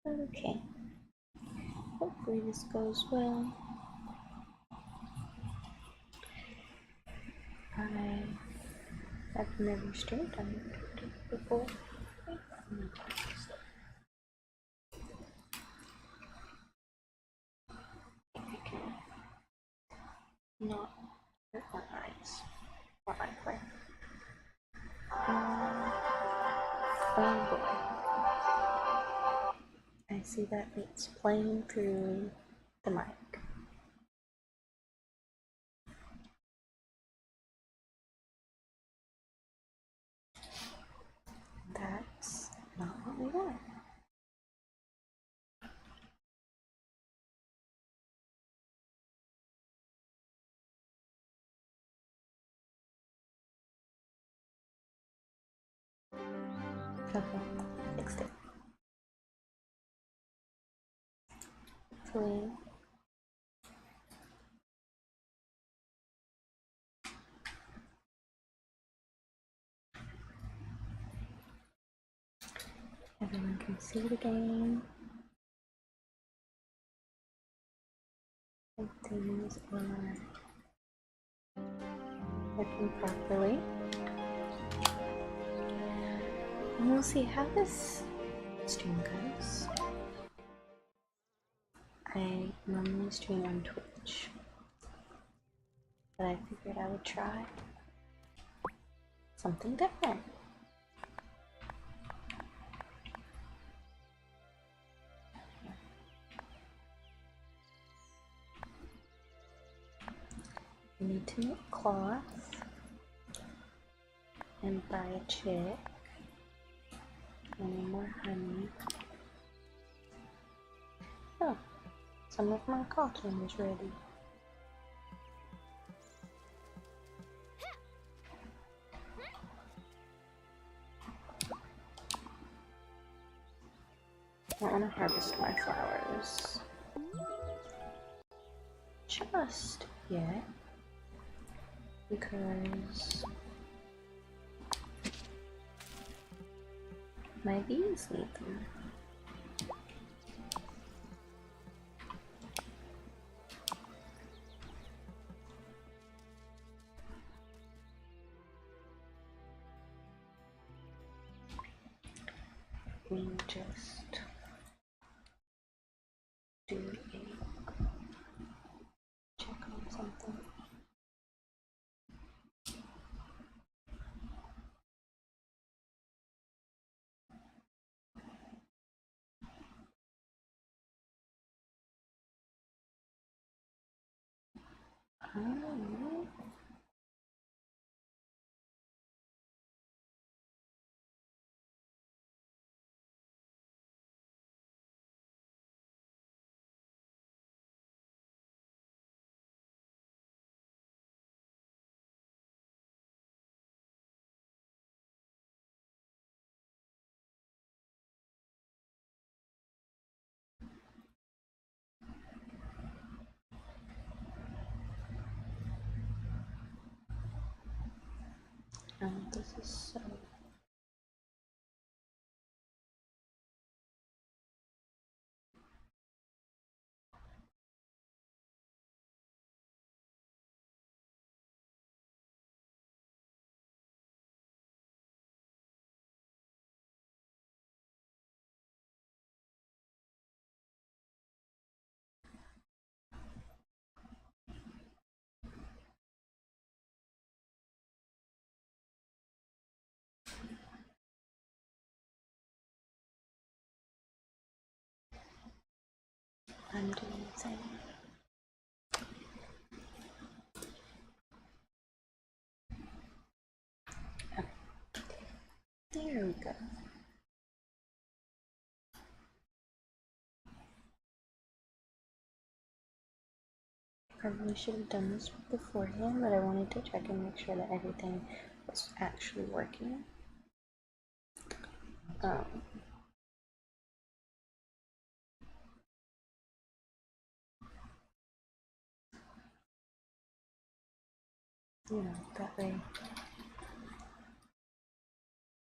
Okay. Hopefully this goes well. I've never streamed on YouTube before. I can not hurt my eyes while I play. Oh boy. I see that it's playing through the mic. That's not what we want. Okay, fixed it. Hopefully everyone can see the game. And things are working properly. And we'll see how this stream goes. I normally stream on Twitch, but I figured I would try something different. You need to make cloth and buy a chick and more honey. Oh, some of my cotton is ready. I want to harvest my flowers just yet because my bees need them. We just do a check on something. This is so I'm doing the same. Okay. There we go. Probably should have done this beforehand, but I wanted to check and make sure that everything was actually working. You know, that way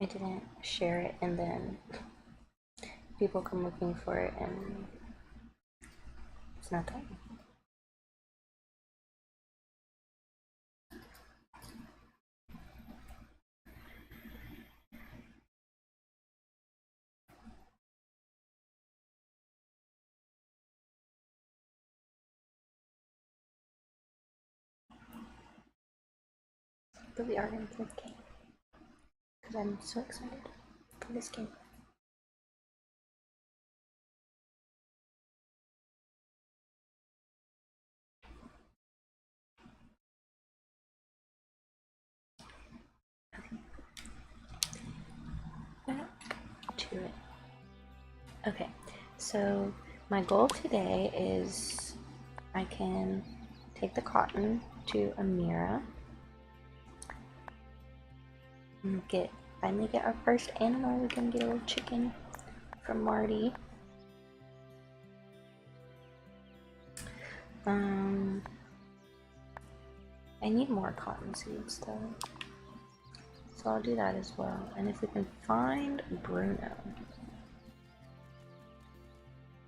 I didn't share it and then people come looking for it and it's not there. But we are going to play the game because I'm so excited for this game. Back to it. Okay, so my goal today is I can take the cotton to Amira and finally get our first animal. We can get a little chicken from Marty. I need more cotton seeds though, so I'll do that as well. And if we can find Bruno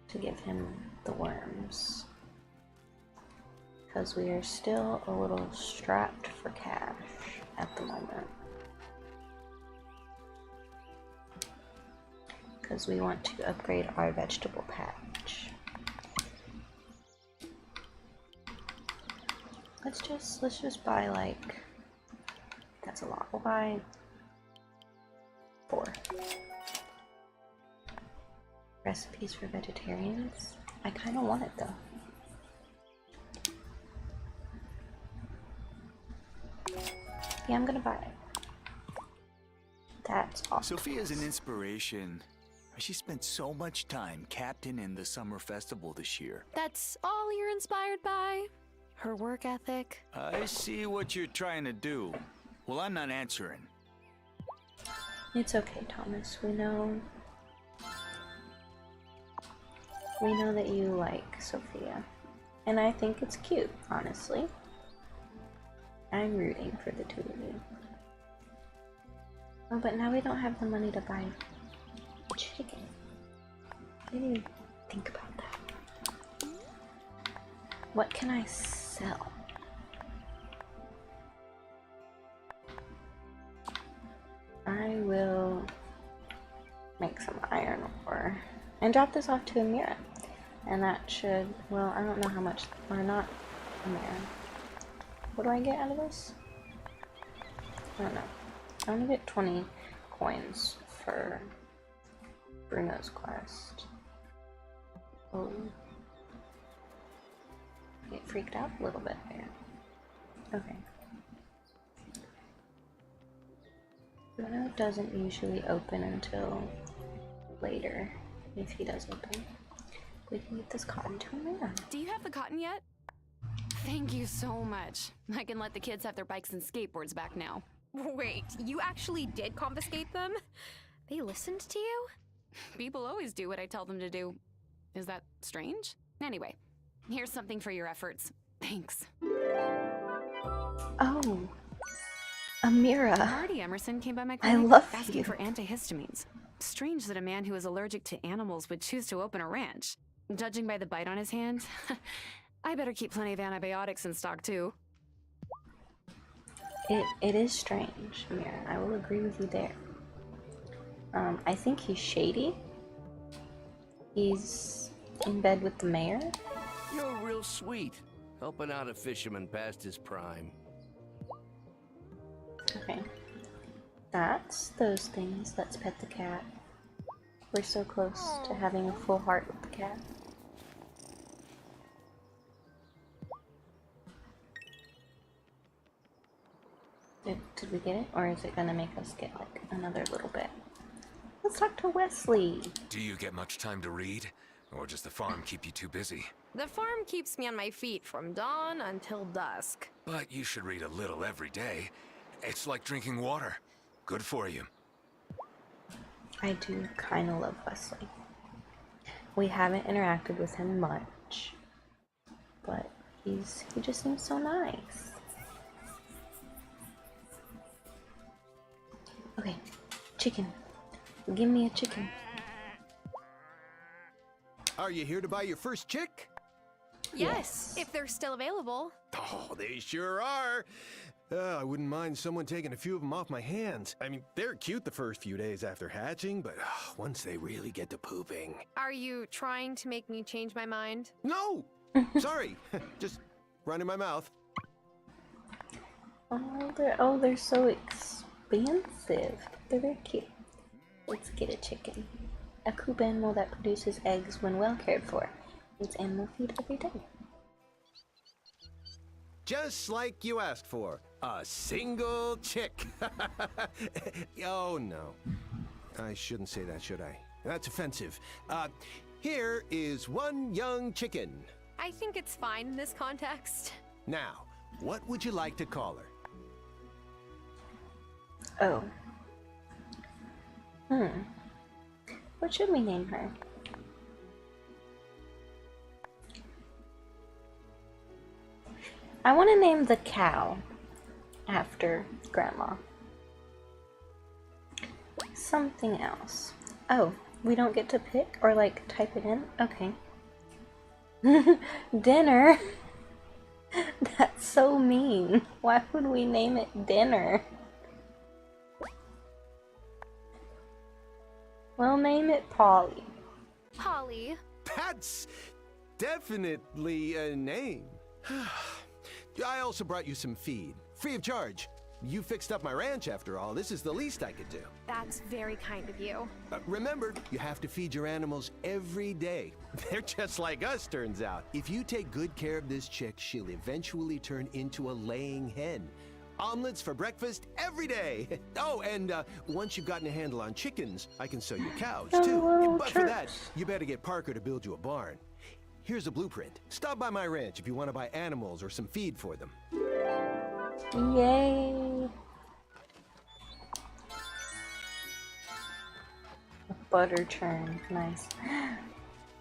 to give him the worms, because we are still a little strapped for cash at the moment, because we want to upgrade our vegetable patch. Let's just buy, like, that's a lot. We'll buy 4 recipes for vegetarians. I kind of want it though. Yeah, I'm gonna buy it. That's awesome. Sophia's an inspiration. She spent so much time captaining the summer festival this year. That's all you're inspired by? Her work ethic? I see what you're trying to do. Well, I'm not answering. It's okay, Thomas. We know that you like Sophia. And I think it's cute, honestly. I'm rooting for the 2 of you. Oh, but now we don't have the money to buy chicken. I didn't even think about that. What can I sell? I will make some iron ore and drop this off to Amira. And that should, well, I don't know how much, or not Amira. What do I get out of this? I don't know. I only get 20 coins for Bruno's quest. Oh. I get freaked out a little bit there. Okay. Bruno doesn't usually open until later, if he does open. We can get this cotton to Amira. Do you have the cotton yet? Thank you so much. I can let the kids have their bikes and skateboards back now. Wait, you actually did confiscate them? They listened to you? People always do what I tell them to do. Is that strange? Anyway, here's something for your efforts. Thanks. Oh, Amira. Marty Emerson came by my I clinic love asking you. for antihistamines. Strange that a man who is allergic to animals would choose to open a ranch. Judging by the bite on his hand, I better keep plenty of antibiotics in stock too. It is strange, Amira. I will agree with you there. I think he's shady. He's in bed with the mayor. You're real sweet, helping out a fisherman past his prime. Okay. That's those things. Let's pet the cat. We're so close to having a full heart with the cat. Did we get it? Or is it gonna make us get like another little bit? Let's talk to Wesley. Do you get much time to read? Or does the farm keep you too busy? The farm keeps me on my feet from dawn until dusk. But you should read a little every day. It's like drinking water. Good for you. I do kind of love Wesley. We haven't interacted with him much, but he just seems so nice. Okay, chicken. Give me a chicken. Are you here to buy your first chick? Yes, if they're still available. Oh, they sure are. I wouldn't mind someone taking a few of them off my hands. I mean, they're cute the first few days after hatching, but once they really get to pooping... Are you trying to make me change my mind? No! Sorry. Just running my mouth. They're so expensive. They're very cute. Let's get a chicken. A coop animal that produces eggs when well cared for. Needs animal feed every day. Just like you asked for. A single chick. Oh, no. I shouldn't say that, should I? That's offensive. Here is one young chicken. I think it's fine in this context. Now, what would you like to call her? Oh. What should we name her? I want to name the cow after Grandma. Something else. Oh, we don't get to pick or like type it in? Okay. Dinner? That's so mean. Why would we name it Dinner? We'll name it Polly. Polly. That's definitely a name. I also brought you some feed, free of charge. You fixed up my ranch after all. This is the least I could do. That's very kind of you. Remember, you have to feed your animals every day. They're just like us, turns out. If you take good care of this chick, she'll eventually turn into a laying hen. Omelets for breakfast every day. Oh, and once you've gotten a handle on chickens, I can sell you cows, too. But for that, you better get Parker to build you a barn. Here's a blueprint. Stop by my ranch if you want to buy animals or some feed for them. Yay! A butter churn, nice.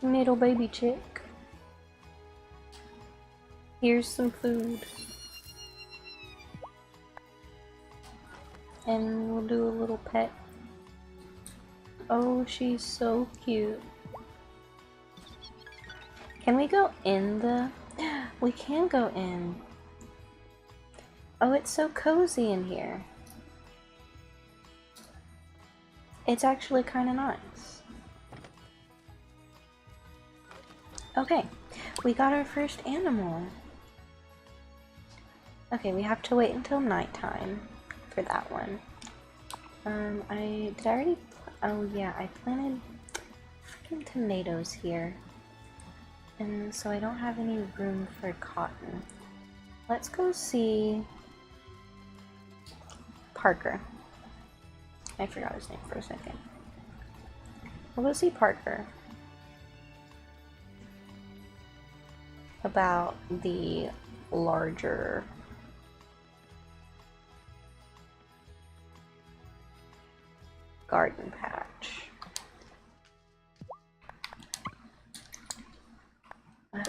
Little baby chick. Here's some food. And we'll do a little pet. Oh, she's so cute. Can we go in the... We can go in. Oh, it's so cozy in here. It's actually kind of nice. Okay, we got our first animal. Okay, we have to wait until nighttime for that one. I already... Oh yeah, I planted freaking tomatoes here. And so I don't have any room for cotton. Let's go see Parker. I forgot his name for a second. We'll go see Parker about the larger garden patch.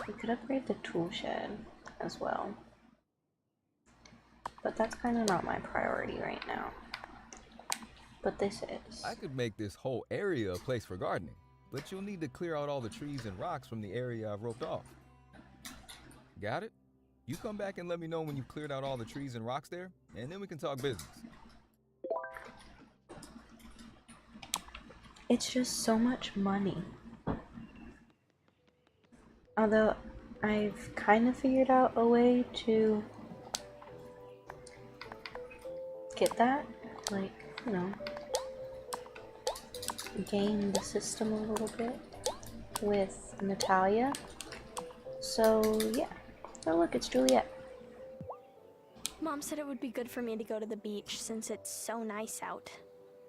We could upgrade the tool shed as well. But that's kind of not my priority right now. But this is. I could make this whole area a place for gardening, but you'll need to clear out all the trees and rocks from the area I've roped off. Got it? You come back and let me know when you've cleared out all the trees and rocks there, and then we can talk business. It's just so much money. Although I've kind of figured out a way to get that, like, you know, game the system a little bit with Natalia. So yeah. Oh look, it's Juliet. Mom said it would be good for me to go to the beach since it's so nice out.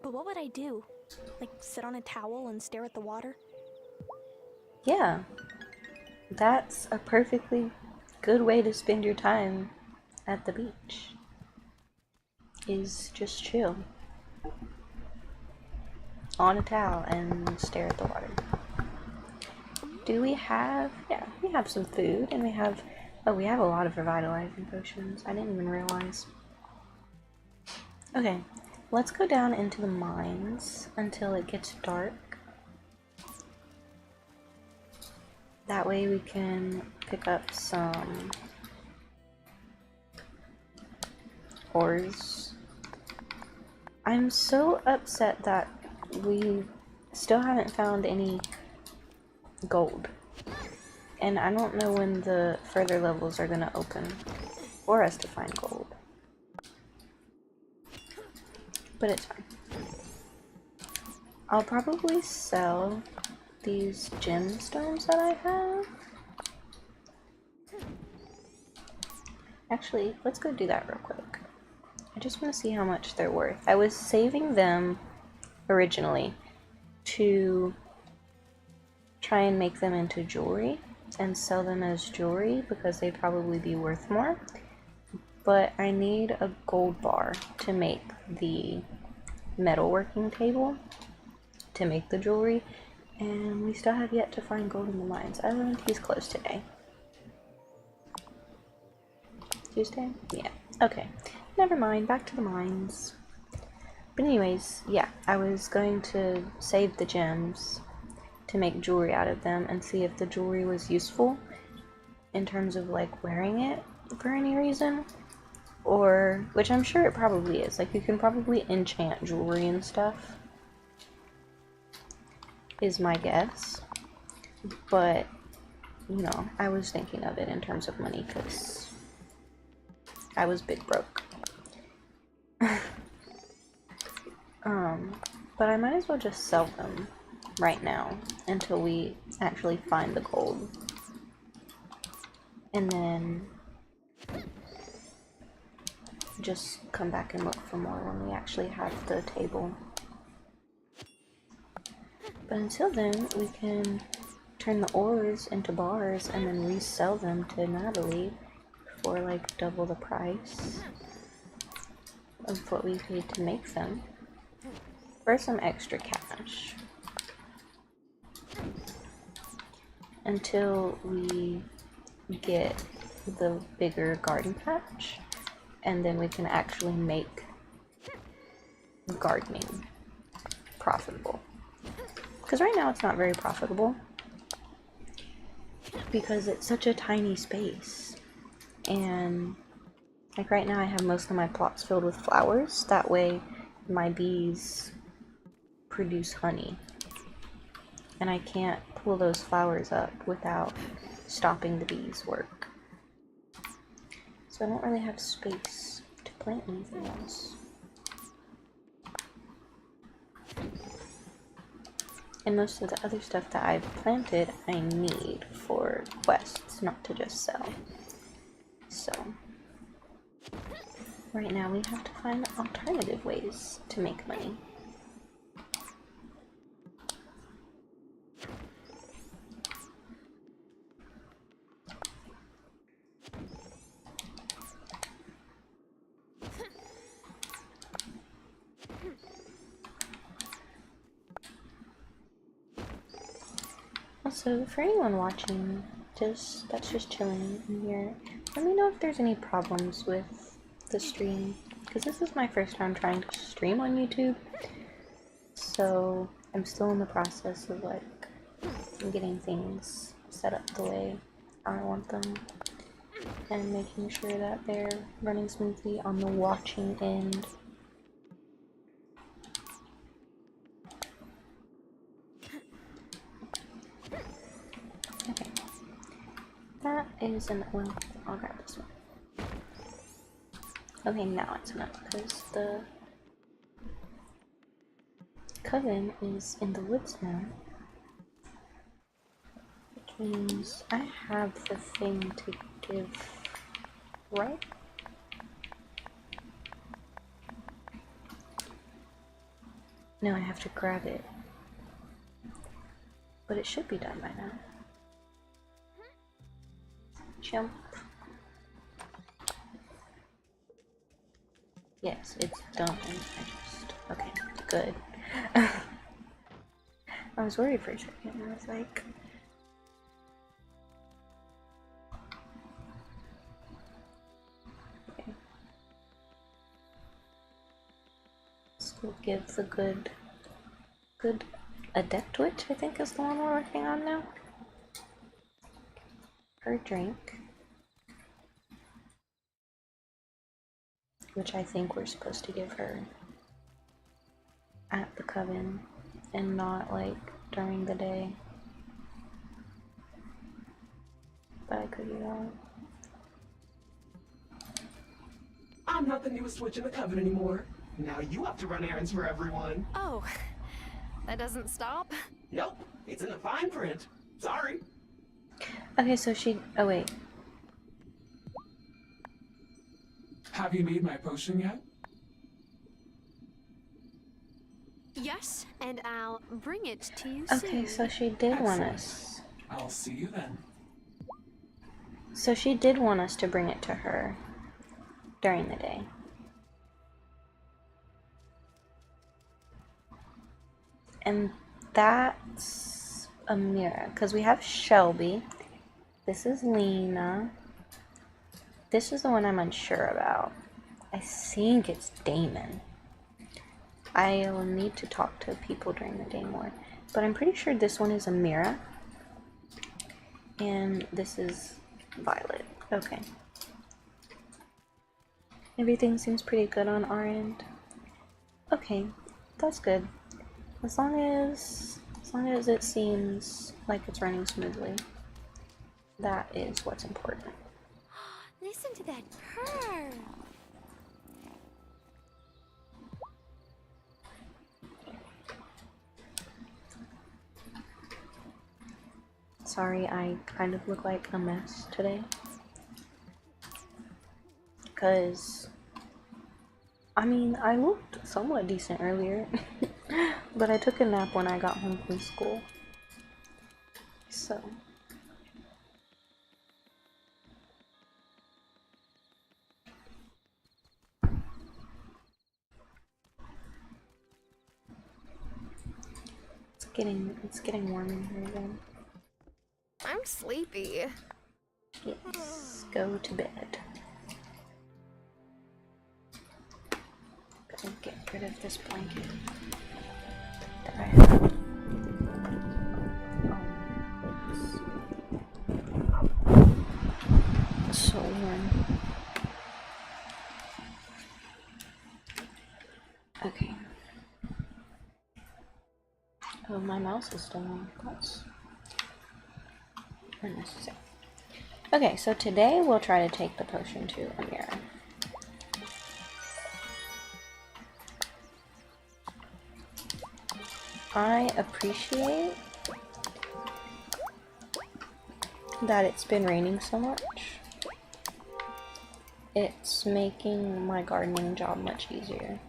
But what would I do? Like sit on a towel and stare at the water? Yeah. That's a perfectly good way to spend your time at the beach. Is just chill on a towel and stare at the water. Do we have... Yeah, we have some food and we have... Oh, we have a lot of revitalizing potions. I didn't even realize. Okay, let's go down into the mines until it gets dark. That way we can pick up some ores. I'm so upset that we still haven't found any gold. And I don't know when the further levels are gonna open for us to find gold. But it's fine. I'll probably sell these gemstones that I have. Actually, let's go do that real quick. I just want to see how much they're worth. I was saving them originally to try and make them into jewelry and sell them as jewelry because they'd probably be worth more. But I need a gold bar to make the metalworking table to make the jewelry, and we still have yet to find gold in the mines. I think he's closed today. Tuesday? Yeah. Okay. Never mind. Back to the mines. But anyways, yeah, I was going to save the gems to make jewelry out of them and see if the jewelry was useful in terms of like wearing it for any reason, or which I'm sure it probably is. Like you can probably enchant jewelry and stuff, is my guess. But you know, I was thinking of it in terms of money because I was big broke. But I might as well just sell them right now until we actually find the gold. And then just come back and look for more when we actually have the table. But until then, we can turn the ores into bars and then resell them to Natalie for like double the price of what we paid to make them, for some extra cash. Until we get the bigger garden patch, and then we can actually make gardening profitable. Because right now it's not very profitable because it's such a tiny space, and like right now I have most of my plots filled with flowers. That way my bees produce honey, and I can't pull those flowers up without stopping the bees' work. So I don't really have space to plant anything else. And most of the other stuff that I've planted I need for quests, not to just sell. So right now we have to find alternative ways to make money. Also, for anyone watching, that's just chilling in here, let me know if there's any problems with the stream, because this is my first time trying to stream on YouTube, so I'm still in the process of like getting things set up the way I want them and making sure that they're running smoothly on the watching end. Okay, that is enough. Well, I'll grab this one. Okay, now it's enough because the coven is in the woods now, which means I have the thing to give, right? No, I have to grab it, but it should be done by now. Jump. Yes, it's done. Okay, good. I was worried for a second. I was like, okay. Let's go give the good adept witch, I think is the one we're working on now. her drink, which I think we're supposed to give her at the coven and not like during the day. But I could be wrong. I'm not the newest witch in the coven anymore. Now you have to run errands for everyone. Oh, that doesn't stop? Nope, it's in the fine print. Sorry. Okay, so she. Oh, wait. Have you made my potion yet? Yes, and I'll bring it to you Okay, soon. so she did want Excellent. us. I'll see you then. So she did want us to bring it to her during the day. And that's a mirror, because we have Shelby. This is Lena. This is the one I'm unsure about. I think it's Damon. I'll need to talk to people during the day more. But I'm pretty sure this one is Amira. And this is Violet. Okay. Everything seems pretty good on our end. Okay, that's good. As long as it seems like it's running smoothly. That is what's important. Listen to that purr. Sorry, I kind of look like a mess today. Because, I mean, I looked somewhat decent earlier. But I took a nap when I got home from school. So. It's getting warm in here again. I'm sleepy. Yes, go to bed. Gotta get rid of this blanket that I have. It's so warm. Okay. Oh, my mouse is still on. That's unnecessary. Okay, so today we'll try to take the potion to Amira. I appreciate that it's been raining so much. It's making my gardening job much easier.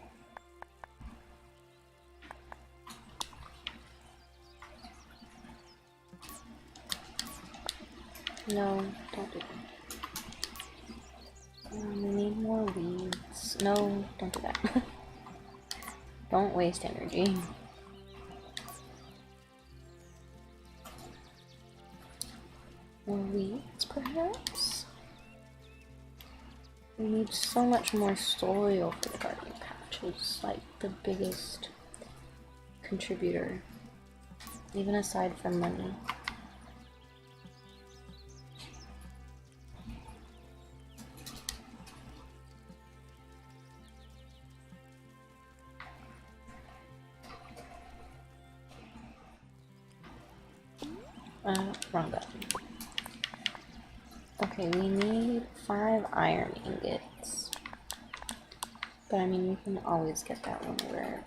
No, don't do that. We need more weeds. No, don't do that. Don't waste energy. More weeds, perhaps? We need so much more soil for the gardening patch. It's like the biggest contributor, even aside from money. Wrong button. Okay, we need 5 iron ingots. But I mean, you can always get that when we're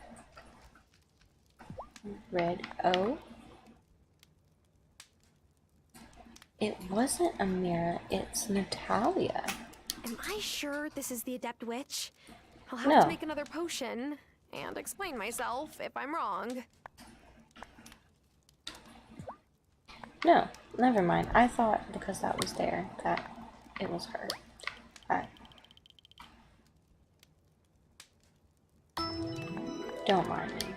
red. Oh. It wasn't Amira, it's Natalia. Am I sure this is the Adept Witch? I'll have to make another potion and explain myself if I'm wrong. No, never mind. I thought because that was there that it was her. Don't mind me.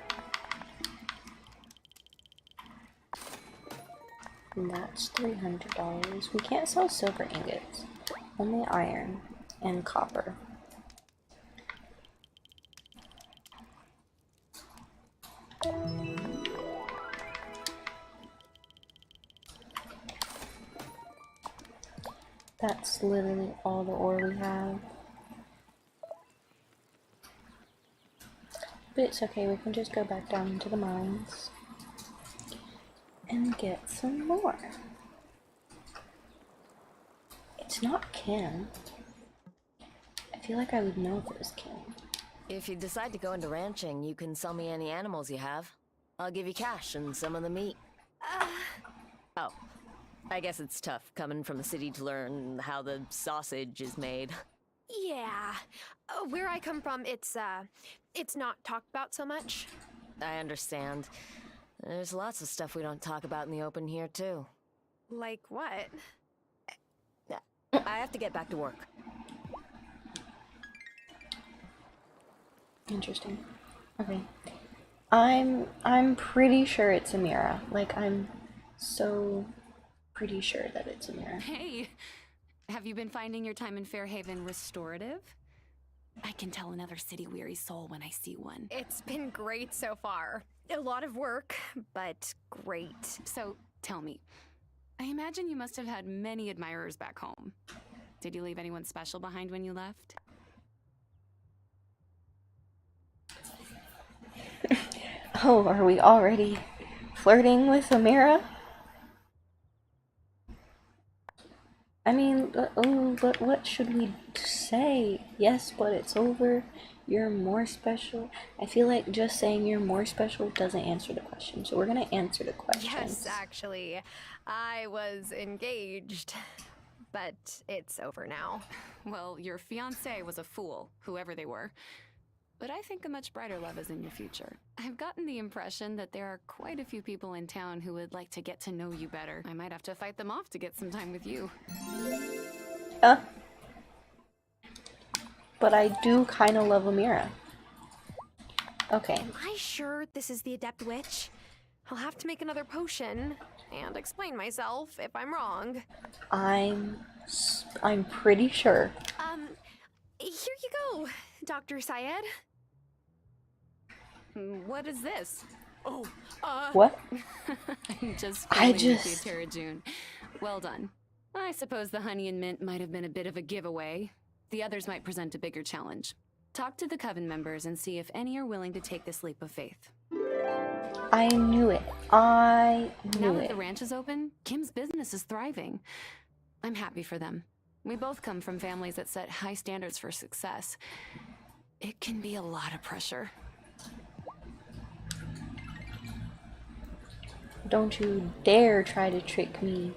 And that's $300. We can't sell silver ingots, only iron and copper. That's literally all the ore we have. But it's okay, we can just go back down into the mines and get some more. It's not Kim. I feel like I would know if it was Kim. If you decide to go into ranching, you can sell me any animals you have. I'll give you cash and some of the meat. Oh, I guess it's tough coming from the city to learn how the sausage is made. Yeah. Where I come from, it's not talked about so much. I understand. There's lots of stuff we don't talk about in the open here, too. Like what? I have to get back to work. Interesting. Okay. I'm pretty sure it's Amira. Like, I'm so pretty sure that it's Amira. Hey, have you been finding your time in Fairhaven restorative? I can tell another city-weary soul when I see one. It's been great so far. A lot of work, but great. So, tell me, I imagine you must have had many admirers back home. Did you leave anyone special behind when you left? Oh, are we already flirting with Amira? I mean, but what should we say? Yes, but it's over. You're more special. I feel like just saying you're more special doesn't answer the question, so we're gonna answer the question. Yes, actually, I was engaged, but it's over now. Well, your fiancé was a fool, whoever they were. But I think a much brighter love is in your future. I've gotten the impression that there are quite a few people in town who would like to get to know you better. I might have to fight them off to get some time with you. But I do kind of love Amira. Okay. Am I sure this is the Adept Witch? I'll have to make another potion and explain myself if I'm wrong. I'm pretty sure. Here you go, Dr. Syed. What is this? Oh, What? I'm just I fooling with you, just- Tara June. Well done. I suppose the honey and mint might have been a bit of a giveaway. The others might present a bigger challenge. Talk to the Coven members and see if any are willing to take this leap of faith. I knew it. I Now knew that it. the ranch is open, Kim's business is thriving. I'm happy for them. We both come from families that set high standards for success. It can be a lot of pressure. Don't you dare try to trick me,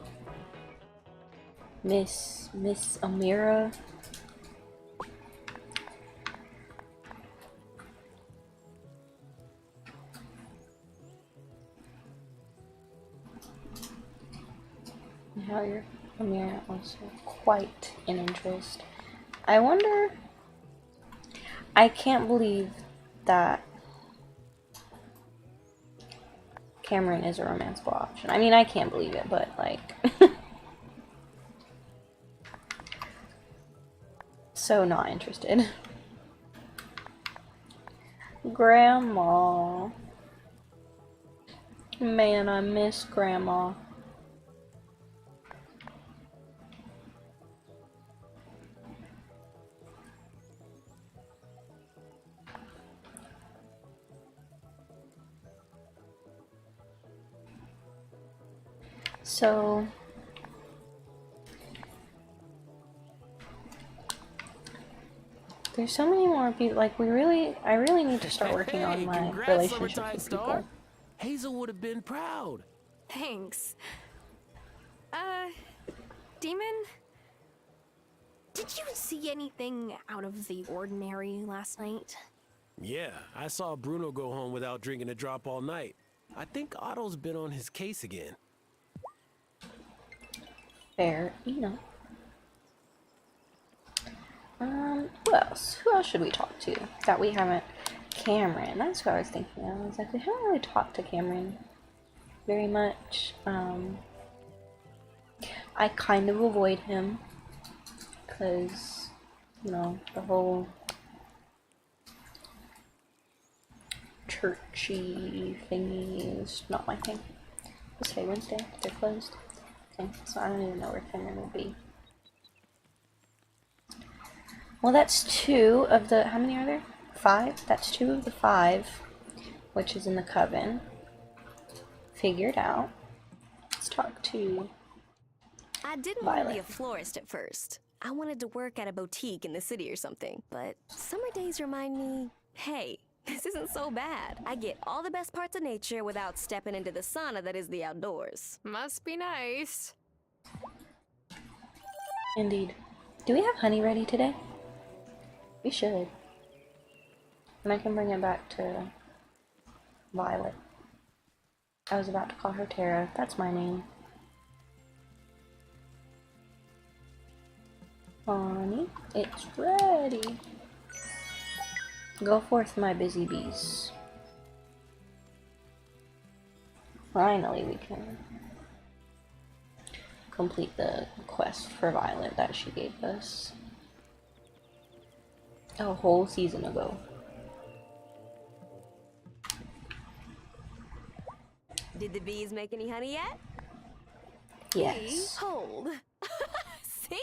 Miss Amira. Now you're Amira also quite an interest. I wonder. I can't believe that Cameron is a romanceable option. I mean, I can't believe it, but like, so not interested. Grandma. Man, I miss Grandma. So there's so many more people. Like I really need to start working on my relationship with people. Hazel would have been proud. Thanks. Demon? Did you see anything out of the ordinary last night? Yeah, I saw Bruno go home without drinking a drop all night. I think Otto's been on his case again. Fair enough. Who else? Who else should we talk to that we haven't? Cameron. That's what I was thinking of. I was like, we haven't really talked to Cameron very much. I kind of avoid him because, you know, the whole churchy thingy is not my thing. It's Wednesday. They're closed. Okay, so I don't even know where Cameron will be. Well, that's 2 of the, how many are there? 5? That's 2 of the 5, which is in the coven. Figured out. Let's talk to I didn't want to be a florist at first. I wanted to work at a boutique in the city or something. But summer days remind me, hey, this isn't so bad. I get all the best parts of nature without stepping into the sauna that is the outdoors. Must be nice. Indeed. Do we have honey ready today? We should. And I can bring it back to Violet. I was about to call her Tara. That's my name. Honey, it's ready. Go forth, my busy bees. Finally, we can complete the quest for Violet that she gave us a whole season ago. Did the bees make any honey yet? Yes. Hold. See?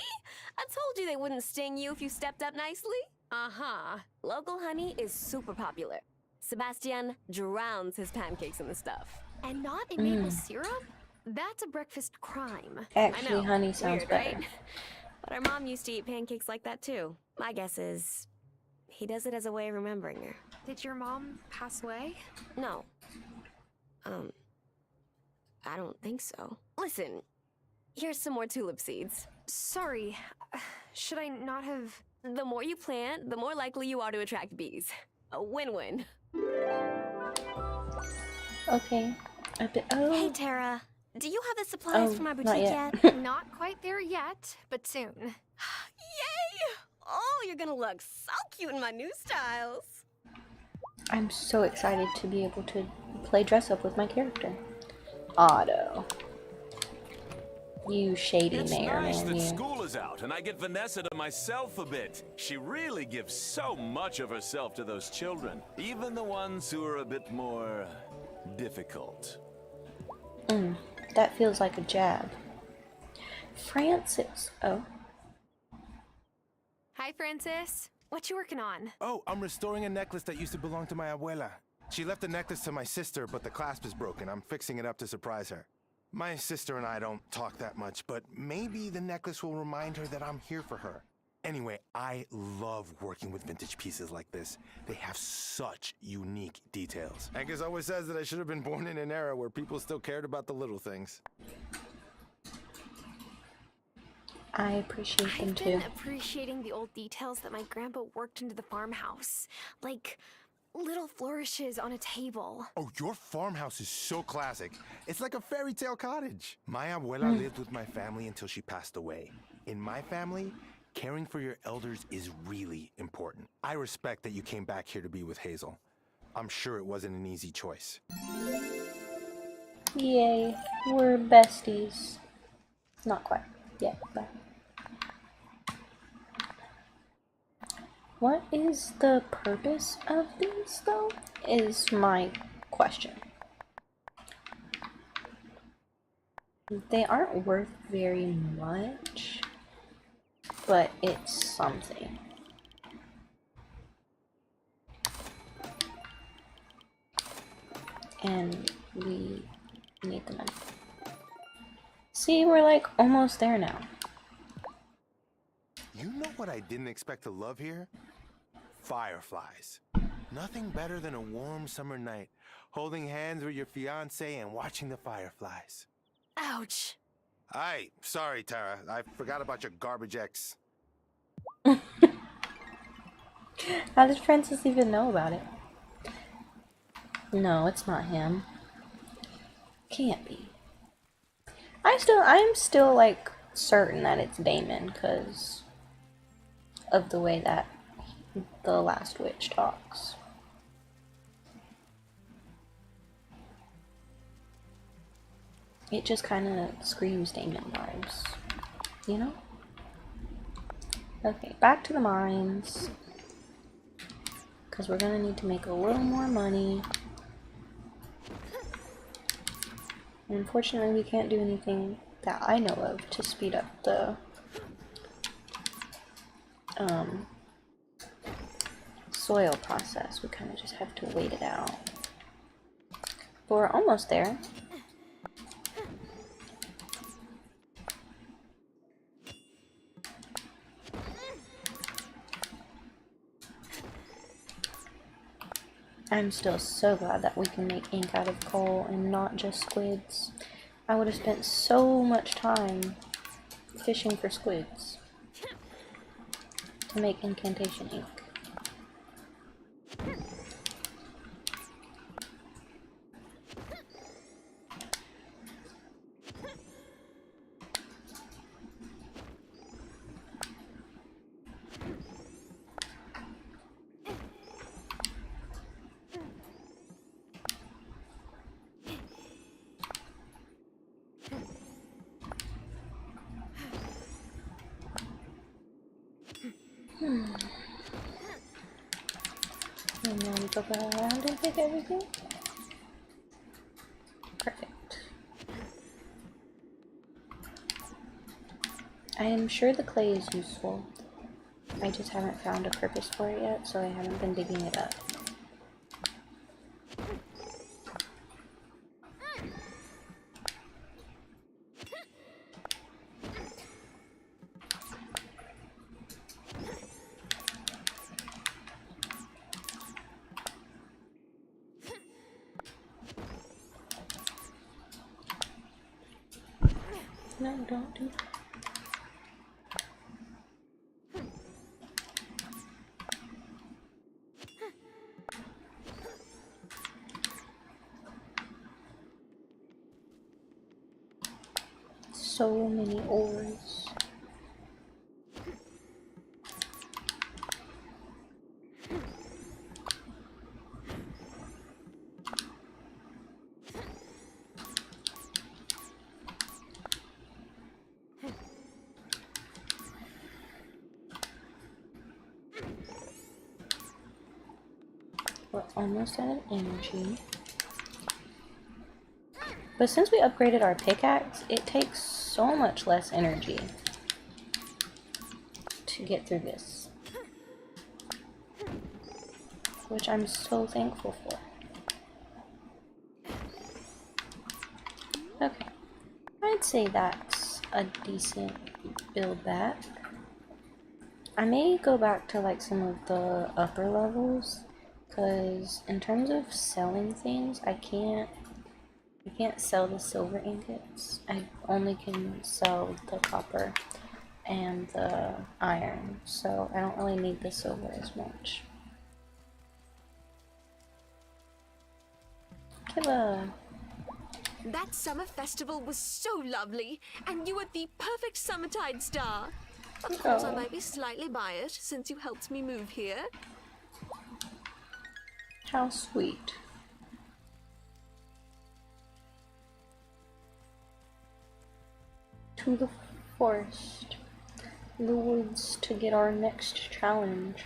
I told you they wouldn't sting you if you stepped up nicely. Uh-huh. Local honey is super popular. Sebastian drowns his pancakes in the stuff. And not in maple syrup? That's a breakfast crime. Actually, I know. honey sounds Weird, better. right? But our mom used to eat pancakes like that too. My guess is he does it as a way of remembering her. Did your mom pass away? No. I don't think so. Listen, here's some more tulip seeds. Sorry. Should I not have... The more you plant, the more likely you are to attract bees. A win-win. Okay. Hey, Tara. Do you have the supplies for my not boutique yet. yet? Not quite there yet, but soon. Yay! Oh, you're gonna look so cute in my new styles. I'm so excited to be able to play dress up with my character. Otto. You shady It's mayor nice man, that you. school is out and I get Vanessa to myself a bit. She really gives so much of herself to those children, even the ones who are a bit more difficult. That feels like a jab. Francis. Oh. Hi, Francis. What you working on? Oh, I'm restoring a necklace that used to belong to my abuela. She left the necklace to my sister, but the clasp is broken. I'm fixing it up to surprise her. My sister and I don't talk that much, but maybe the necklace will remind her that I'm here for her. Anyway, I love working with vintage pieces like this. They have such unique details. Angus always says that I should have been born in an era where people still cared about the little things. I appreciate them I've too. been appreciating the old details that my grandpa worked into the farmhouse. Like little flourishes on a table. Oh, your farmhouse is so classic. It's like a fairy tale cottage. My abuela lived with my family until she passed away. In my family, caring for your elders is really important. I respect that you came back here to be with Hazel. I'm sure it wasn't an easy choice. Yay, we're besties. Not quite yet, but. What is the purpose of these, though? Is my question. They aren't worth very much, but it's something. And we need the money. See, we're like almost there now. You know what I didn't expect to love here? Fireflies. Nothing better than a warm summer night, holding hands with your fiancé and watching the fireflies. Ouch. Aye, sorry, Tara. I forgot about your garbage ex. How did Francis even know about it? No, it's not him. Can't be. I'm still like certain that it's Damon because of the way that the last witch talks. It just kind of screams Damon vibes, you know? Okay, back to the mines. Because we're gonna need to make a little more money. Unfortunately, we can't do anything that I know of to speed up the soil process. We kind of just have to wait it out. But we're almost there. I'm still so glad that we can make ink out of coal and not just squids. I would have spent so much time fishing for squids to make incantation ink. And then we go back around and pick everything. Perfect. I am sure the clay is useful. I just haven't found a purpose for it yet, so I haven't been digging it up. No, don't do that. So many ores. We're almost out of energy. But since we upgraded our pickaxe, it takes so much less energy to get through this. Which I'm so thankful for. Okay. I'd say that's a decent build back. I may go back to like some of the upper levels, because in terms of selling things, I can't sell the silver ingots. I only can sell the copper and the iron, so I don't really need the silver as much. Killa. That summer festival was so lovely, and you were the perfect summertide star. Of course, I might be slightly biased since you helped me move here. How sweet. To the forest, the woods to get our next challenge.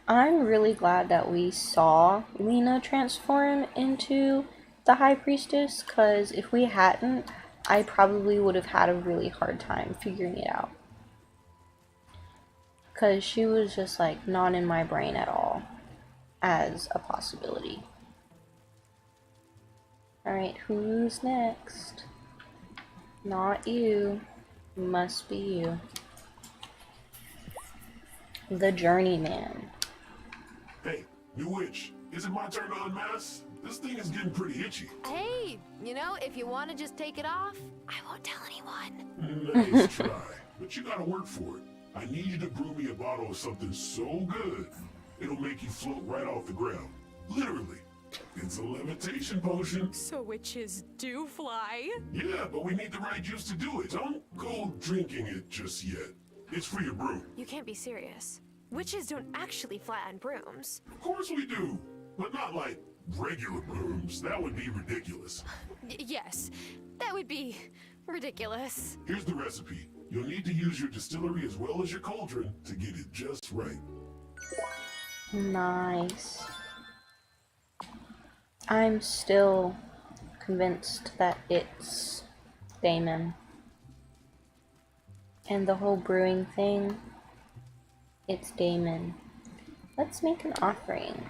I'm really glad that we saw Lena transform into the High Priestess, because if we hadn't, I probably would have had a really hard time figuring it out. Because she was just like not in my brain at all as a possibility. Alright, who's next? Not you. Must be you. The Journeyman. Hey, new witch. Is it my turn to unmask? This thing is getting pretty itchy. Hey, you know, if you want to just take it off, I won't tell anyone. Nice try, but you gotta work for it. I need you to brew me a bottle of something so good, it'll make you float right off the ground. Literally. It's a levitation potion. So witches do fly? Yeah, but we need the right juice to do it. Don't go drinking it just yet. It's for your broom. You can't be serious. Witches don't actually fly on brooms. Of course we do, but not like regular brooms. That would be ridiculous. Yes, that would be ridiculous. Here's the recipe. You'll need to use your distillery as well as your cauldron to get it just right. Nice. I'm still convinced that it's Damon. And the whole brewing thing, it's Damon. Let's make an offering.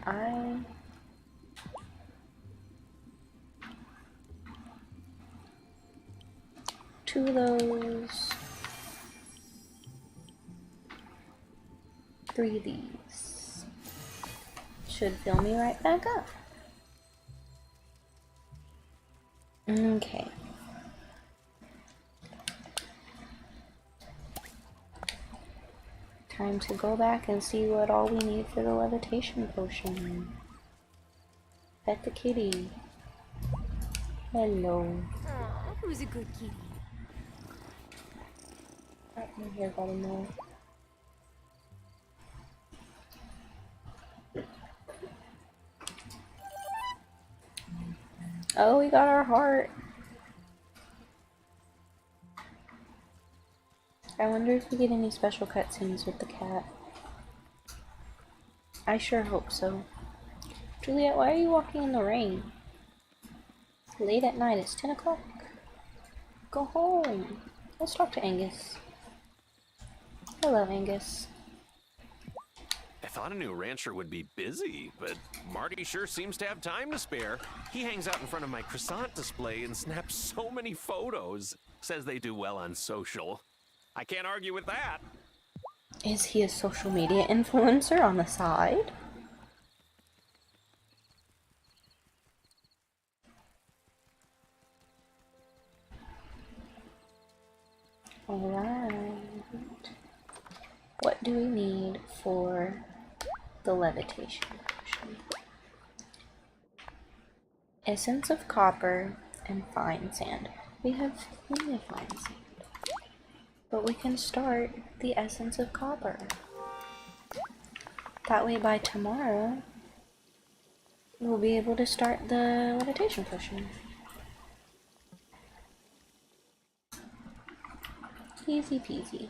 Two of those. 3 of these. Should fill me right back up. Okay. Time to go back and see what all we need for the levitation potion. Pet the kitty. Hello. Aw, who's a good kitty? Oh, my hair got a mole. Oh, we got our heart. I wonder if we get any special cutscenes with the cat. I sure hope so. Juliet, why are you walking in the rain? Late at night, it's 10 o'clock. Go home. Let's talk to Angus. Hello, Angus. I thought a new rancher would be busy, but Marty sure seems to have time to spare. He hangs out in front of my croissant display and snaps so many photos. Says they do well on social. I can't argue with that. Is he a social media influencer on the side? Alright. What do we need for the levitation potion? Essence of copper and fine sand. We have plenty of fine sand. But we can start the essence of copper. That way by tomorrow, we'll be able to start the levitation potion. Easy peasy.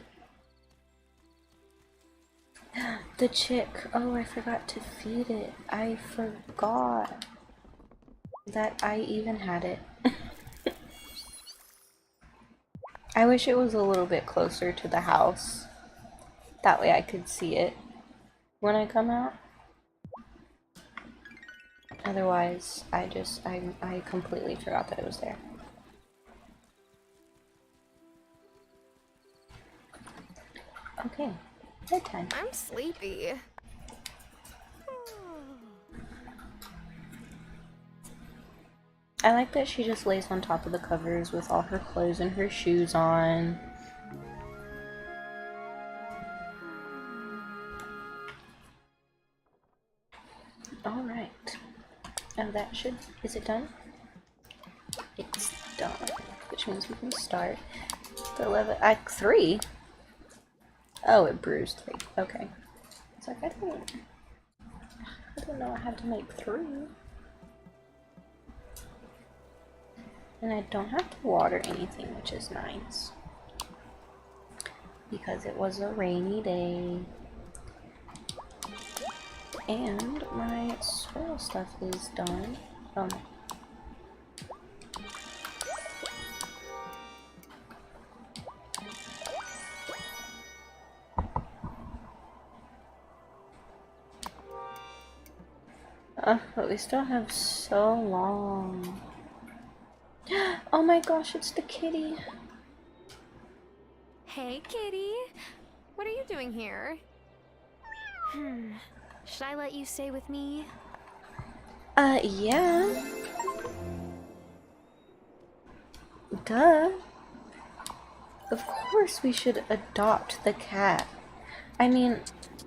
The chick. Oh, I forgot to feed it. I forgot that I even had it. I wish it was a little bit closer to the house. That way I could see it when I come out. Otherwise, I completely forgot that it was there. Okay, bedtime. I'm sleepy. I like that she just lays on top of the covers with all her clothes and her shoes on. Alright. Oh, that should... Is it done? It's done. Which means we can start the Act 3? Oh, it brews 3. Okay. It's like, I didn't know I had to make 3. And I don't have to water anything, which is nice. Because it was a rainy day. And my swirl stuff is done. Oh no. But we still have so long. Oh my gosh, it's the kitty. Hey, kitty. What are you doing here? Should I let you stay with me? Yeah. Duh. Of course we should adopt the cat. I mean,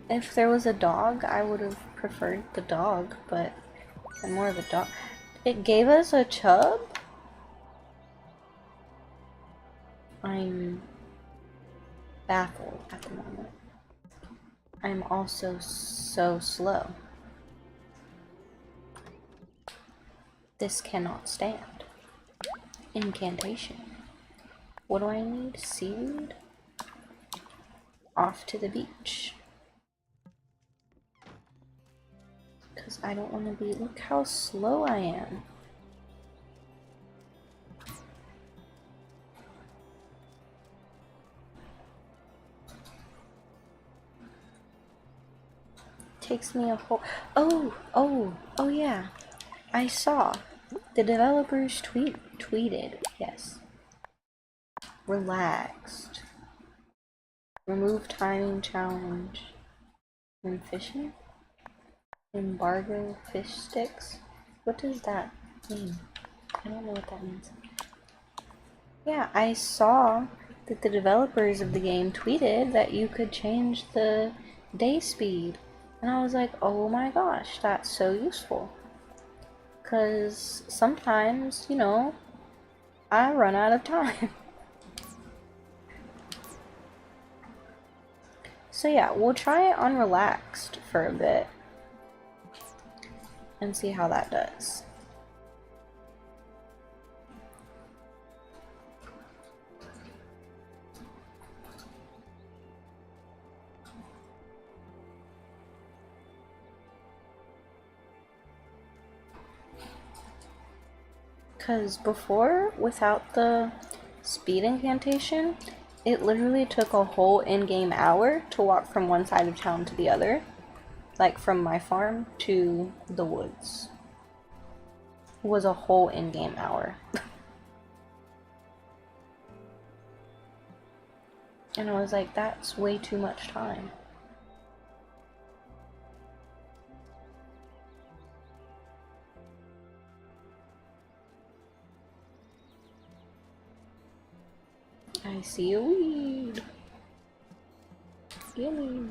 if there was a dog, I would have preferred the dog, but I'm more of a dog. It gave us a chub? I'm baffled at the moment. I'm also so slow. This cannot stand. Incantation. What do I need? Seaweed? Off to the beach. Because I don't want to be... Look how slow I am. takes me a whole... Oh yeah. I saw. The developers tweeted. Yes. Relaxed. Remove timing challenge. And fishing? Embargo fish sticks? What does that mean? I don't know what that means. Yeah, I saw that the developers of the game tweeted that you could change the day speed. And I was like, oh my gosh, that's so useful. Because sometimes, you know, I run out of time. So yeah, we'll try it on relaxed for a bit. And see how that does. Because before, without the speed incantation, it literally took a whole in-game hour to walk from one side of town to the other. Like from my farm to the woods. It was a whole in-game hour. And I was like, that's way too much time. I see a weed. Yummy.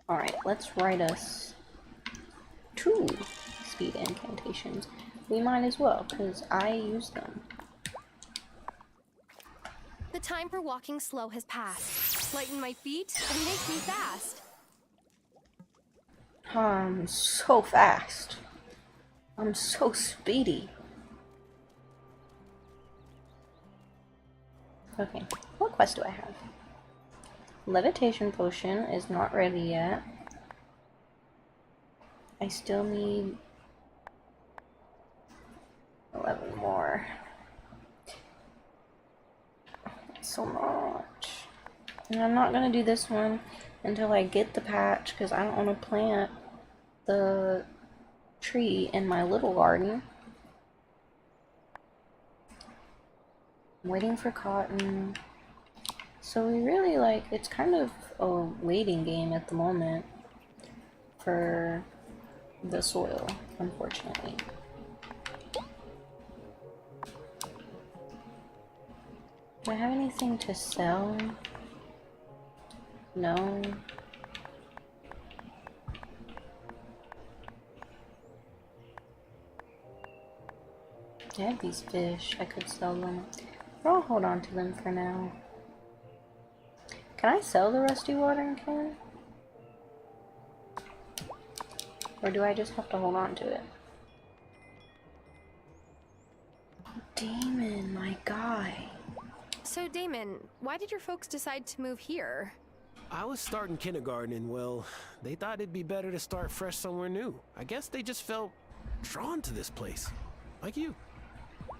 Alright, let's write us 2 speed incantations. We might as well, because I use them. The time for walking slow has passed. Lighten my feet and make me fast. I'm so fast. I'm so speedy. Okay, what quest do I have? Levitation potion is not ready yet. I still need 11 more. That's so much. And I'm not gonna do this one until I get the patch, because I don't want to plant the tree in my little garden. I'm waiting for cotton. So we really, like, it's kind of a waiting game at the moment for the soil, unfortunately. Do I have anything to sell? No. I have these fish. I could sell them. But I'll hold on to them for now. Can I sell the rusty watering can? Or do I just have to hold on to it? Damon, my guy. So Damon, why did your folks decide to move here? I was starting kindergarten and, well, they thought it'd be better to start fresh somewhere new. I guess they just felt drawn to this place. Like you.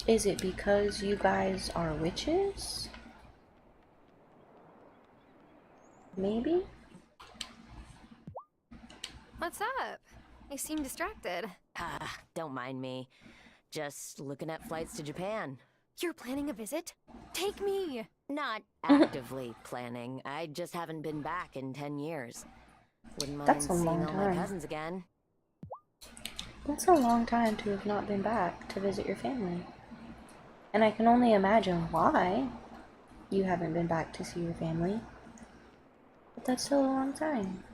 Is it because you guys are witches? Maybe? What's up? You seem distracted. Ah, don't mind me. Just looking at flights to Japan. You're planning a visit? Take me! Not actively planning. I just haven't been back in 10 years. Wouldn't mind That's a seeing long all my time. cousins again. That's a long time to have not been back to visit your family. And I can only imagine why you haven't been back to see your family. But that's still a long time.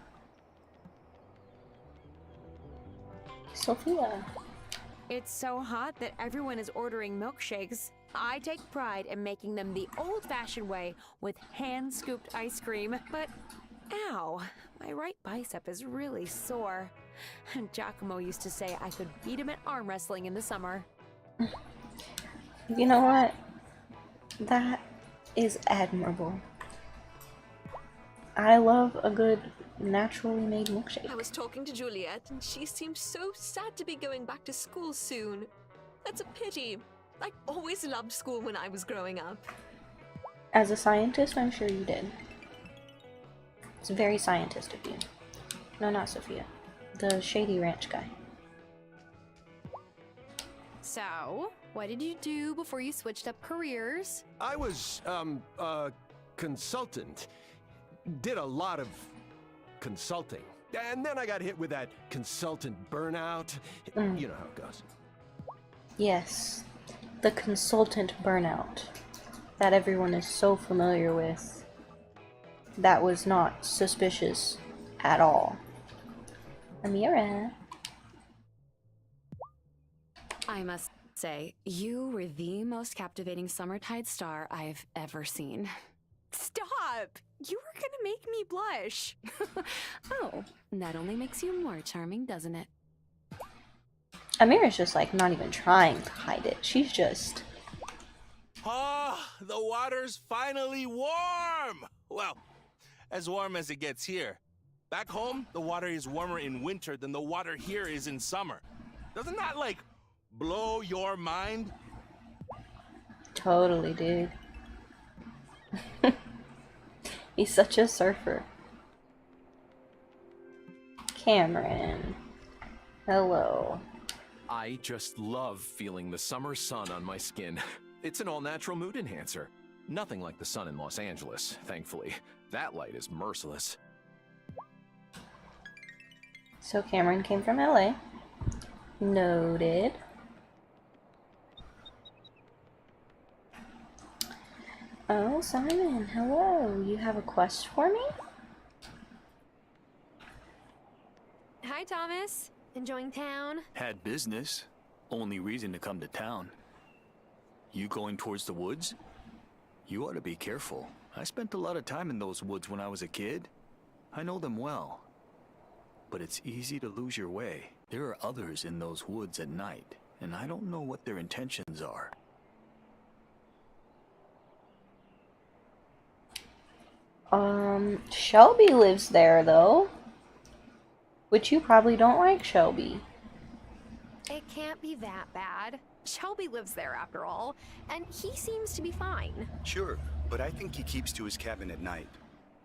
Sophia. It's so hot that everyone is ordering milkshakes. I take pride in making them the old-fashioned way with hand-scooped ice cream, but ow, my right bicep is really sore. Giacomo used to say I could beat him at arm wrestling in the summer. You know what? That is admirable. I love a good naturally made milkshake. I was talking to Juliet, and she seemed so sad to be going back to school soon. That's a pity. I always loved school when I was growing up. As a scientist, I'm sure you did. It's very scientist of you. No, not Sophia. The Shady Ranch guy. So, what did you do before you switched up careers? I was, consultant. Did a lot of consulting. And then I got hit with that consultant burnout. You know how it goes. Yes. The consultant burnout. That everyone is so familiar with. That was not suspicious at all. Amira. I must say, you were the most captivating Summertide star I've ever seen. Stop! You were gonna make me blush. Oh, that only makes you more charming, doesn't it? Amira's just like not even trying to hide it. She's just... Ah, the water's finally warm! Well, as warm as it gets here. Back home, the water is warmer in winter than the water here is in summer. Doesn't that, like, blow your mind? Totally, dude. He's such a surfer. Cameron. Hello. I just love feeling the summer sun on my skin. It's an all-natural mood enhancer. Nothing like the sun in Los Angeles, thankfully. That light is merciless. So Cameron came from LA. Noted. Oh, Simon, hello. You have a quest for me? Hi, Thomas. Enjoying town? Had business. Only reason to come to town. You going towards the woods? You ought to be careful. I spent a lot of time in those woods when I was a kid. I know them well. But it's easy to lose your way. There are others in those woods at night, and I don't know what their intentions are. Shelby lives there, though. Which you probably don't like Shelby. It can't be that bad. Shelby lives there after all, and he seems to be fine. Sure, but I think he keeps to his cabin at night.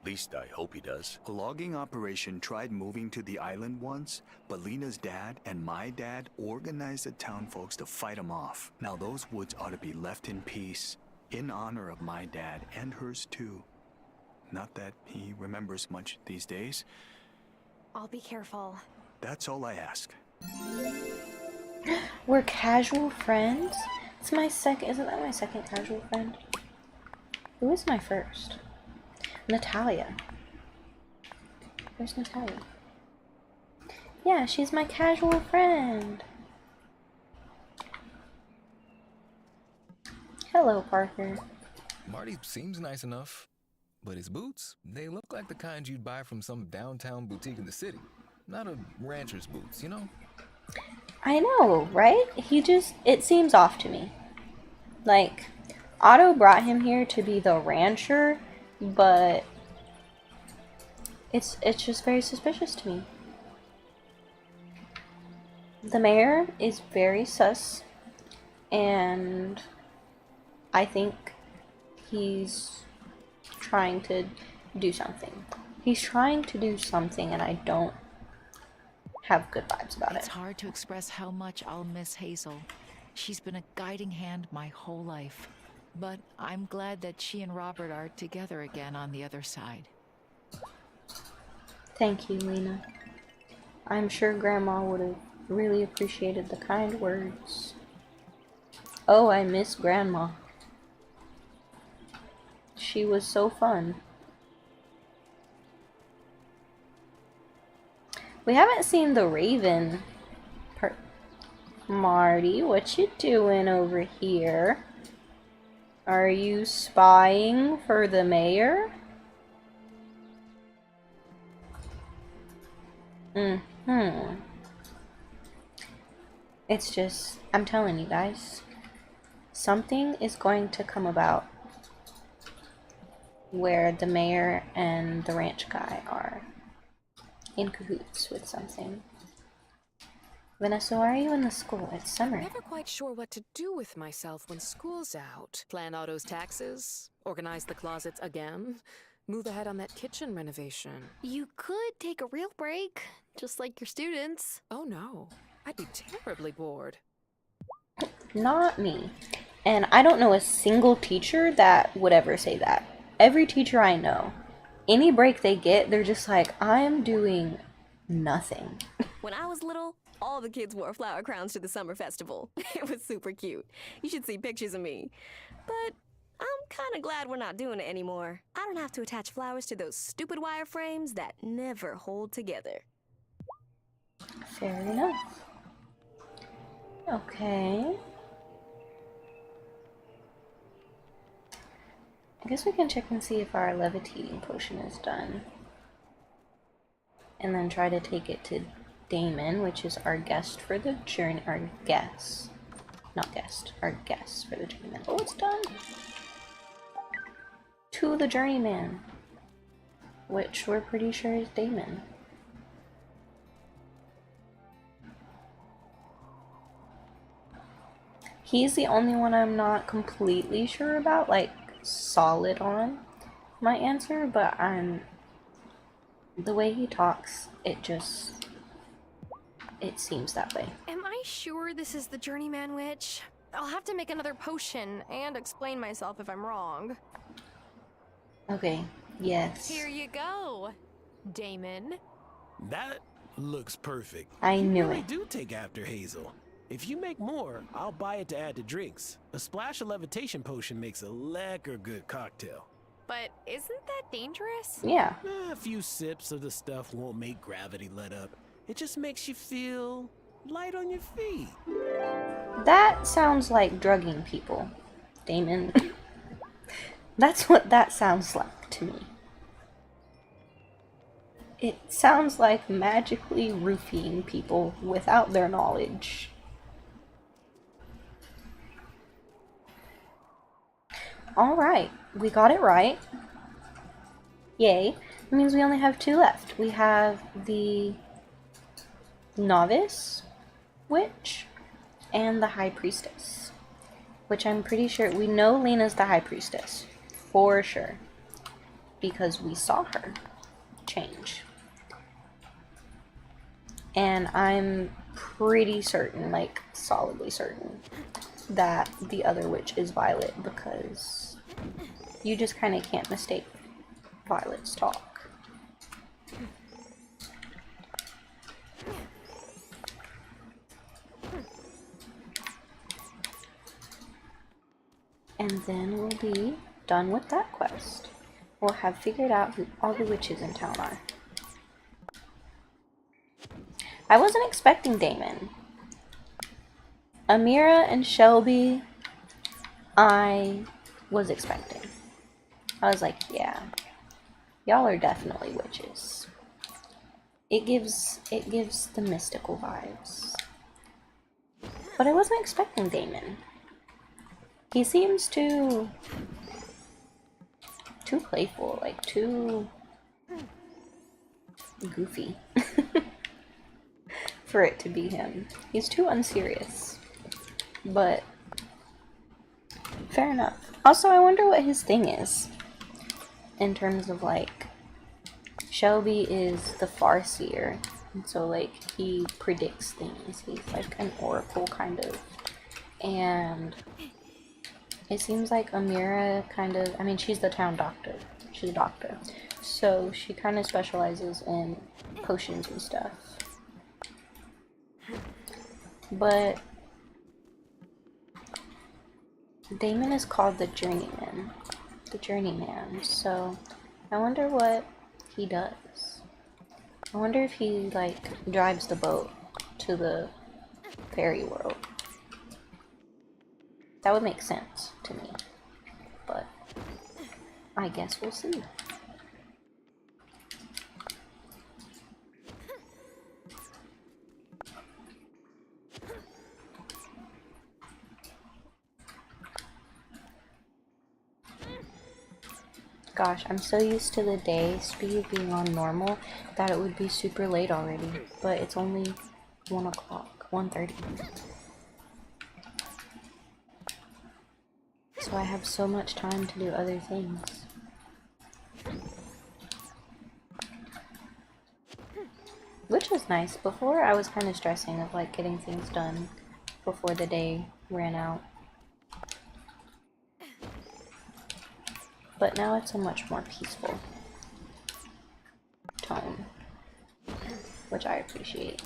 At least I hope he does. A logging operation tried moving to the island once, but Lena's dad and my dad organized the town folks to fight them off. Now those woods ought to be left in peace, in honor of my dad and hers too. Not that he remembers much these days. I'll be careful. That's all I ask. We're casual friends? It's my second, isn't that my second casual friend? Who is my first? Natalia. Where's Natalia? Yeah, she's my casual friend. Hello, Parker. Marty seems nice enough, but his boots, they look like the kind you'd buy from some downtown boutique in the city. Not a rancher's boots, you know? I know, right? It seems off to me. Like, Otto brought him here to be the rancher, but it's just very suspicious to me. The mayor is very sus, and I think he's trying to do something. He's trying to do something, and I don't have good vibes about It's it. hard to express how much I'll miss Hazel. She's been a guiding hand my whole life. But I'm glad that she and Robert are together again on the other side. Thank you, Lena. I'm sure Grandma would have really appreciated the kind words. Oh, I miss Grandma. She was so fun. We haven't seen the Raven. Marty, what you doing over here? Are you spying for the mayor? It's just, I'm telling you guys, something is going to come about where the mayor and the ranch guy are in cahoots with something. Vanessa, why are you in the school? It's summer. Never quite sure what to do with myself when school's out. Plan Otto's taxes, organize the closets again, move ahead on that kitchen renovation. You could take a real break, just like your students. Oh no, I'd be terribly bored. Not me. And I don't know a single teacher that would ever say that. Every teacher I know, any break they get, they're just like, I am doing nothing. When I was little, all the kids wore flower crowns to the summer festival. It was super cute. You should see pictures of me. But I'm kind of glad we're not doing it anymore. I don't have to attach flowers to those stupid wire frames that never hold together. Fair enough. Okay. I guess we can check and see if our levitating potion is done. And then try to take it to Damon, which is our guest for the journey. Our guest. Not guest. Our guest for the journeyman. Oh, it's done! To the journeyman. Which we're pretty sure is Damon. He's the only one I'm not completely sure about, like, solid on my answer, but the way he talks, it seems that way. Am I sure this is the Journeyman Witch? I'll have to make another potion and explain myself if I'm wrong. Okay, yes. Here you go, Damon. That looks perfect. I knew You really it. do take after Hazel. If you make more, I'll buy it to add to drinks. A splash of levitation potion makes a lekker good cocktail. But isn't that dangerous? Yeah. A few sips of the stuff won't make gravity let up. It just makes you feel light on your feet. That sounds like drugging people, Damon. That's what that sounds like to me. It sounds like magically roofing people without their knowledge. Alright, we got it right. Yay. It means we only have 2 left. We have the Novice Witch and the High Priestess. Which I'm pretty sure, we know Lena's the High Priestess. For sure. Because we saw her change. And I'm pretty certain, like solidly certain, that the other witch is Violet, because you just kind of can't mistake Violet's talk. And then we'll be done with that quest. We'll have figured out who all the witches in town are. I wasn't expecting Damon. Amira and Shelby, I was expecting. I was like, yeah, y'all are definitely witches. It gives the mystical vibes. But I wasn't expecting Damon. He seems too playful, like too goofy for it to be him. He's too unserious. But fair enough. Also, I wonder what his thing is in terms of, like, Shelby is the Farseer, and so, like, he predicts things. He's like an oracle kind of, and it seems like Amira kind of, I mean, she's the town doctor. She's a doctor, so she kind of specializes in potions and stuff. But Damon is called the Journeyman. The Journeyman, so I wonder what he does. I wonder if he, like, drives the boat to the fairy world. That would make sense to me, but I guess we'll see. Gosh, I'm so used to the day speed being on normal that it would be super late already, but it's only 1 o'clock. 1:30. So I have so much time to do other things. Which is nice. Before I was kind of stressing of like getting things done before the day ran out. But now it's a much more peaceful tone, which I appreciate.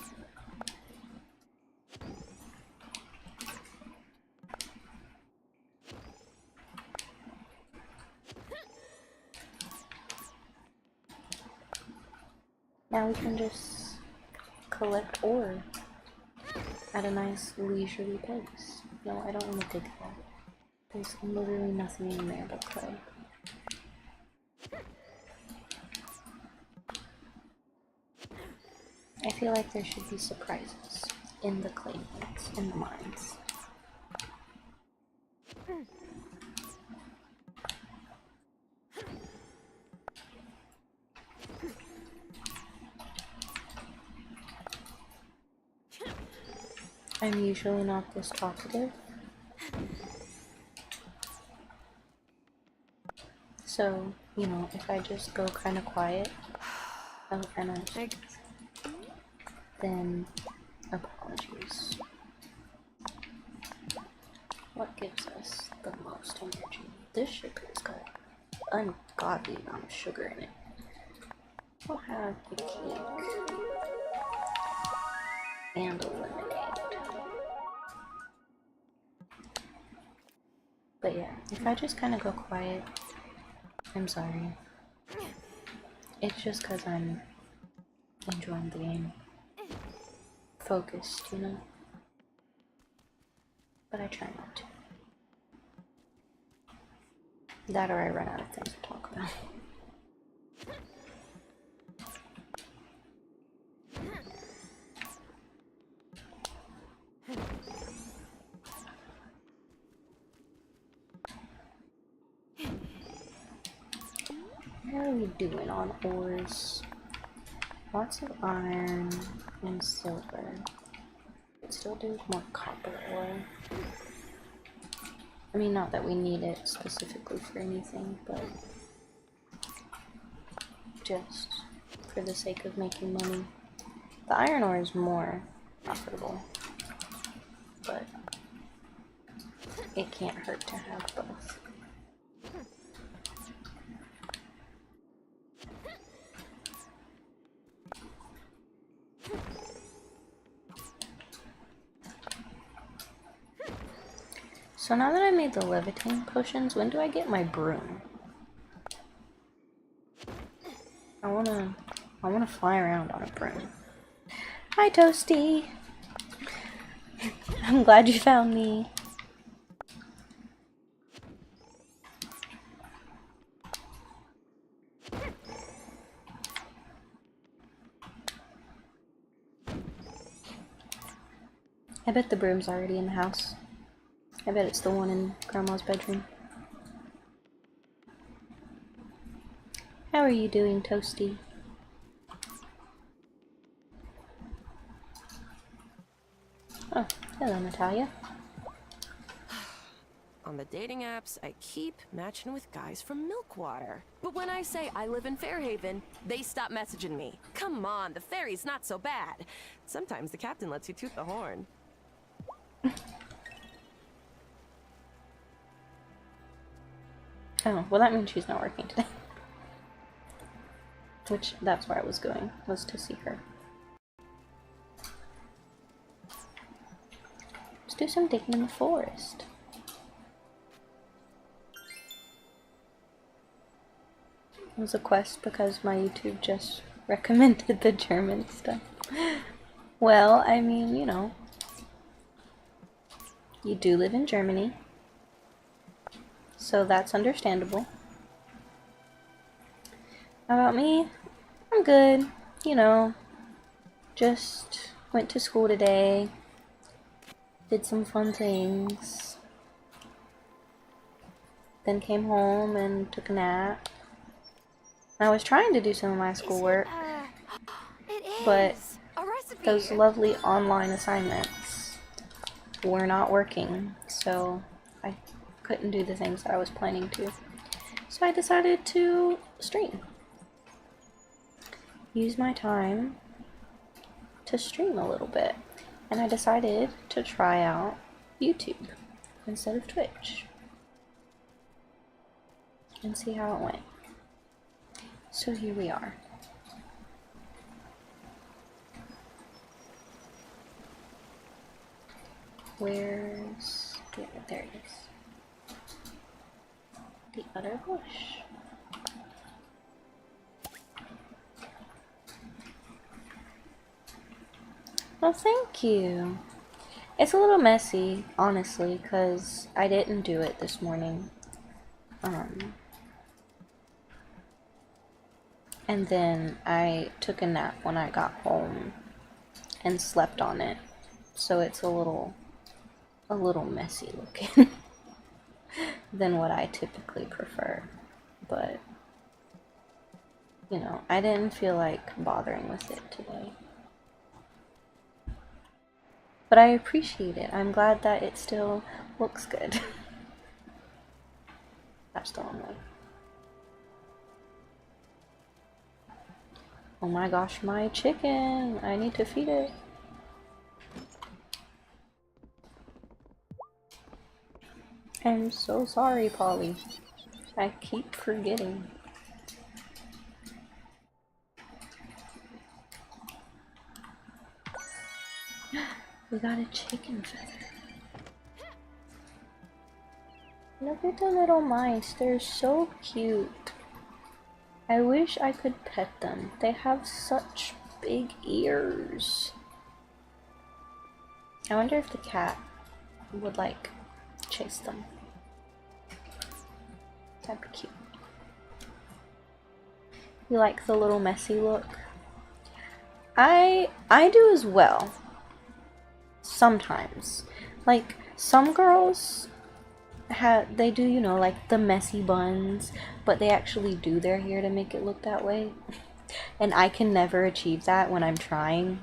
Now we can just collect ore at a nice leisurely pace. No, I don't want to dig that. There's literally nothing in there but clay. I feel like there should be surprises in the clay mines, in the mines. I'm usually not this talkative, so, you know, if I just go kind of quiet, then apologies. What gives us the most energy? This sugar's got an ungodly amount of sugar in it. We'll have the cake and a lemonade. But yeah, if I just kind of go quiet, I'm sorry. It's just because I'm enjoying the game. Focused, you know? But I try not to. That or I run out of things to talk about. How are we doing on ores? Lots of iron and silver. Could still do more copper ore. I mean, not that we need it specifically for anything, but just for the sake of making money. The iron ore is more profitable, but it can't hurt to have both. So now that I made the levitating potions, when do I get my broom? I wanna fly around on a broom. Hi, Toasty! I'm glad you found me. I bet the broom's already in the house. I bet it's the one in Grandma's bedroom. How are you doing, Toasty? Oh, hello, Natalia. On the dating apps, I keep matching with guys from Milkwater. But when I say I live in Fairhaven, they stop messaging me. Come on, the ferry's not so bad. Sometimes the captain lets you toot the horn. Oh, well that means she's not working today. Which, that's where I was going, was to see her. Let's do some digging in the forest. It was a quest because my YouTube just recommended the German stuff. Well, I mean, you know. You do live in Germany. So that's understandable. How about me? I'm good. You know, just went to school today. Did some fun things. Then came home and took a nap. I was trying to do some of my schoolwork, but those lovely online assignments were not working, so I couldn't do the things that I was planning to. So I decided to stream. Use my time to stream a little bit. And I decided to try out YouTube instead of Twitch. And see how it went. So here we are. Where's... yeah, there it is. The other bush. Well, thank you. It's a little messy, honestly, because I didn't do it this morning. And then I took a nap when I got home and slept on it. So it's a little messy looking than what I typically prefer. But, you know, I didn't feel like bothering with it today. But I appreciate it. I'm glad that it still looks good. That's the wrong way. Oh my gosh, my chicken! I need to feed it. I'm so sorry, Polly. I keep forgetting. We got a chicken feather. Look at the little mice. They're so cute. I wish I could pet them. They have such big ears. I wonder if the cat would like chase them. That'd be cute. You like the little messy look? I do as well. Sometimes. Like some girls they do, you know, like the messy buns, but they actually do their hair to make it look that way. And I can never achieve that when I'm trying.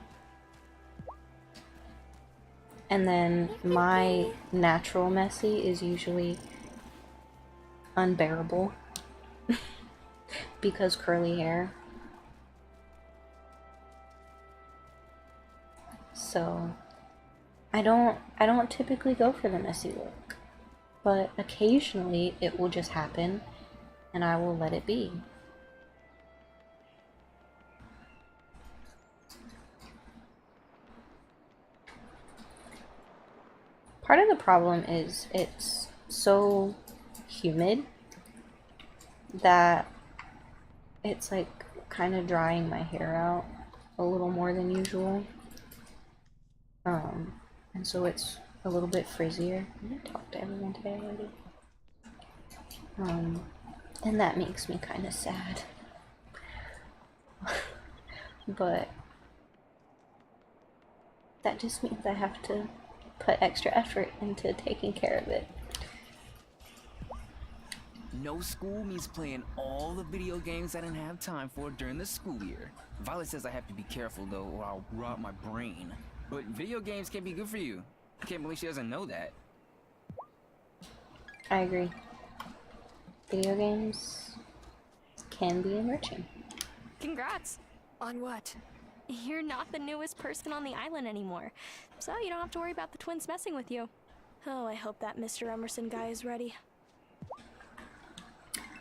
And then my natural messy is usually unbearable because curly hair. So I don't typically go for the messy look, but occasionally it will just happen and I will let it be. Part of the problem is it's so humid that it's like kind of drying my hair out a little more than usual. And so it's a little bit frizzier. I'm gonna talk to everyone today already. And that makes me kind of sad. But that just means I have to put extra effort into taking care of it. No school means playing all the video games I didn't have time for during the school year. Violet says I have to be careful though, or I'll rot my brain. But video games can be good for you. I can't believe she doesn't know that. I agree. Video games can be enriching. Congrats! On what? You're not the newest person on the island anymore, so you don't have to worry about the twins messing with you. Oh, I hope that Mr. Emerson guy is ready.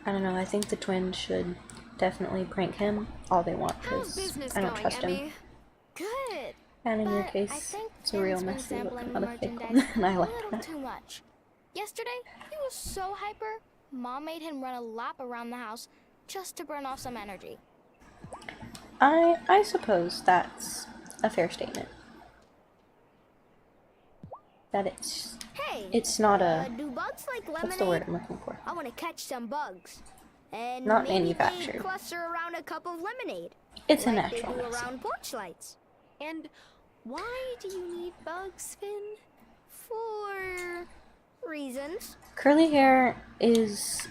I don't know, I think the twins should definitely prank him all they want, because I don't trust him. Good. And in your case, it's a real messy look, not a fake one, and I like that. Too much. Yesterday, he was so hyper, Mom made him run a lap around the house just to burn off some energy. I suppose that's a fair statement. That it's not a, do bugs like lemonade? what's the word I'm looking for? I want to catch some bugs. And Not maybe manufactured. they cluster around a cup of lemonade. It's a like natural they do messy. around porch lights. And why do you need bugs, Finn? For reasons. Curly hair is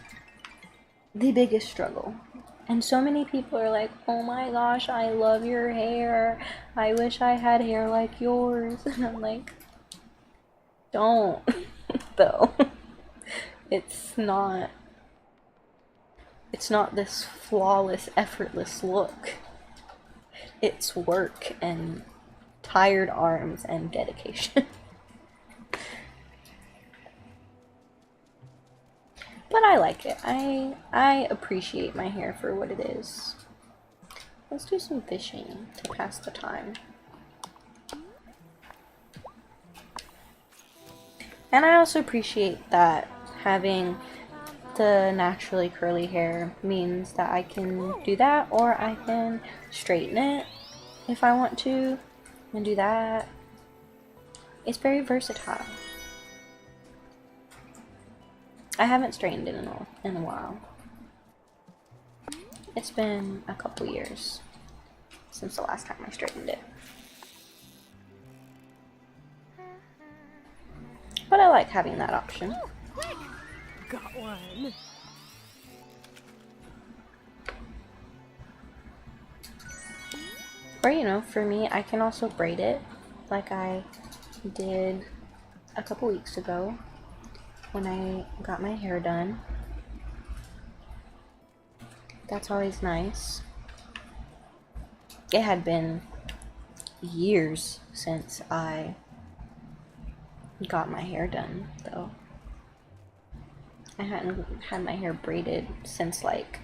the biggest struggle. And so many people are like, oh my gosh, I love your hair. I wish I had hair like yours. And I'm like, Don't, though. It's not this flawless, effortless look. It's work and tired arms and dedication. But I like it. I appreciate my hair for what it is. Let's do some fishing to pass the time. And I also appreciate that having the naturally curly hair means that I can do that, or I can straighten it if I want to, and do that. It's very versatile. I haven't straightened it in a while. It's been a couple years since the last time I straightened it. But I like having that option. Got one. Or, you know, for me, I can also braid it like I did a couple weeks ago when I got my hair done. That's always nice. It had been years since I got my hair done, though. I hadn't had my hair braided since like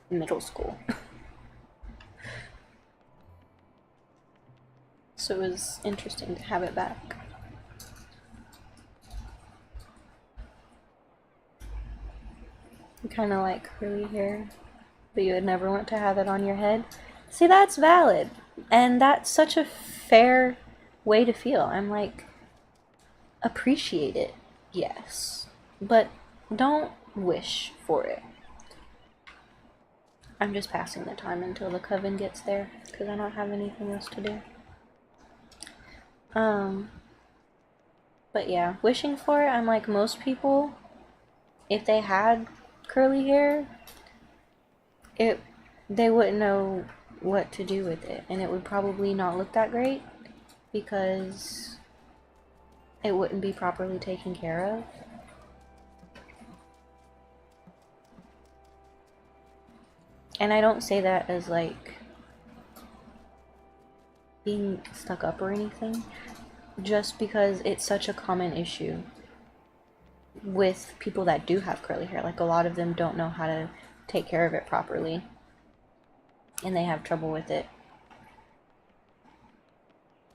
middle school. So it was interesting to have it back. You kind of like curly hair, but you would never want to have it on your head. See, that's valid. And that's such a fair way to feel. I'm like, appreciate it, yes, but don't wish for it. I'm just passing the time until the coven gets there, because I don't have anything else to do. But yeah, wishing for it, I'm like most people, if they had curly hair, they wouldn't know what to do with it, and it would probably not look that great because it wouldn't be properly taken care of. And I don't say that as like being stuck up or anything, just because it's such a common issue with people that do have curly hair. Like, a lot of them don't know how to take care of it properly, and they have trouble with it.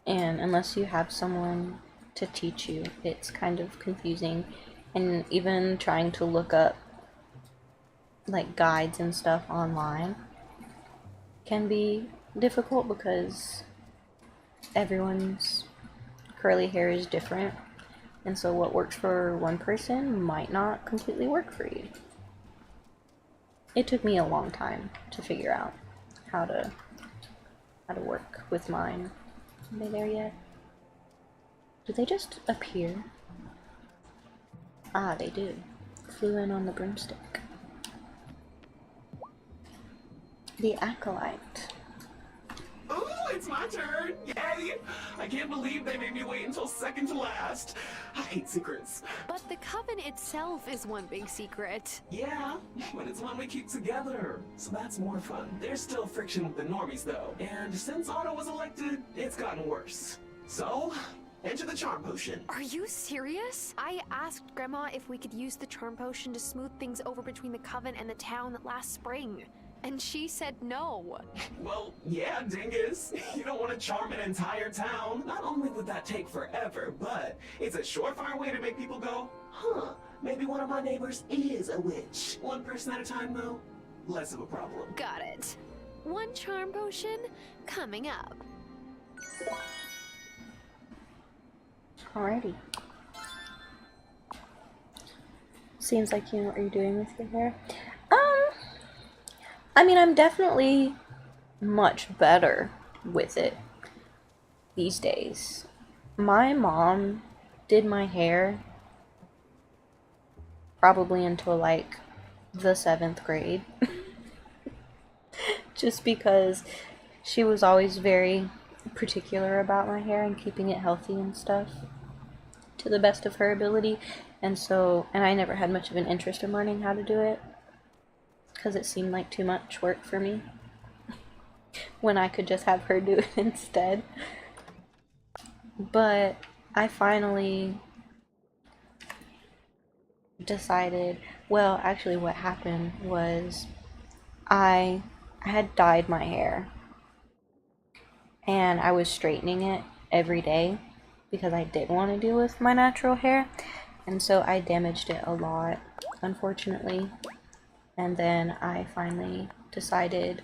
And unless you have someone to teach you, it's kind of confusing. And even trying to look up like guides and stuff online can be difficult because everyone's curly hair is different, and so what works for one person might not completely work for you. It took me a long time to figure out how to work with mine. Are they there yet? Do they just appear? Ah, they do. Flew in on the broomstick. The Acolyte. Ooh, it's my turn! Yay! I can't believe they made me wait until second to last. I hate secrets. But the coven itself is one big secret. Yeah, but it's one we keep together, so that's more fun. There's still friction with the normies, though, and since Otto was elected, it's gotten worse. So, enter the charm potion. Are you serious? I asked Grandma if we could use the charm potion to smooth things over between the coven and the town last spring, and she said no. Well, yeah, dingus. You don't want to charm an entire town. Not only would that take forever, but it's a surefire way to make people go, huh, maybe one of my neighbors is a witch. One person at a time, though, less of a problem. Got it. One charm potion coming up. Alrighty. Seems like you know what you're doing with your hair. I mean, I'm definitely much better with it these days. My mom did my hair probably until like the 7th grade. Just because she was always very particular about my hair and keeping it healthy and stuff. to the best of her ability. And I never had much of an interest in learning how to do it because it seemed like too much work for me when I could just have her do it instead. But I finally decided, well, actually what happened was I had dyed my hair and I was straightening it every day because I didn't want to deal with my natural hair, and so I damaged it a lot, unfortunately. And then I finally decided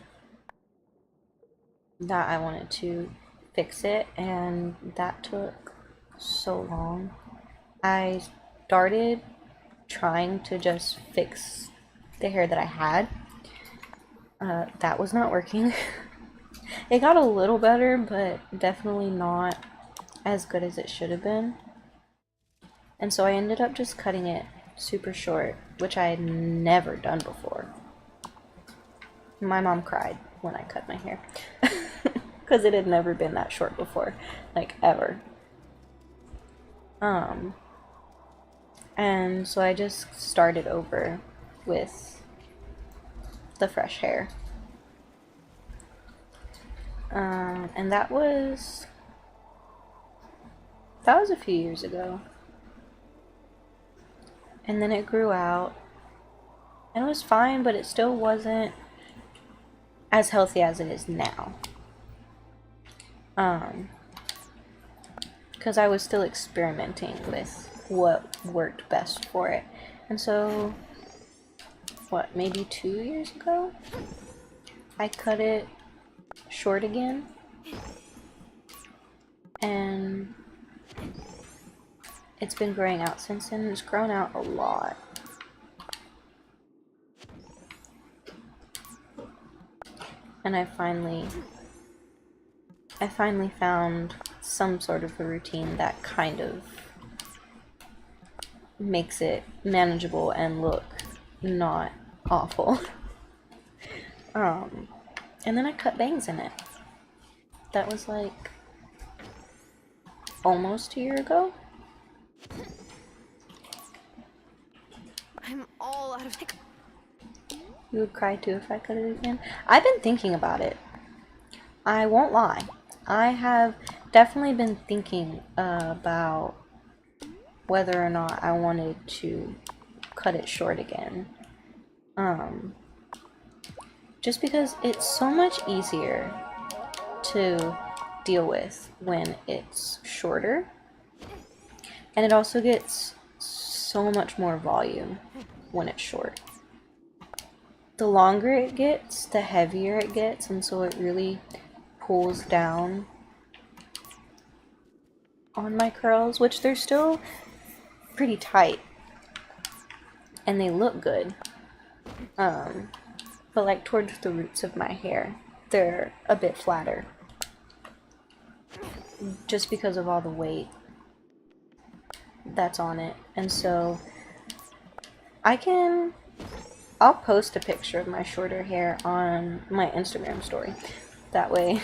that I wanted to fix it, and that took so long. I started trying to just fix the hair that I had. That was not working. It got a little better, but definitely not as good as it should have been. And so I ended up just cutting it super short, which I had never done before. My mom cried when I cut my hair because it had never been that short before, like ever. And so I just started over with the fresh hair. And that was a few years ago. And then it grew out, and it was fine, but it still wasn't as healthy as it is now. Because I was still experimenting with what worked best for it. And so, what, maybe 2 years ago, I cut it short again, and it's been growing out since then. It's grown out a lot. And I finally found some sort of a routine that kind of makes it manageable and look not awful. And then I cut bangs in it. That was like almost a year ago. I'm all out of... You would cry too if I cut it again? I've been thinking about it. I won't lie. I have definitely been thinking about whether or not I wanted to cut it short again. Just because it's so much easier to deal with when it's shorter. And it also gets so much more volume when it's short. The longer it gets, the heavier it gets, and so it really pulls down on my curls, which they're still pretty tight and they look good. But like towards the roots of my hair, they're a bit flatter just because of all the weight that's on it. And so I'll post a picture of my shorter hair on my Instagram story. That way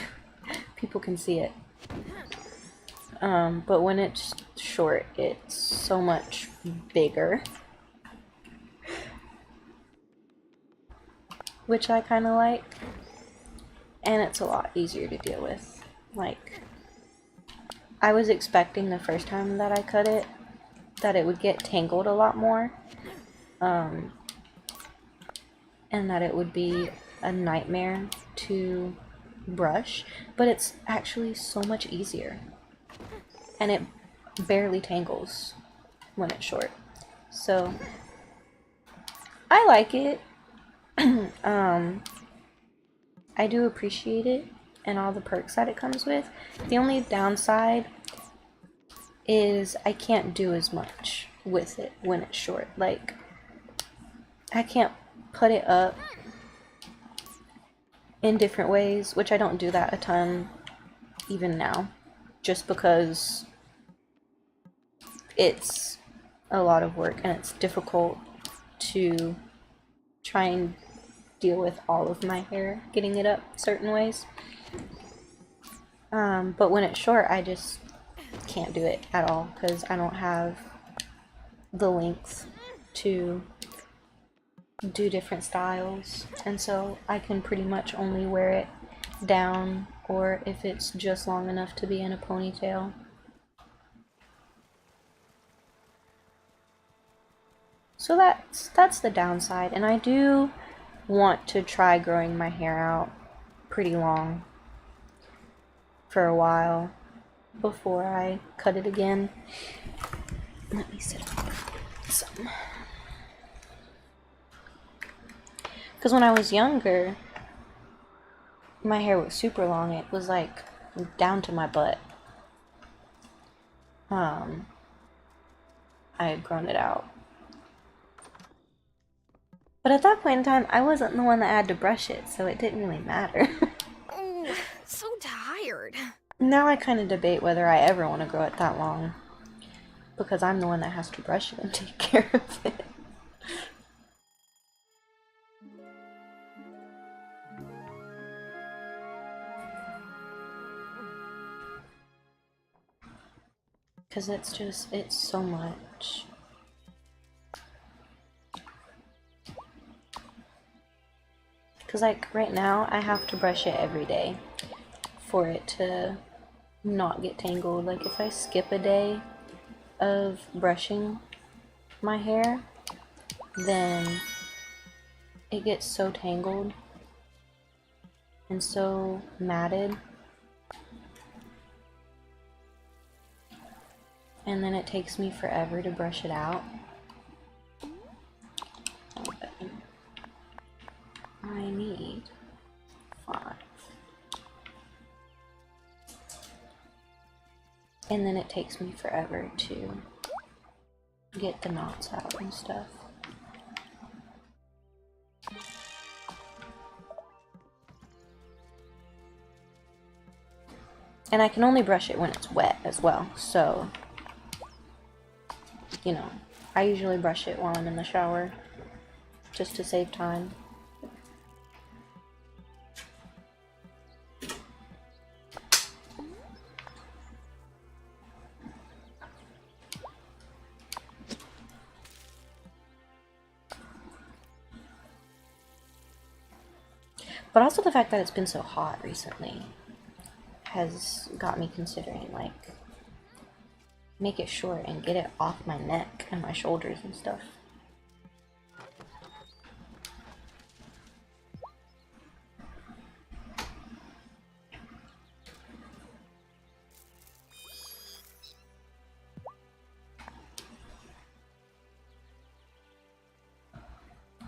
people can see it. But when it's short, it's so much bigger. Which I kind of like. And it's a lot easier to deal with. Like, I was expecting the first time that I cut it that it would get tangled a lot more. And that it would be a nightmare to brush, but it's actually so much easier. And it barely tangles when it's short. So I like it. I do appreciate it and all the perks that it comes with. The only downside is I can't do as much with it when it's short. Like, I can't put it up in different ways, which I don't do that a ton even now, just because it's a lot of work and it's difficult to try and deal with all of my hair, getting it up certain ways. But when it's short, I just can't do it at all because I don't have the length to do different styles, and so I can pretty much only wear it down, or if it's just long enough to be in a ponytail. So that's the downside, and I do want to try growing my hair out pretty long for a while before I cut it again. Let me sit up some. Because when I was younger, my hair was super long. It was like down to my butt. I had grown it out. But at that point in time, I wasn't the one that had to brush it, so it didn't really matter. Oh, so tired. Now I kind of debate whether I ever want to grow it that long, because I'm the one that has to brush it and take care of it. Because it's so much. Because like right now, I have to brush it every day for it to not get tangled. Like if I skip a day of brushing my hair, then it gets so tangled and so matted. And then it takes me forever to brush it out. I need 5. And then it takes me forever to get the knots out and stuff. And I can only brush it when it's wet as well, so you know, I usually brush it while I'm in the shower, just to save time. But also the fact that it's been so hot recently has got me considering, like, make it short and get it off my neck and my shoulders and stuff.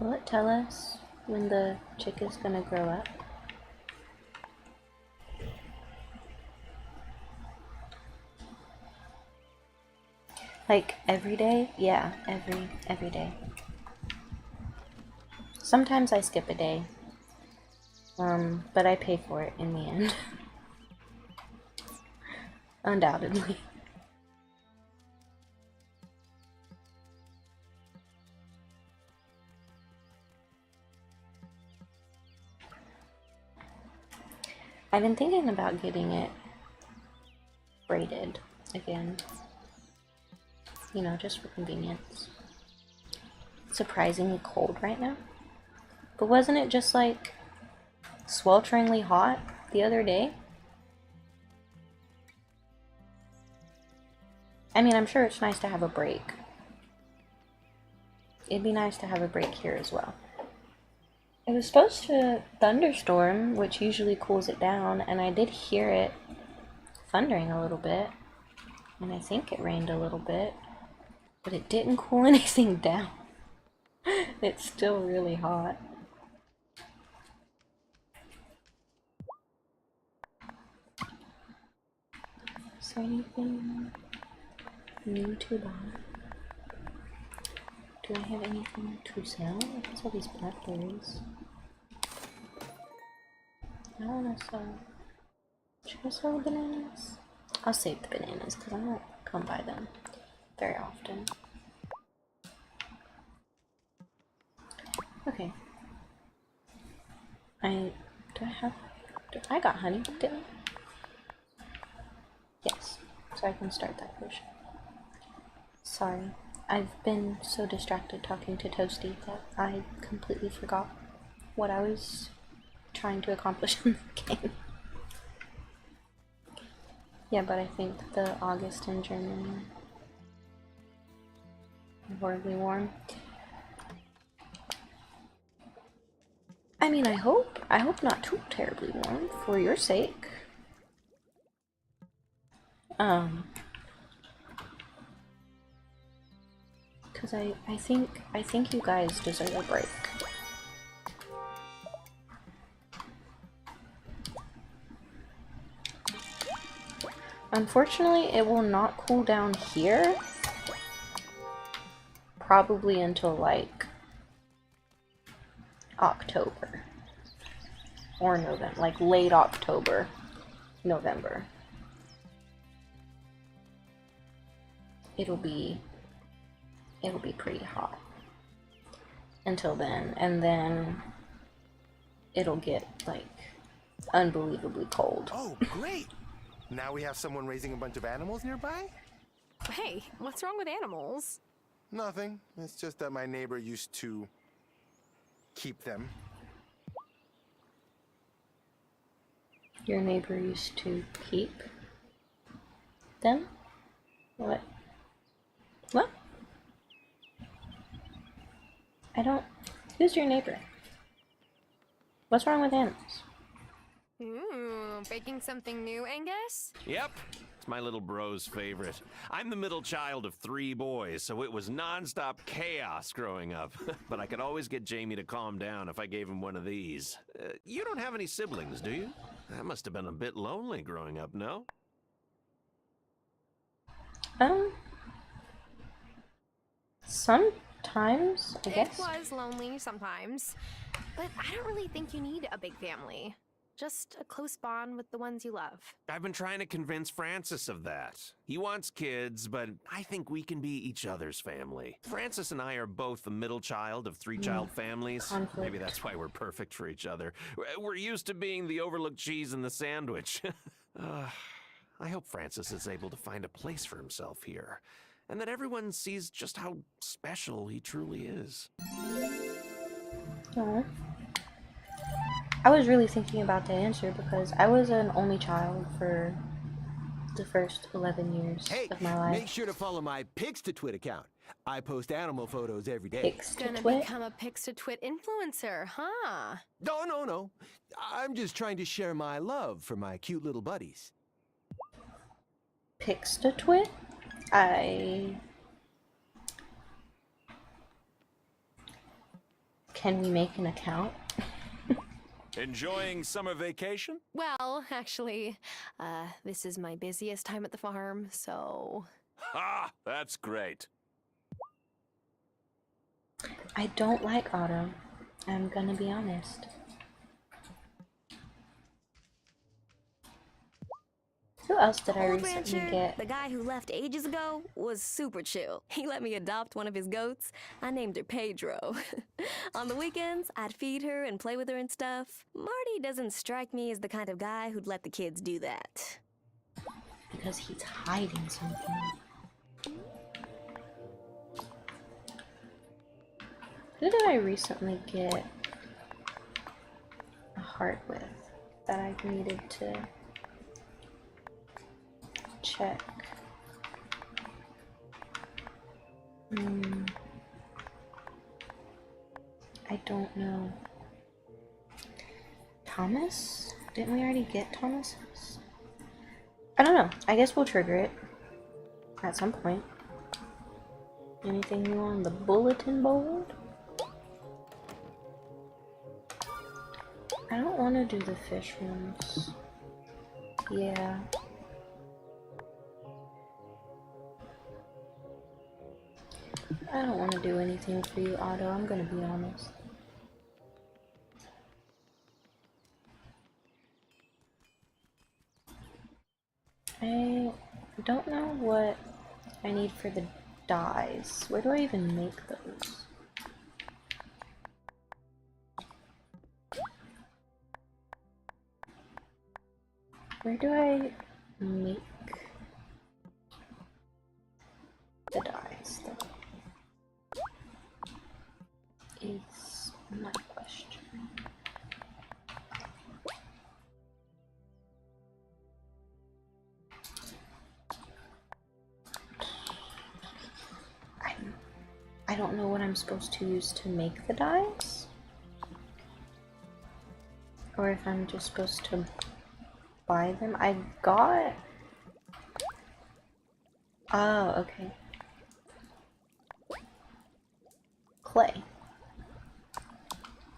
Will it tell us when the chick is gonna grow up? Like every day? Yeah, every day. Sometimes I skip a day. But I pay for it in the end. Undoubtedly. I've been thinking about getting it braided again. You know, just for convenience. It's surprisingly cold right now. But wasn't it just like swelteringly hot the other day? I mean, I'm sure it's nice to have a break. It'd be nice to have a break here as well. It was supposed to thunderstorm, which usually cools it down, and I did hear it thundering a little bit. And I think it rained a little bit. But it didn't cool anything down. It's still really hot. Is there anything new to buy? Do I have anything to sell? What's all these blackberries? I wanna sell. Should I sell the bananas? I'll save the bananas because I don't come by them very often. Okay. I got honey, didn't I? Yes. so I can start that potion. Sorry, I've been so distracted talking to Toasty that I completely forgot what I was trying to accomplish in the game. Yeah, but I think the August in Germany is horribly warm. I mean, I hope not too terribly warm for your sake. Because I think you guys deserve a break. Unfortunately, it will not cool down here. Probably until like October. Or November, like late October, November. It'll be pretty hot until then, and then it'll get like unbelievably cold. Oh, great! Now we have someone raising a bunch of animals nearby? Hey, what's wrong with animals? Nothing. It's just that my neighbor used to keep them. Your neighbor used to keep them? What? What? I don't... Who's your neighbor? What's wrong with animals? Baking something new, Angus? Yep, it's my little bro's favorite. I'm the middle child of 3 boys, so it was non-stop chaos growing up. But I could always get Jamie to calm down if I gave him one of these. You don't have any siblings, do you? That must have been a bit lonely growing up, no? Sometimes, I guess. It was lonely sometimes, but I don't really think you need a big family. Just a close bond with the ones you love. I've been trying to convince Francis of that. He wants kids, but I think we can be each other's family. Francis and I are both the middle child of 3-child families. Conflict. Maybe that's why we're perfect for each other. We're used to being the overlooked cheese in the sandwich. I hope Francis is able to find a place for himself here, and that everyone sees just how special he truly is. Aww. I was really thinking about the answer because I was an only child for the first 11 years of my life. Make sure to follow my Pigs to Twit account. I post animal photos every day. Pigs to Gonna Twit? become a Pigs to Twit influencer, huh? No. I'm just trying to share my love for my cute little buddies. Pigs to Twit? Can we make an account? Enjoying summer vacation? Well, actually, this is my busiest time at the farm, so... Ha! That's great. I don't like autumn. I'm gonna be honest. Who else did I Old recently rancher, get? the guy who left ages ago, was super chill. He let me adopt one of his goats. I named her Pedro. On the weekends, I'd feed her and play with her and stuff. Marty doesn't strike me as the kind of guy who'd let the kids do that. Because he's hiding something. Who did I recently get a heart with that I needed to check? I don't know. Thomas? Didn't we already get Thomas's? I don't know. I guess we'll trigger it at some point. Anything new on the bulletin board? I don't want to do the fish ones. Yeah. I don't want to do anything for you, Otto. I'm gonna be honest. I don't know what I need for the dyes. Where do I even make those? Where do I make I don't know what I'm supposed to use to make the dyes. Or if I'm just supposed to buy them. I got... Oh, okay. Clay.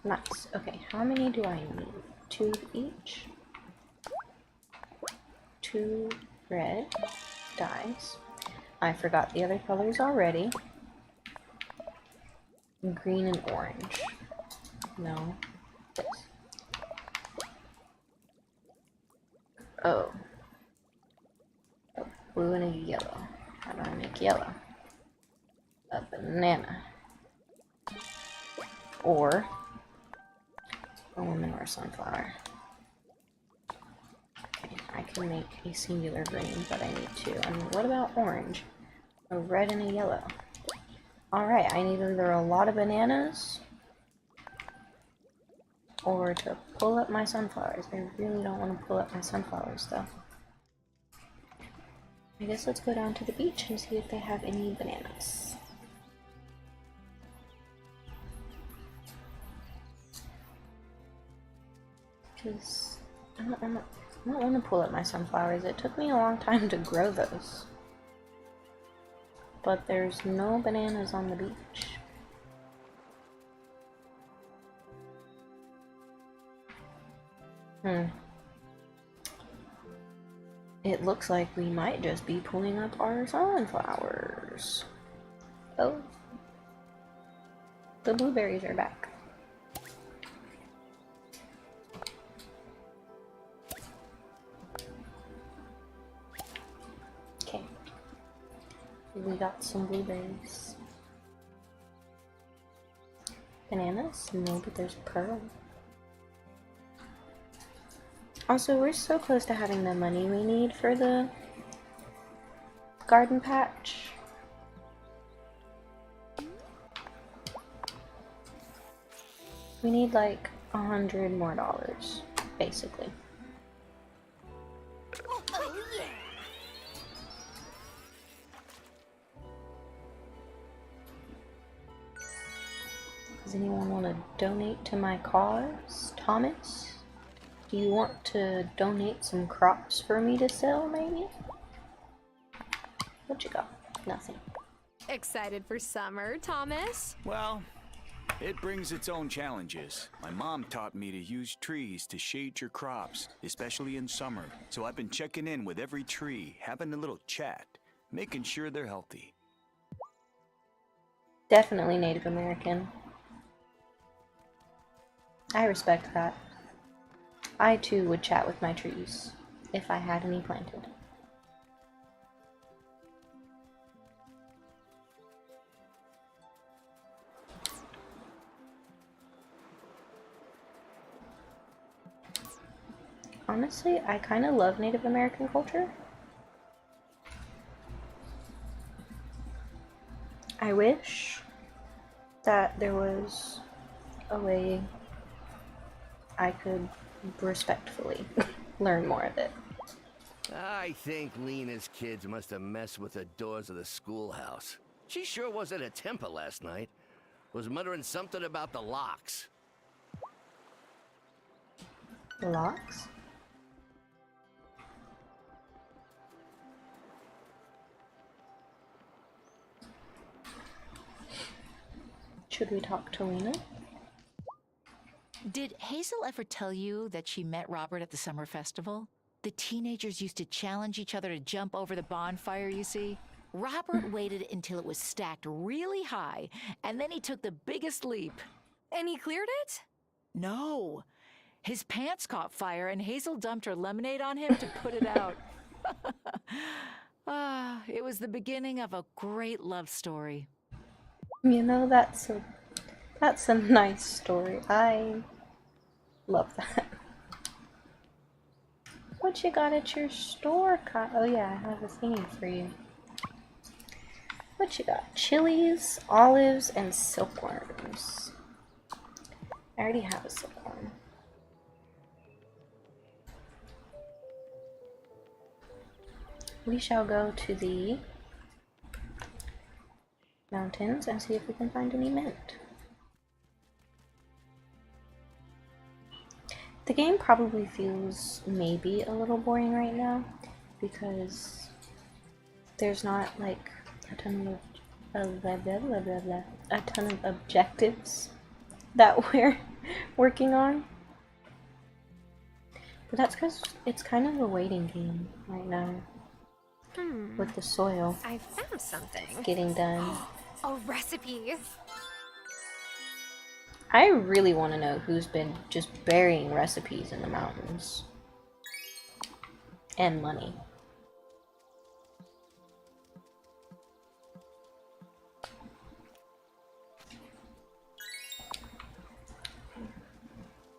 Nice. Okay, how many do I need? 2 of each. 2 red dyes. I forgot the other colors already. Green and orange. No. This. Oh. A blue and a yellow. How do I make yellow? A banana. Or a lemon or a sunflower. Okay, I can make a singular green, but I need 2. And what about orange? A red and a yellow. Alright, I need either a lot of bananas or to pull up my sunflowers. I really don't want to pull up my sunflowers though. I guess let's go down to the beach and see if they have any bananas. Because I don't want to pull up my sunflowers. It took me a long time to grow those. But there's no bananas on the beach. It looks like we might just be pulling up our sunflowers. Oh. The blueberries are back. Okay. We got some blueberries. Bananas? No, but there's pearl. Also, we're so close to having the money we need for the garden patch. We need like $100 more, basically. Oh, yeah. Does anyone want to donate to my cause? Thomas? Do you want to donate some crops for me to sell, maybe? What you got? Nothing. Excited for summer, Thomas? Well, it brings its own challenges. My mom taught me to use trees to shade your crops, especially in summer. So I've been checking in with every tree, having a little chat, making sure they're healthy. Definitely Native American. I respect that. I too would chat with my trees, if I had any planted. Honestly, I kind of love Native American culture. I wish that there was a way I could respectfully learn more of it. I think Lena's kids must have messed with the doors of the schoolhouse. She sure was at a temple last night. Was muttering something about the locks. The locks? Should we talk to Lena? Did Hazel ever tell you that she met Robert at the summer festival? The teenagers used to challenge each other to jump over the bonfire, you see? Robert waited until it was stacked really high, and then he took the biggest leap. And he cleared it? No. His pants caught fire, and Hazel dumped her lemonade on him to put it out. It was the beginning of a great love story. You know, that's a nice story. I love that. What you got at your store, Kyle? Oh yeah, I have a thingy for you. What you got? Chilies, olives, and silkworms. I already have a silkworm. We shall go to the... Now, mountains and see if we can find any mint. The game probably feels maybe a little boring right now because there's not like a ton of objectives that we're working on. But that's because it's kind of a waiting game right now. With the soil. I found something. Getting done. A recipe. I really want to know who's been just burying recipes in the mountains. And money.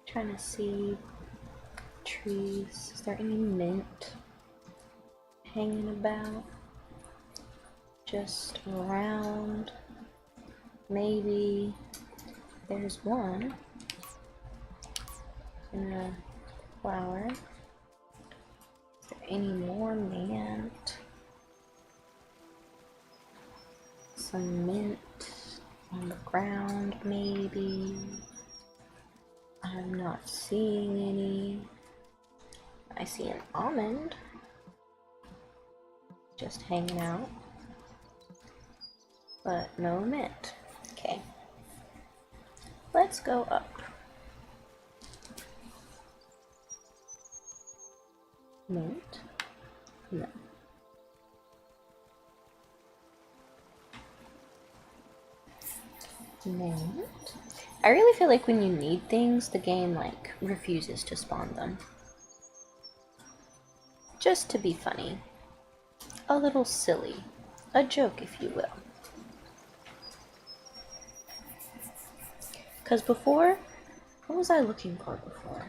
Trying to see trees. Is there any mint hanging about? Just around. Maybe there's one in a flower. Is there any more mint? Some mint on the ground, maybe. I'm not seeing any. I see an almond just hanging out, but no mint. Okay, let's go up. Mint? No. Mint? I really feel like when you need things, the game like refuses to spawn them. Just to be funny. A little silly. A joke, if you will. Because before, what was I looking for before?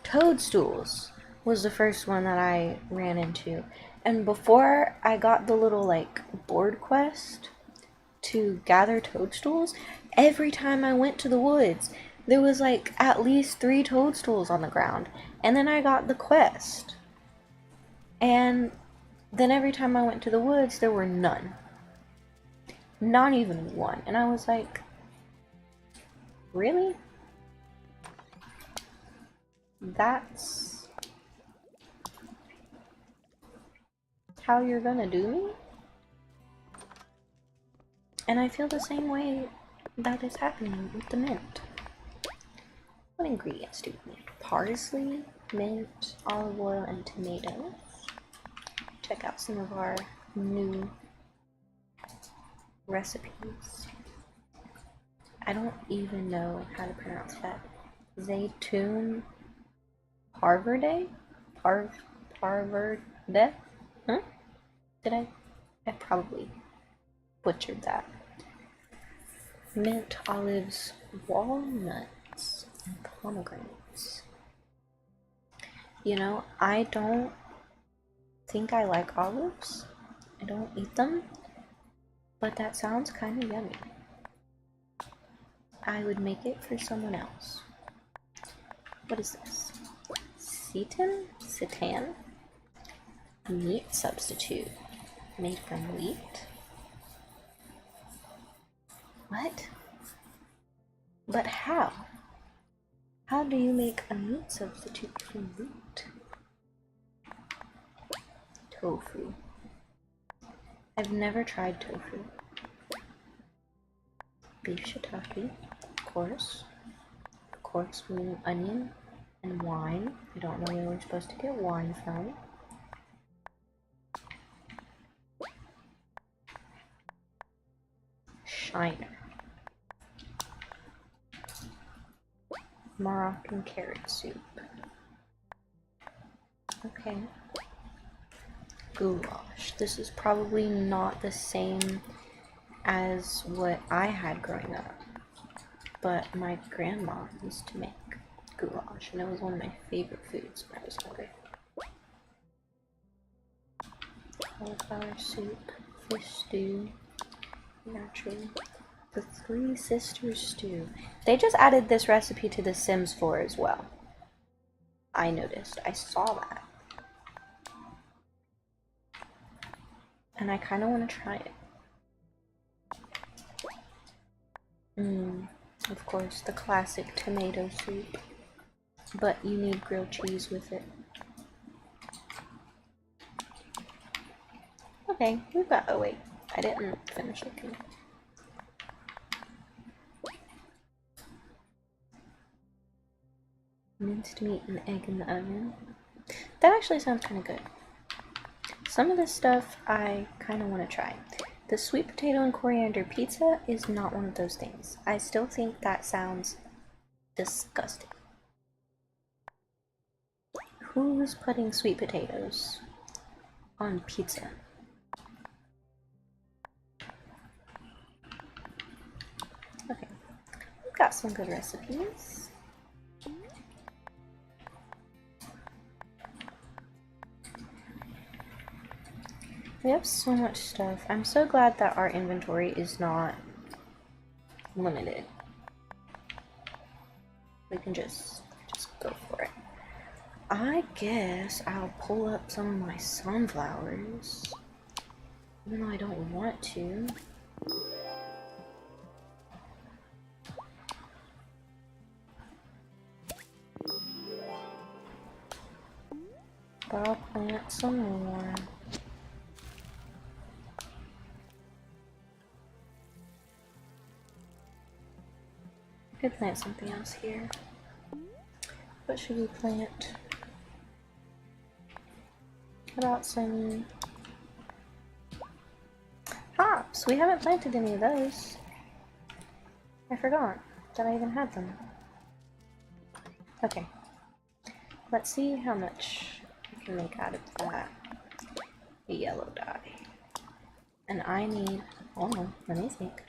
Toadstools was the first one that I ran into. And before I got the little like board quest to gather toadstools, every time I went to the woods, there was like at least 3 toadstools on the ground. And then I got the quest. And then every time I went to the woods, there were none. Not even one. And I was like, really? That's how you're gonna do me? And I feel the same way that is happening with the mint. What ingredients do we need? Parsley, mint, olive oil, and tomatoes. Check out some of our new recipes. I don't even know how to pronounce that. Zaytun Parverde? Parverde? Huh? Did I probably butchered that. Mint, olives, walnuts, and pomegranates. You know, I don't think I like olives. I don't eat them. But that sounds kind of yummy. I would make it for someone else. What is this? Seitan? Meat substitute. Made from wheat? What? But how? How do you make a meat substitute from wheat? Tofu. I've never tried tofu. Beef shiitake, of course. Of course, we need onion and wine. I don't know where we're supposed to get wine from. Shiner. Moroccan carrot soup. Okay. Goulash. This is probably not the same as what I had growing up, but my grandma used to make goulash, and it was one of my favorite foods when I was younger. Cauliflower soup, fish stew, naturally. The Three Sisters stew. They just added this recipe to The Sims 4 as well. I noticed. I saw that. And I kind of want to try it. Of course, the classic tomato soup. But you need grilled cheese with it. Okay, we've got. Oh, wait. I didn't finish looking. Minced meat and egg in the oven. That actually sounds kind of good. Some of this stuff I kind of want to try. The sweet potato and coriander pizza is not one of those things. I still think that sounds disgusting. Who's putting sweet potatoes on pizza? Okay, we've got some good recipes. We have so much stuff. I'm so glad that our inventory is not limited. We can just go for it. I guess I'll pull up some of my sunflowers, even though I don't want to. But I'll plant some more. I could plant something else here. What should we plant? How about some hops? We haven't planted any of those. I forgot that I even had them. Okay. Let's see how much we can make out of that yellow dye. And I need, hold on, let me think.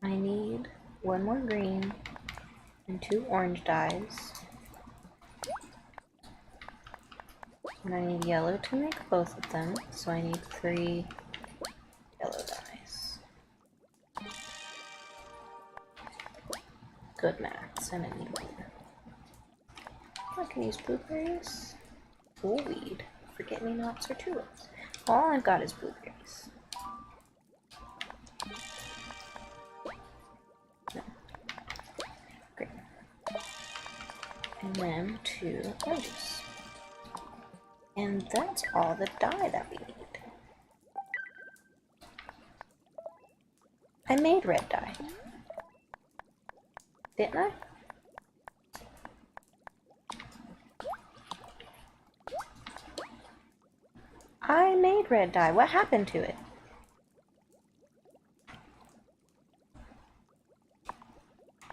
I need one more green and 2 orange dyes. And I need yellow to make both of them, so I need 3 yellow dyes. Good maths, and I need 1. I can use blueberries. Weed. Forget-me-nots or tulips. All I've got is blueberries. No. Great. And then 2 oranges. And that's all the dye that we need. I made red dye. Didn't I? I made red dye. What happened to it?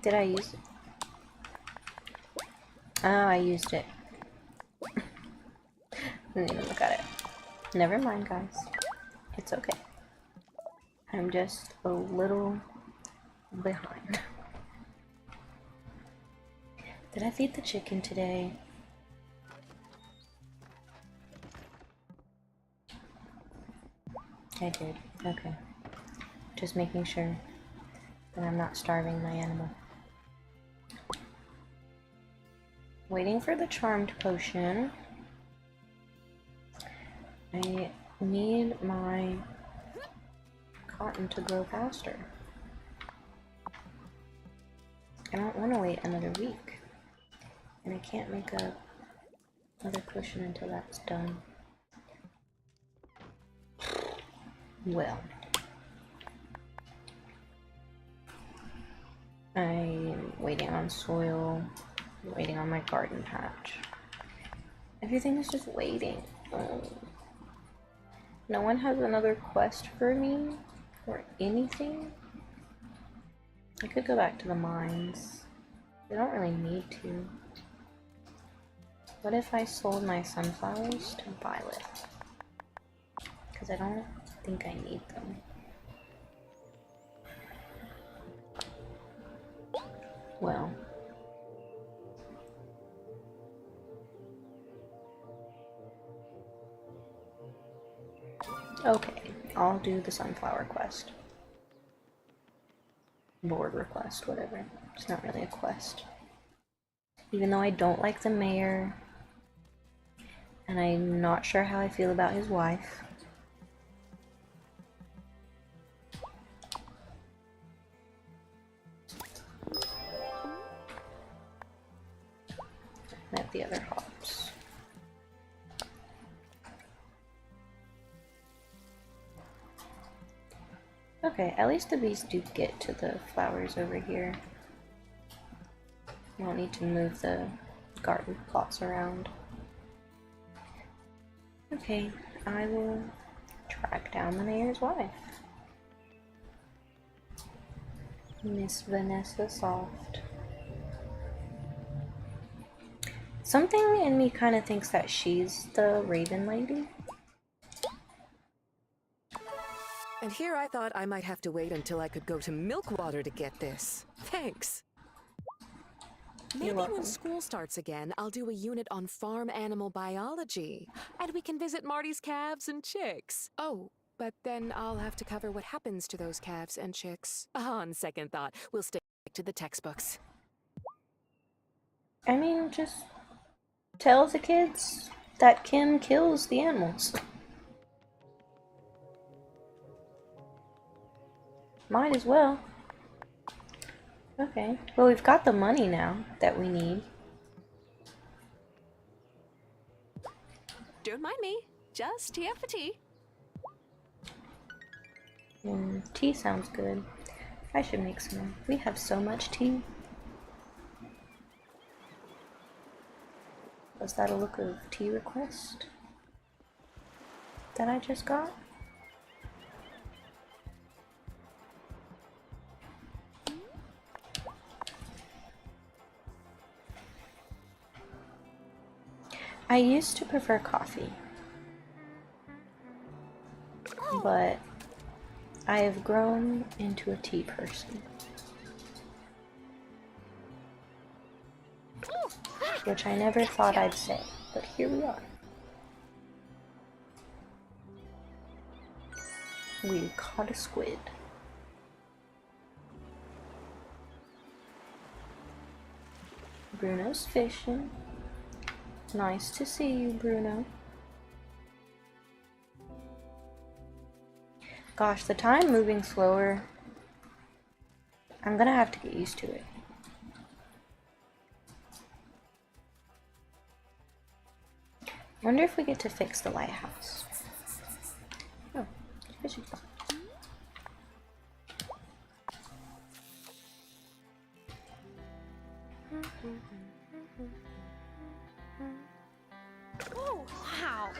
Did I use it? Oh, I used it. Didn't even look at it. Never mind, guys. It's okay. I'm just a little behind. Did I feed the chicken today? I did. Okay. Just making sure that I'm not starving my animal. Waiting for the charmed potion. I need my cotton to grow faster. I don't want to wait another week. And I can't make another potion until that's done. Well, I'm waiting on soil, waiting on my garden patch. Everything is just waiting. No one has another quest for me or anything. I could go back to the mines. I don't really need to. What if I sold my sunflowers to Wylde? Because I don't think I need them. Well. Okay, I'll do the sunflower quest. Board request, whatever. It's not really a quest. Even though I don't like the mayor, and I'm not sure how I feel about his wife. at the other hops. Okay, at least the bees do get to the flowers over here. I don't need to move the garden plots around. Okay, I will track down the mayor's wife. Miss Vanessa Soft. Something in me kind of thinks that she's the Raven Lady. And here I thought I might have to wait until I could go to Milkwater to get this. Thanks. Maybe when school starts again, I'll do a unit on farm animal biology. And we can visit Marty's calves and chicks. Oh, but then I'll have to cover what happens to those calves and chicks. On second thought, we'll stick to the textbooks. I mean, just tell the kids that Kim kills the animals. Might as well. Okay, well, we've got the money now that we need. Don't mind me. Just here for tea. Tea sounds good. I should make some. We have so much tea. Was that a look of tea request that I just got? I used to prefer coffee, but I have grown into a tea person, which I never thought I'd say, but here we are. We caught a squid. Bruno's fishing. Nice to see you, Bruno. Gosh, the time moving slower. I'm gonna have to get used to it. Wonder if we get to fix the lighthouse. Oh, fishing spot. Oh, wow.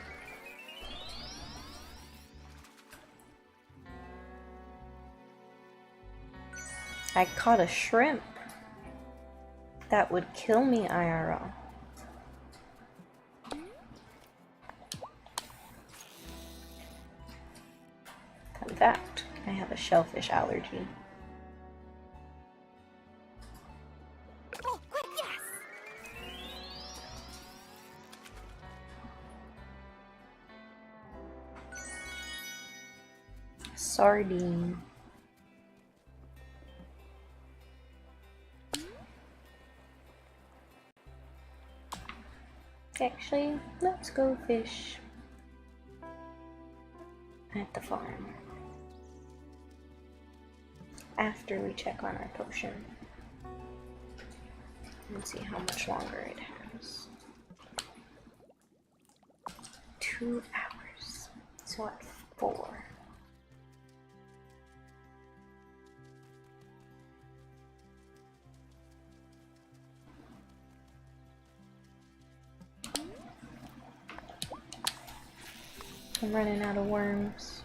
I caught a shrimp. That would kill me IRL. Fun fact, I have a shellfish allergy. Oh, quick, yes! Sardine. Actually, let's go fish at the farm after we check on our potion and see how much longer it has. 2 hours. So at 4. I'm running out of worms.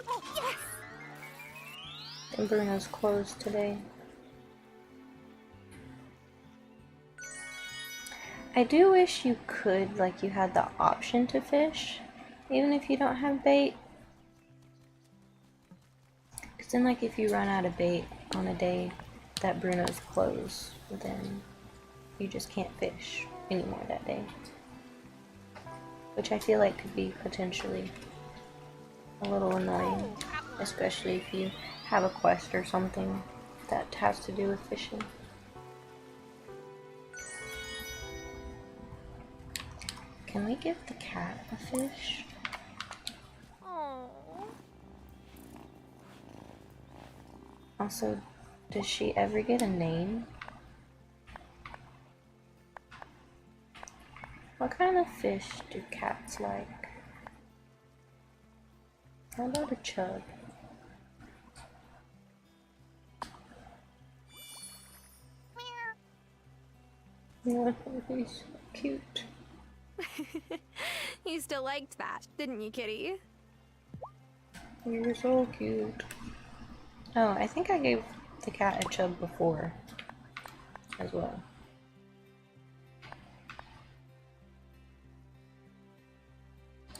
Oh, yes! And Bruno's closed today. I do wish you could, like, you had the option to fish, even if you don't have bait. Because then, like, if you run out of bait on a day that Bruno's closed, then you just can't fish anymore that day. Which I feel like could be potentially a little annoying, especially if you have a quest or something that has to do with fishing. Can we give the cat a fish? Also, Does she ever get a name? What kind of fish do cats like? How about a chub? Yeah, he's so cute. You still liked that, didn't you, kitty? You're so cute. Oh, I think I gave the cat a chub before as well.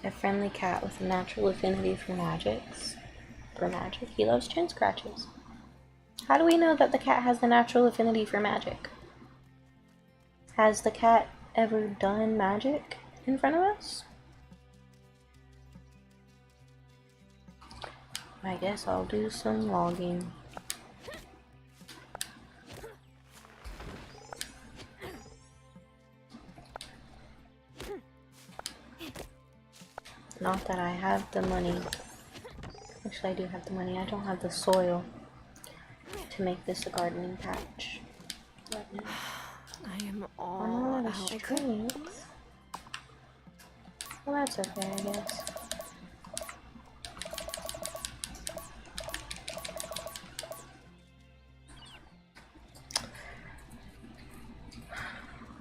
A friendly cat with a natural affinity for magics. For magic, he loves chin scratches. How do we know that the cat has the natural affinity for magic? Has the cat ever done magic in front of us? I guess I'll do some logging. Not that I have the money. Actually, I do have the money. I don't have the soil to make this a gardening patch. I am I'm all out of out. strength. Well, that's okay, I guess.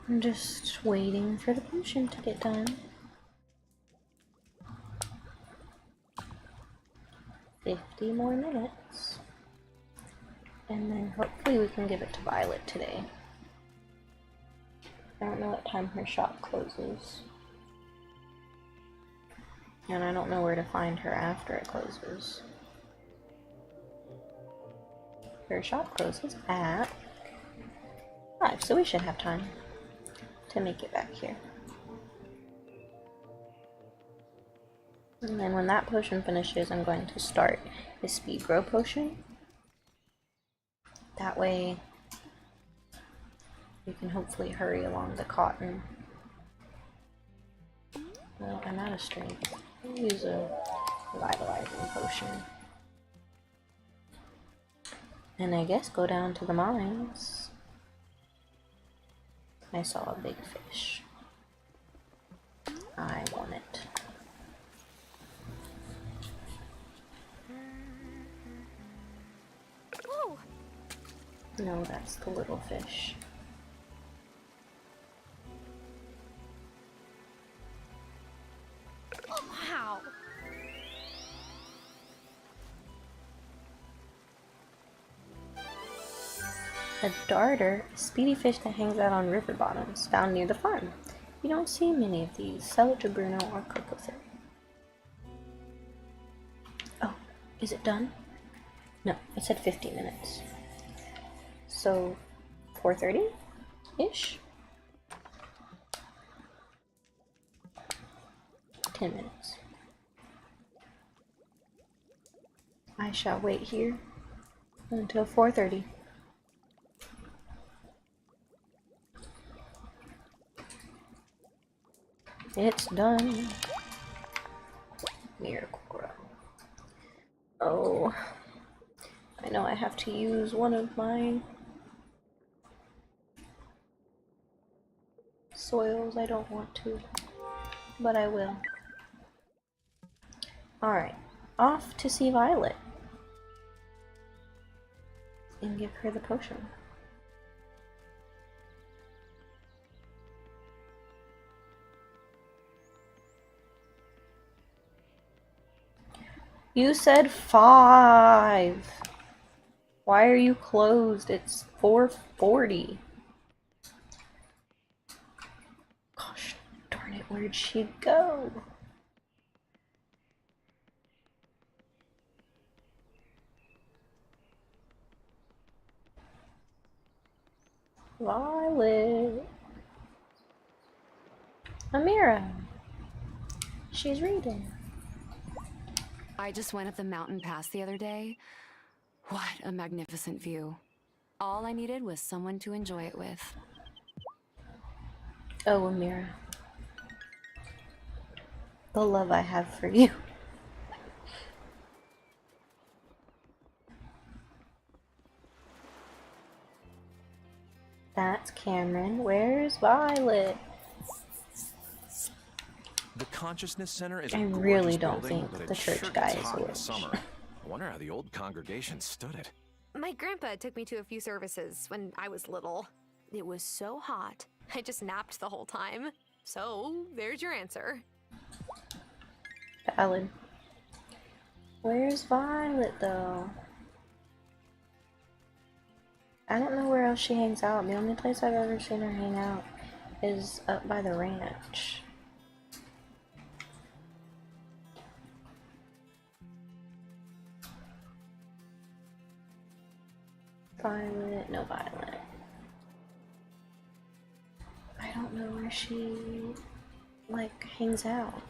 I'm just waiting for the potion to get done. 50 more minutes. And then hopefully we can give it to Violet today. I don't know what time her shop closes. And I don't know where to find her after it closes. Her shop closes at 5, so we should have time to make it back here. And then when that potion finishes, I'm going to start the speed grow potion. That way we can hopefully hurry along the cotton. Well, I'm out of strength. I'll use a revitalizing potion. And I guess go down to the mines. I saw a big fish. I want it. Whoa! No, that's the little fish. Wow! A darter, a speedy fish that hangs out on river bottoms, found near the farm. You don't see many of these. Sell it to Bruno or cook with it. Oh, is it done? No, it said 50 minutes. So, 4:30-ish? 10 minutes. I shall wait here until 4:30. It's done. Miracle Grow. Oh, I know I have to use one of my soils. I don't want to, but I will. Alright, off to see Violet and give her the potion. You said 5. Why are you closed? It's 4:40. Gosh darn it, where'd she go? Violet. Amira. She's reading. I just went up the mountain pass the other day. What a magnificent view. All I needed was someone to enjoy it with. Oh, Amira. The love I have for you. That's Cameron. Where's Violet? The Consciousness Center is I a really gorgeous don't building, think but it the church sure guy gets is a hot in the witch. summer. I wonder how the old congregation stood it. My grandpa took me to a few services when I was little. It was so hot, I just napped the whole time. So, there's your answer. Valid. Where's Violet though? I don't know where else she hangs out. The only place I've ever seen her hang out is up by the ranch. Violet, no Violet. I don't know where she, like, hangs out.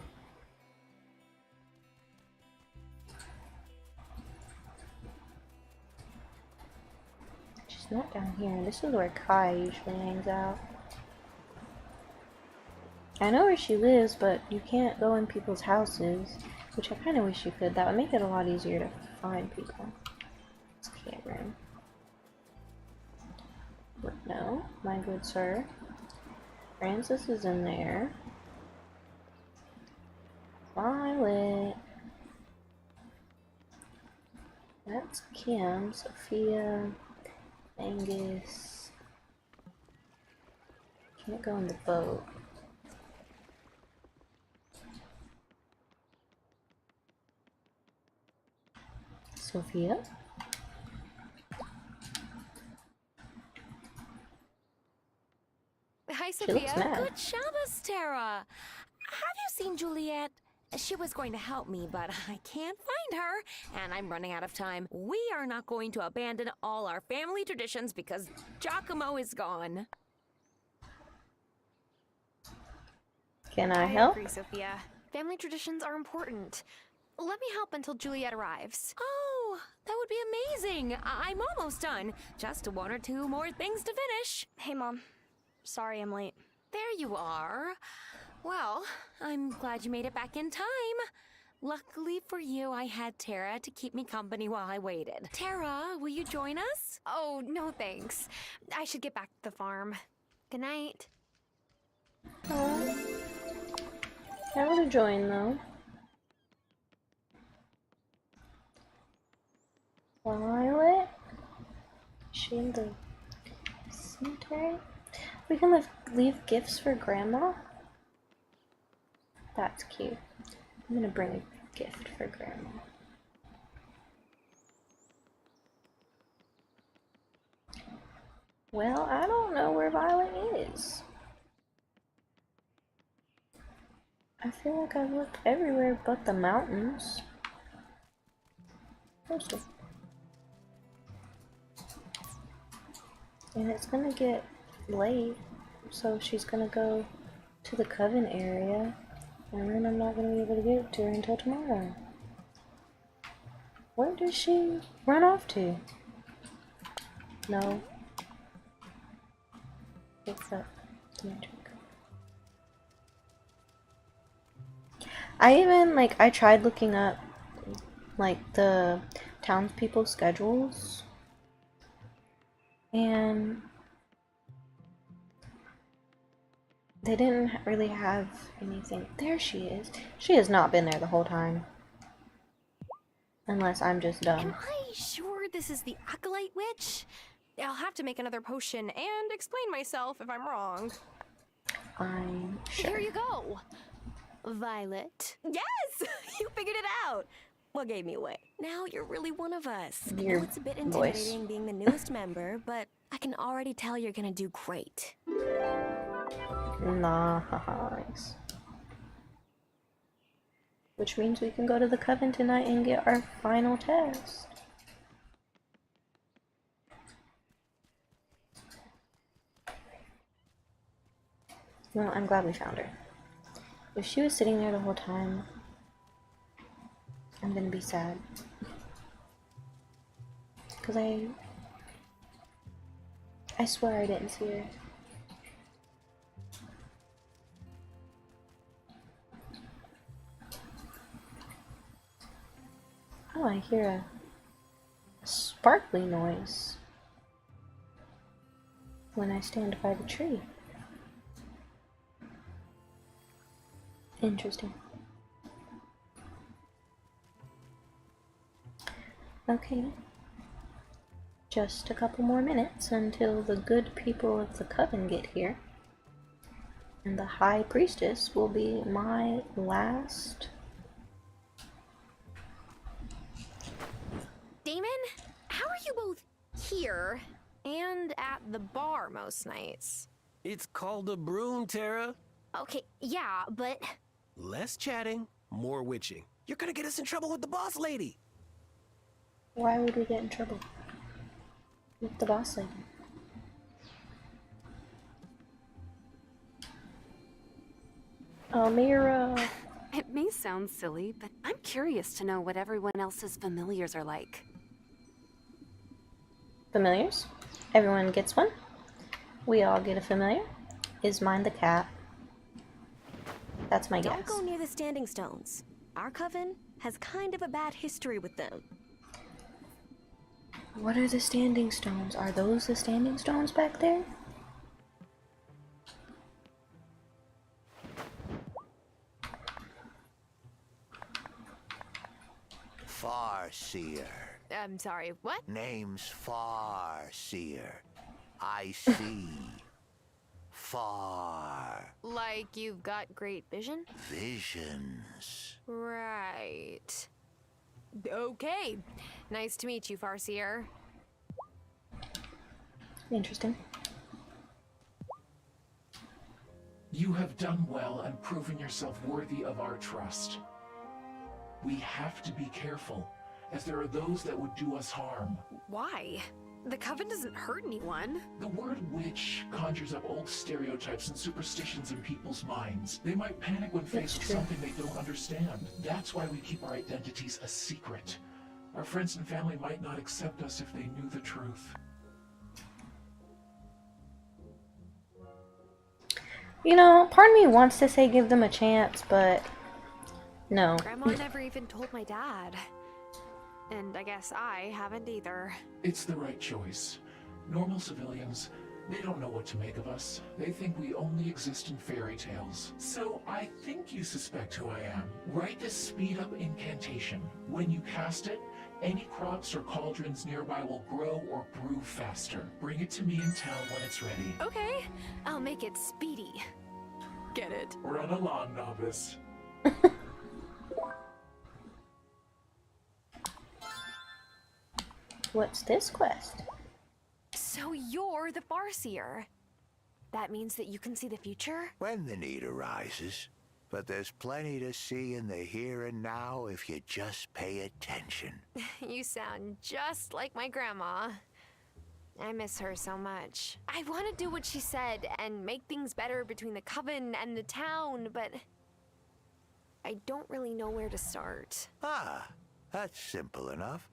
She's not down here. This is where Kai usually hangs out. I know where she lives, but you can't go in people's houses, which I kind of wish you could. That would make it a lot easier to find people. It's Cameron. But no, my good sir. Francis is in there. Violet. That's Kim, Sophia, Angus. Can't go in the boat. Sophia? Hi, She looks Sophia. mad. Good Shabbos, Tara. Have you seen Juliet? She was going to help me, but I can't find her, and I'm running out of time. We are not going to abandon all our family traditions because Giacomo is gone. Can I help? agree, Sophia. Family traditions are important. Let me help until Juliet arrives. Oh, that would be amazing. I'm almost done. Just one or two more things to finish. Hey, Mom. Sorry I'm late. There you are. Well, I'm glad you made it back in time. Luckily for you, I had Tara to keep me company while I waited. Tara, will you join us? Oh, no thanks. I should get back to the farm. Good night. I would have joined though. Violet? Is she in the cemetery? We can leave gifts for Grandma? That's cute. I'm gonna bring a gift for Grandma. Well, I don't know where Violet is. I feel like I've looked everywhere but the mountains. Mostly. And it's gonna get late, so she's gonna go to the Coven area, and then I'm not gonna be able to get to her until tomorrow. Where does she run off to? No. It's up. I even, I tried looking up, the townspeople schedules, and they didn't really have anything. There she is. She has not been there the whole time. Unless I'm just dumb. Am I sure this is the Acolyte Witch? I'll have to make another potion and explain myself if I'm wrong. I'm sure. Here you go. Violet. Yes! You figured it out! What gave me away? Now you're really one of us. I Your know it's a bit voice. intimidating being the newest member, but I can already tell you're gonna do great. Nice. Which means we can go to the Coven tonight and get our final test. Well, I'm glad we found her. If she was sitting there the whole time, I'm gonna be sad. Because I swear I didn't see her. Oh, I hear a sparkly noise. when I stand by the tree. Interesting. Okay. Just a couple more minutes until the good people of the coven get here. And the High Priestess will be my last... Damon, how are you both here and at the bar most nights? It's called a broom, Tara. Okay, yeah, but... Less chatting, more witching. You're gonna get us in trouble with the boss lady. Why would we get in trouble with the boss lady? Almira. It may sound silly, but I'm curious to know what everyone else's familiars are like. Familiars? Everyone gets one. We all get a familiar. Is mine the cat? That's my guess. Don't go near the Standing Stones. Our coven has kind of a bad history with them. What are the Standing Stones? Are those the Standing Stones back there? Farseer. I'm sorry, what? Name's Farseer. I see. Far. Like you've got great vision? Visions. Right. Okay. Nice to meet you, Farseer. Interesting. You have done well and proven yourself worthy of our trust. We have to be careful, as there are those that would do us harm. Why? The coven doesn't hurt anyone. The word witch conjures up old stereotypes and superstitions in people's minds. They might panic when faced with something they don't understand. That's why we keep our identities a secret. Our friends and family might not accept us if they knew the truth. You know, part of me wants to say give them a chance, but no. Grandma never even told my dad. And I guess I haven't either. It's the right choice. Normal civilians, they don't know what to make of us. They think we only exist in fairy tales. So I think you suspect who I am. Write this speed-up incantation. When you cast it, any crops or cauldrons nearby will grow or brew faster. Bring it to me in town when it's ready. Okay, I'll make it speedy. Get it? Run along, novice. What's this quest? So you're the Farseer. That means that you can see the future? When the need arises. But there's plenty to see in the here and now if you just pay attention. You sound just like my grandma. I miss her so much. I want to do what she said and make things better between the coven and the town, but I don't really know where to start. Ah, that's simple enough.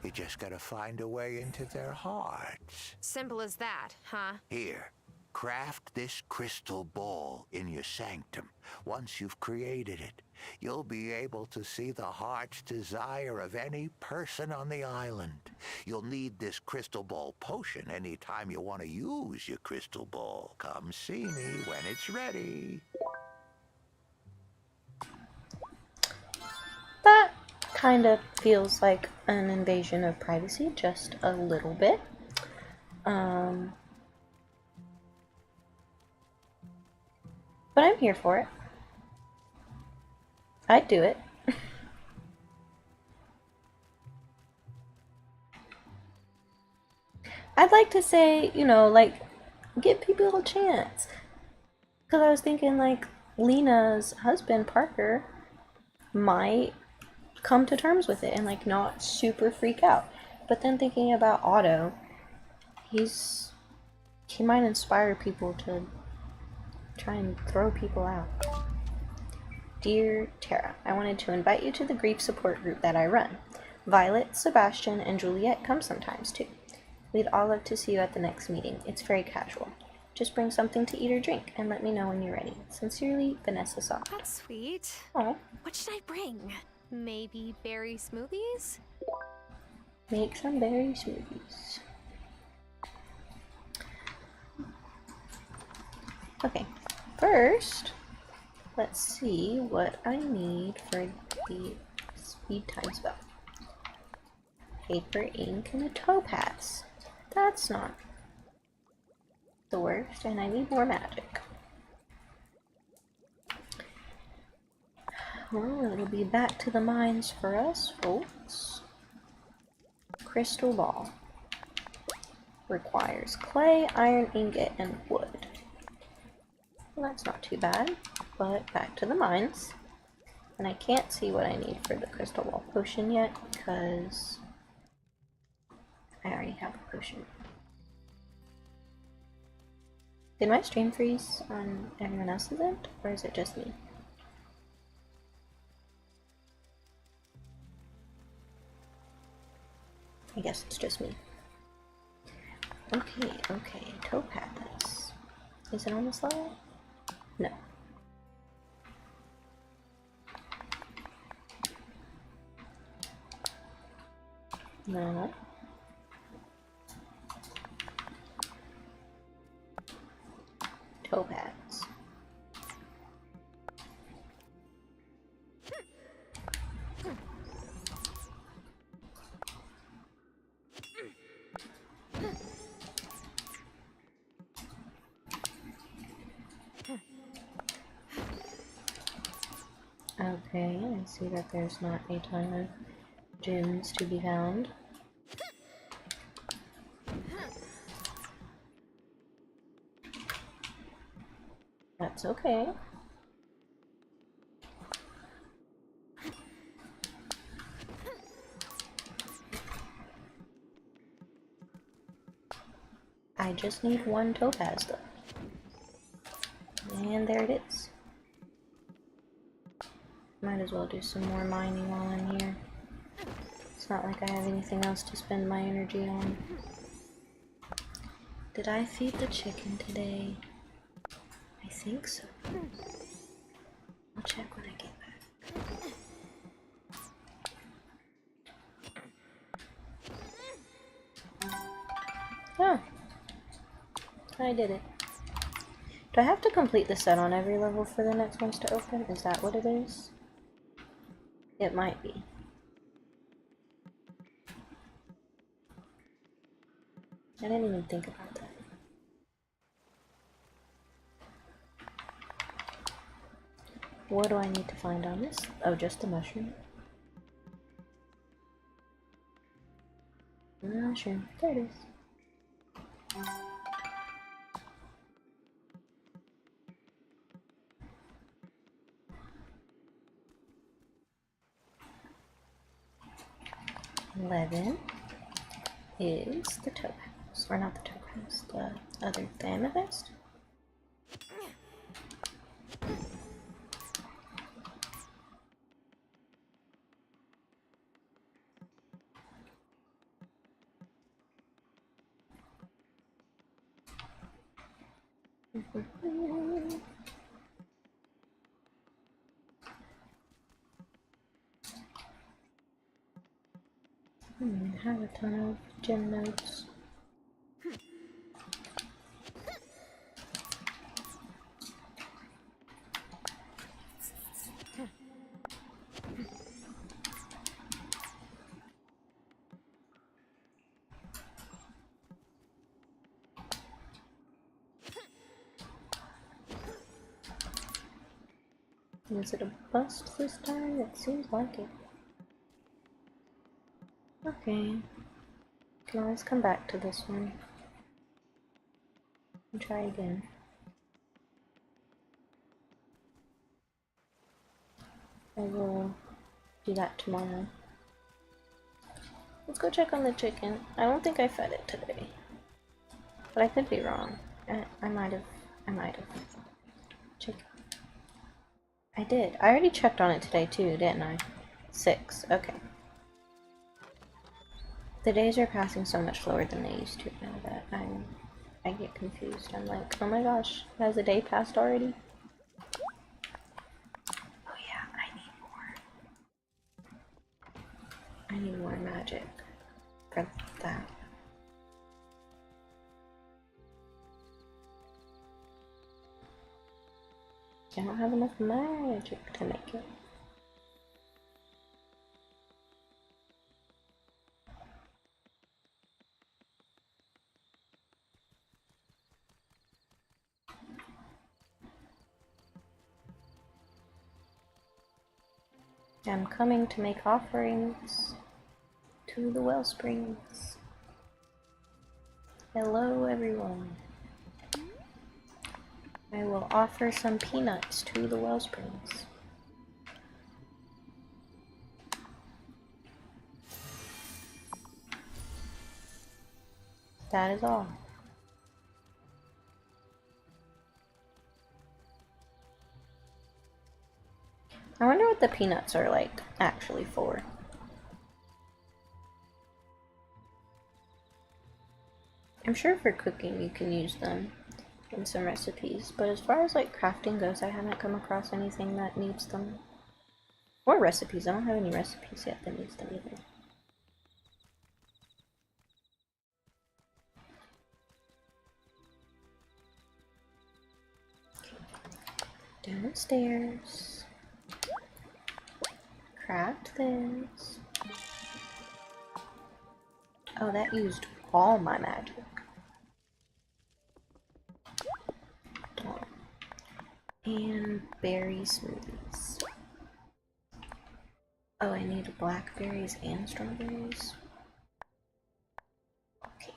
You just gotta find a way into their hearts. Simple as that, huh? Here, craft this crystal ball in your sanctum. Once you've created it, you'll be able to see the heart's desire of any person on the island. You'll need this crystal ball potion anytime you want to use your crystal ball. Come see me when it's ready. That kind of feels like an invasion of privacy, just a little bit. But I'm here for it. I'd do it. I'd like to say, you know, like, give people a chance. Because I was thinking, like, Lena's husband, Parker, might come to terms with it and, like, not super freak out. But then thinking about Otto, he might inspire people to try and throw people out. Dear Tara, I wanted to invite you to the grief support group that I run. Violet, Sebastian, and Juliet come sometimes too. We'd all love to see you at the next meeting. It's very casual. Just bring something to eat or drink and let me know when you're ready. Sincerely, Vanessa Saw. That's sweet. Oh. What should I bring? Maybe berry smoothies? Make some berry smoothies. Okay, first, let's see what I need for the speed time spell. Paper, ink, and a topaz. That's not the worst, and I need more magic. Well, it'll be back to the mines for us, folks. Crystal ball. Requires clay, iron ingot, and wood. Well, that's not too bad, but back to the mines. And I can't see what I need for the crystal ball potion yet, because I already have a potion. Did my stream freeze on everyone else's end, or is it just me? I guess it's just me. Okay, topaz. Is it on this level? No. No. Topaz. Okay, I see that there's not a ton of gems to be found. That's okay. I just need one topaz though. And there it is. Might as well do some more mining while I'm here. It's not like I have anything else to spend my energy on. Did I feed the chicken today? I think so. I'll check when I get back. Oh, I did it. Do I have to complete the set on every level for the next ones to open? Is that what it is? It might be. I didn't even think about that. What do I need to find on this? Oh, just the mushroom. Mushroom. There it is. $11 is the topaz, or not the topaz, the other, the amethyst. I have a ton of gem nodes. Is it a bust this time? It seems like it. Okay. Can always come back to this one. And try again. I will do that tomorrow. Let's go check on the chicken. I don't think I fed it today. But I could be wrong. I might have. Chicken. I did. I already checked on it today too, didn't I? 6. Okay. The days are passing so much slower than they used to now that I get confused. I'm like, oh my gosh, has a day passed already? Oh yeah, I need more magic for that. I don't have enough magic to make it. I'm coming to make offerings to the well springs. Hello, everyone. I will offer some peanuts to the well springs. That is all. I wonder what the peanuts are like actually for. I'm sure for cooking you can use them in some recipes, but as far as like crafting goes, I haven't come across anything that needs them. Or recipes. I don't have any recipes yet that needs them either. Downstairs. Craft this. Oh, that used all my magic. Oh. And berry smoothies. Oh, I need blackberries and strawberries. Okay.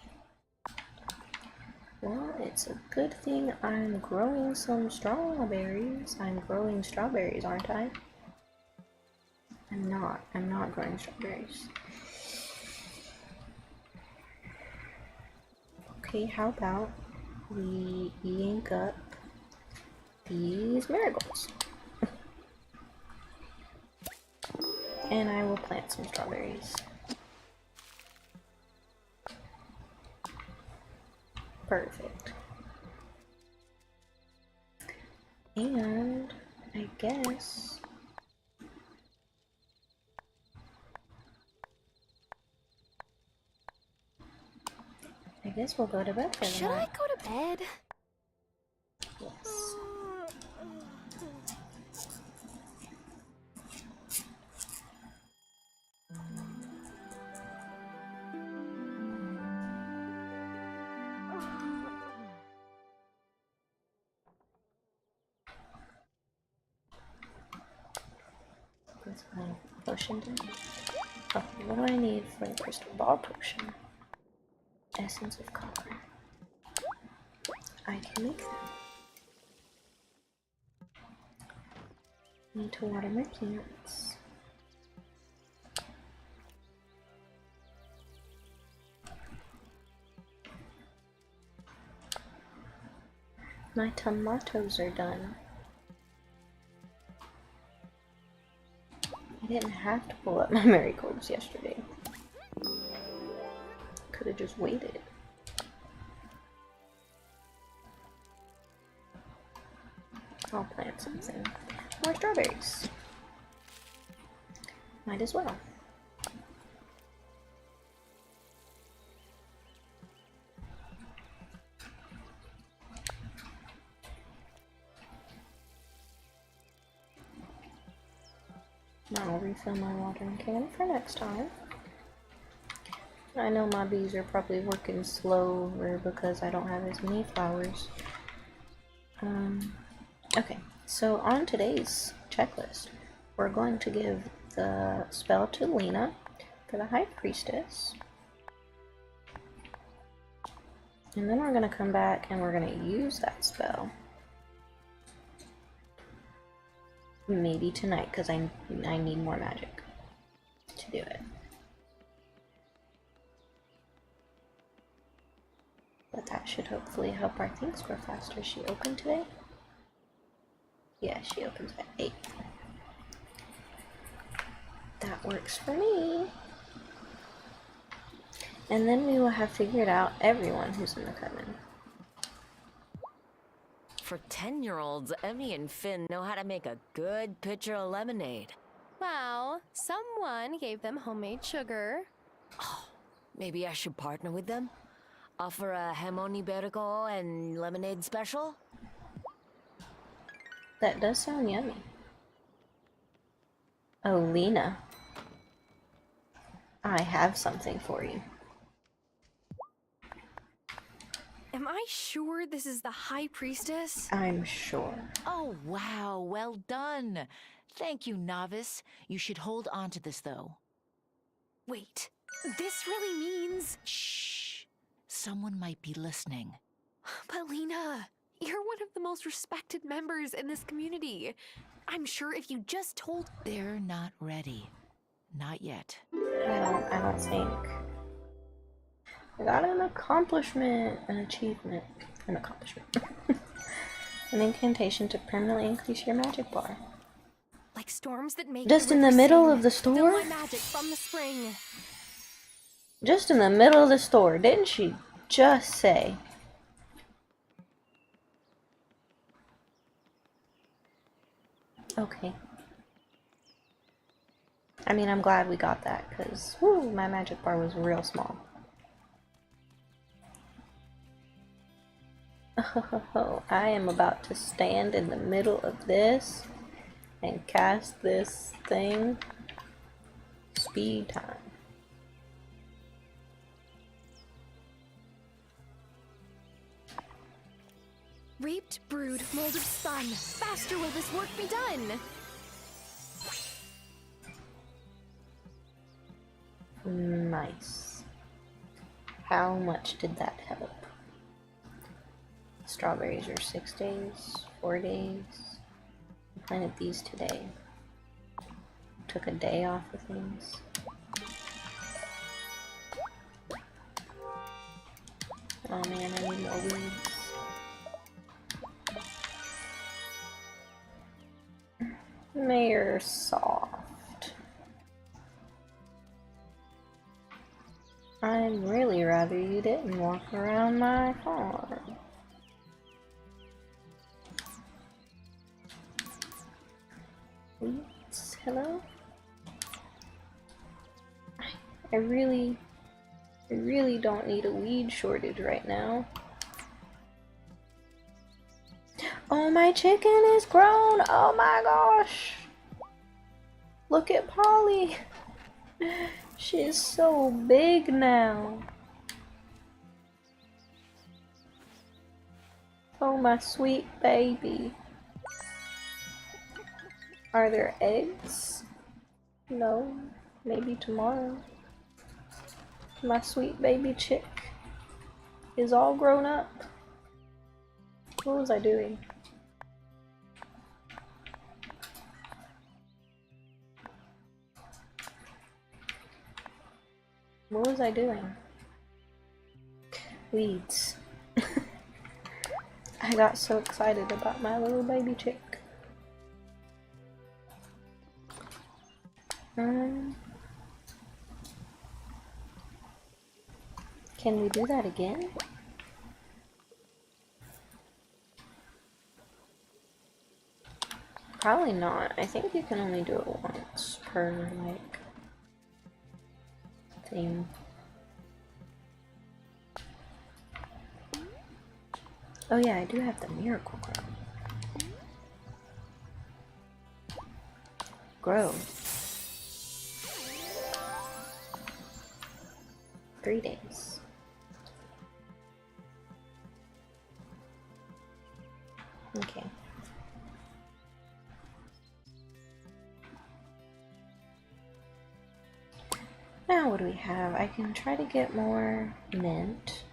Well, it's a good thing I'm growing some strawberries. I'm growing strawberries, aren't I? I'm not growing strawberries. Okay, how about we yank up these marigolds? And I will plant some strawberries. Perfect. And I guess we'll go to bed for the night. Should I go to bed? Yes. That's my potion done. Okay, what do I need for the crystal ball potion? Essence of copper. I can make that. Need to water my plants. My tomatoes are done. I didn't have to pull up my marigolds yesterday. Could have just waited. I'll plant something. More strawberries. Might as well. Now I'll refill my watering can for next time. I know my bees are probably working slower because I don't have as many flowers. Okay, so on today's checklist, we're going to give the spell to Lena for the High Priestess. And then we're going to come back and we're going to use that spell. Maybe tonight, because I need more magic to do it. But that should hopefully help our things grow faster. Is she open today? Yeah, she opens at 8. That works for me. And then we will have figured out everyone who's in the coven. For 10-year-olds, Emmy and Finn know how to make a good pitcher of lemonade. Well, someone gave them homemade sugar. Oh, maybe I should partner with them? Offer a jamon iberico and lemonade special? That does sound yummy. Oh, Lena. I have something for you. Am I sure this is the High Priestess? I'm sure. Oh, wow. Well done. Thank you, novice. You should hold on to this, though. Wait, this really means... Shh. Someone might be listening. But Lena, you're one of the most respected members in this community. I'm sure if you just told... They're not ready. Not yet. I don't think. I got an accomplishment, an achievement, an accomplishment. An incantation to permanently increase your magic bar. Like storms that make Just in the middle of the store? Fill my magic from the spring. Just in the middle of the store, didn't she just say? Okay. I mean, I'm glad we got that, because my magic bar was real small. Oh, I am about to stand in the middle of this and cast this thing. Speed time. Reaped, brood, molded, spun. Faster will this work be done. Nice. How much did that help? Strawberries are 6 days, 4 days. I planted these today. Took a day off of things. Oh man, I need more weeds. Mayor soft. I'd really rather you didn't walk around my farm. Weeds, hello? I really don't need a weed shortage right now. Oh, my chicken is grown! Oh my gosh! Look at Polly! She's so big now. Oh, my sweet baby. Are there eggs? No, maybe tomorrow. My sweet baby chick is all grown up. What was I doing? What was I doing? Weeds. I got so excited about my little baby chick. Can we do that again? Probably not. I think you can only do it once per, like, thing. Oh yeah, I do have the miracle grow. 3 days. Okay. Now what do we have? I can try to get more mint.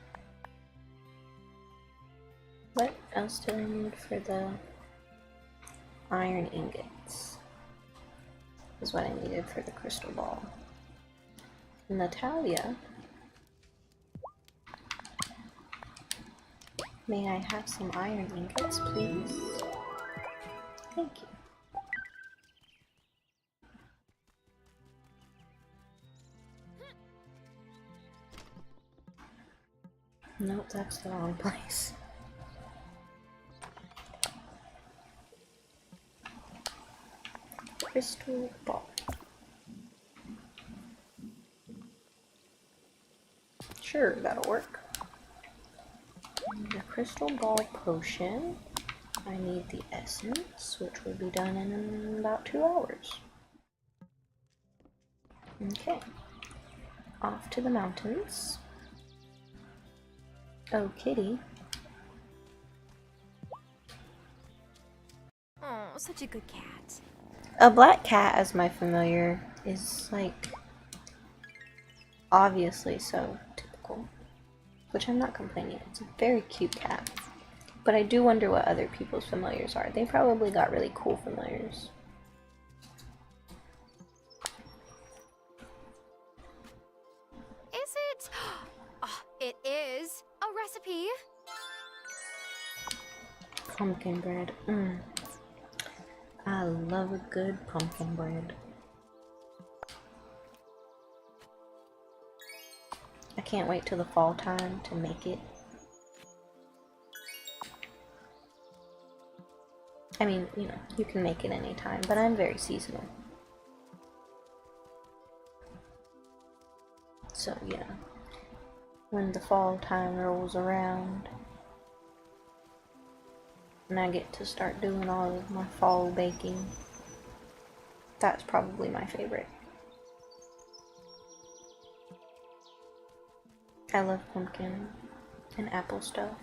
What else do I need for the iron ingots? Is what I needed for the crystal ball. Natalia, may I have some iron ingots, please? Thank you. Nope, that's the wrong place. Crystal ball. Sure, that'll work. The crystal ball potion. I need the essence, which will be done in about 2 hours. Okay. Off to the mountains. Oh, kitty. Oh, such a good cat. A black cat as my familiar is, like, obviously so typical. Which I'm not complaining. It's a very cute cat. But I do wonder what other people's familiars are. They probably got really cool familiars. Is it? Oh, it is a recipe. Pumpkin bread. I love a good pumpkin bread. I can't wait till the fall time to make it. I mean, you know, you can make it anytime, but I'm very seasonal. So yeah, when the fall time rolls around, and I get to start doing all of my fall baking, that's probably my favorite. I love pumpkin and apple stuff.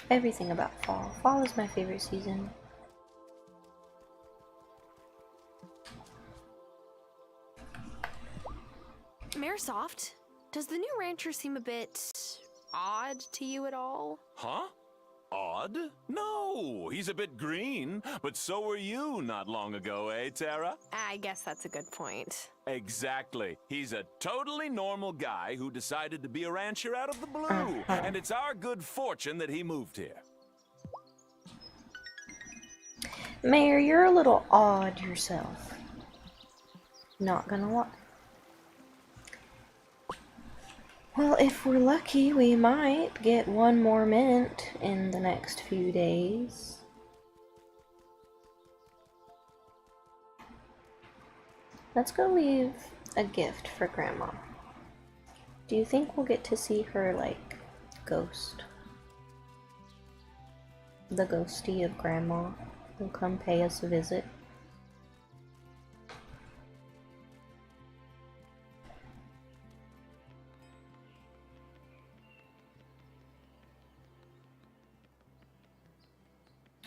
Everything about fall. Fall is my favorite season. Maresoft, does the new rancher seem a bit odd to you at all? Huh? Odd? No, he's a bit green, but so were you not long ago, eh, Tara? I guess that's a good point. Exactly. He's a totally normal guy who decided to be a rancher out of the blue, and it's our good fortune that he moved here. Mayor, you're a little odd yourself. Not gonna lie. Well, if we're lucky, we might get one more mint in the next few days. Let's go leave a gift for Grandma. Do you think we'll get to see her, like, ghost? The ghostie of Grandma will come pay us a visit.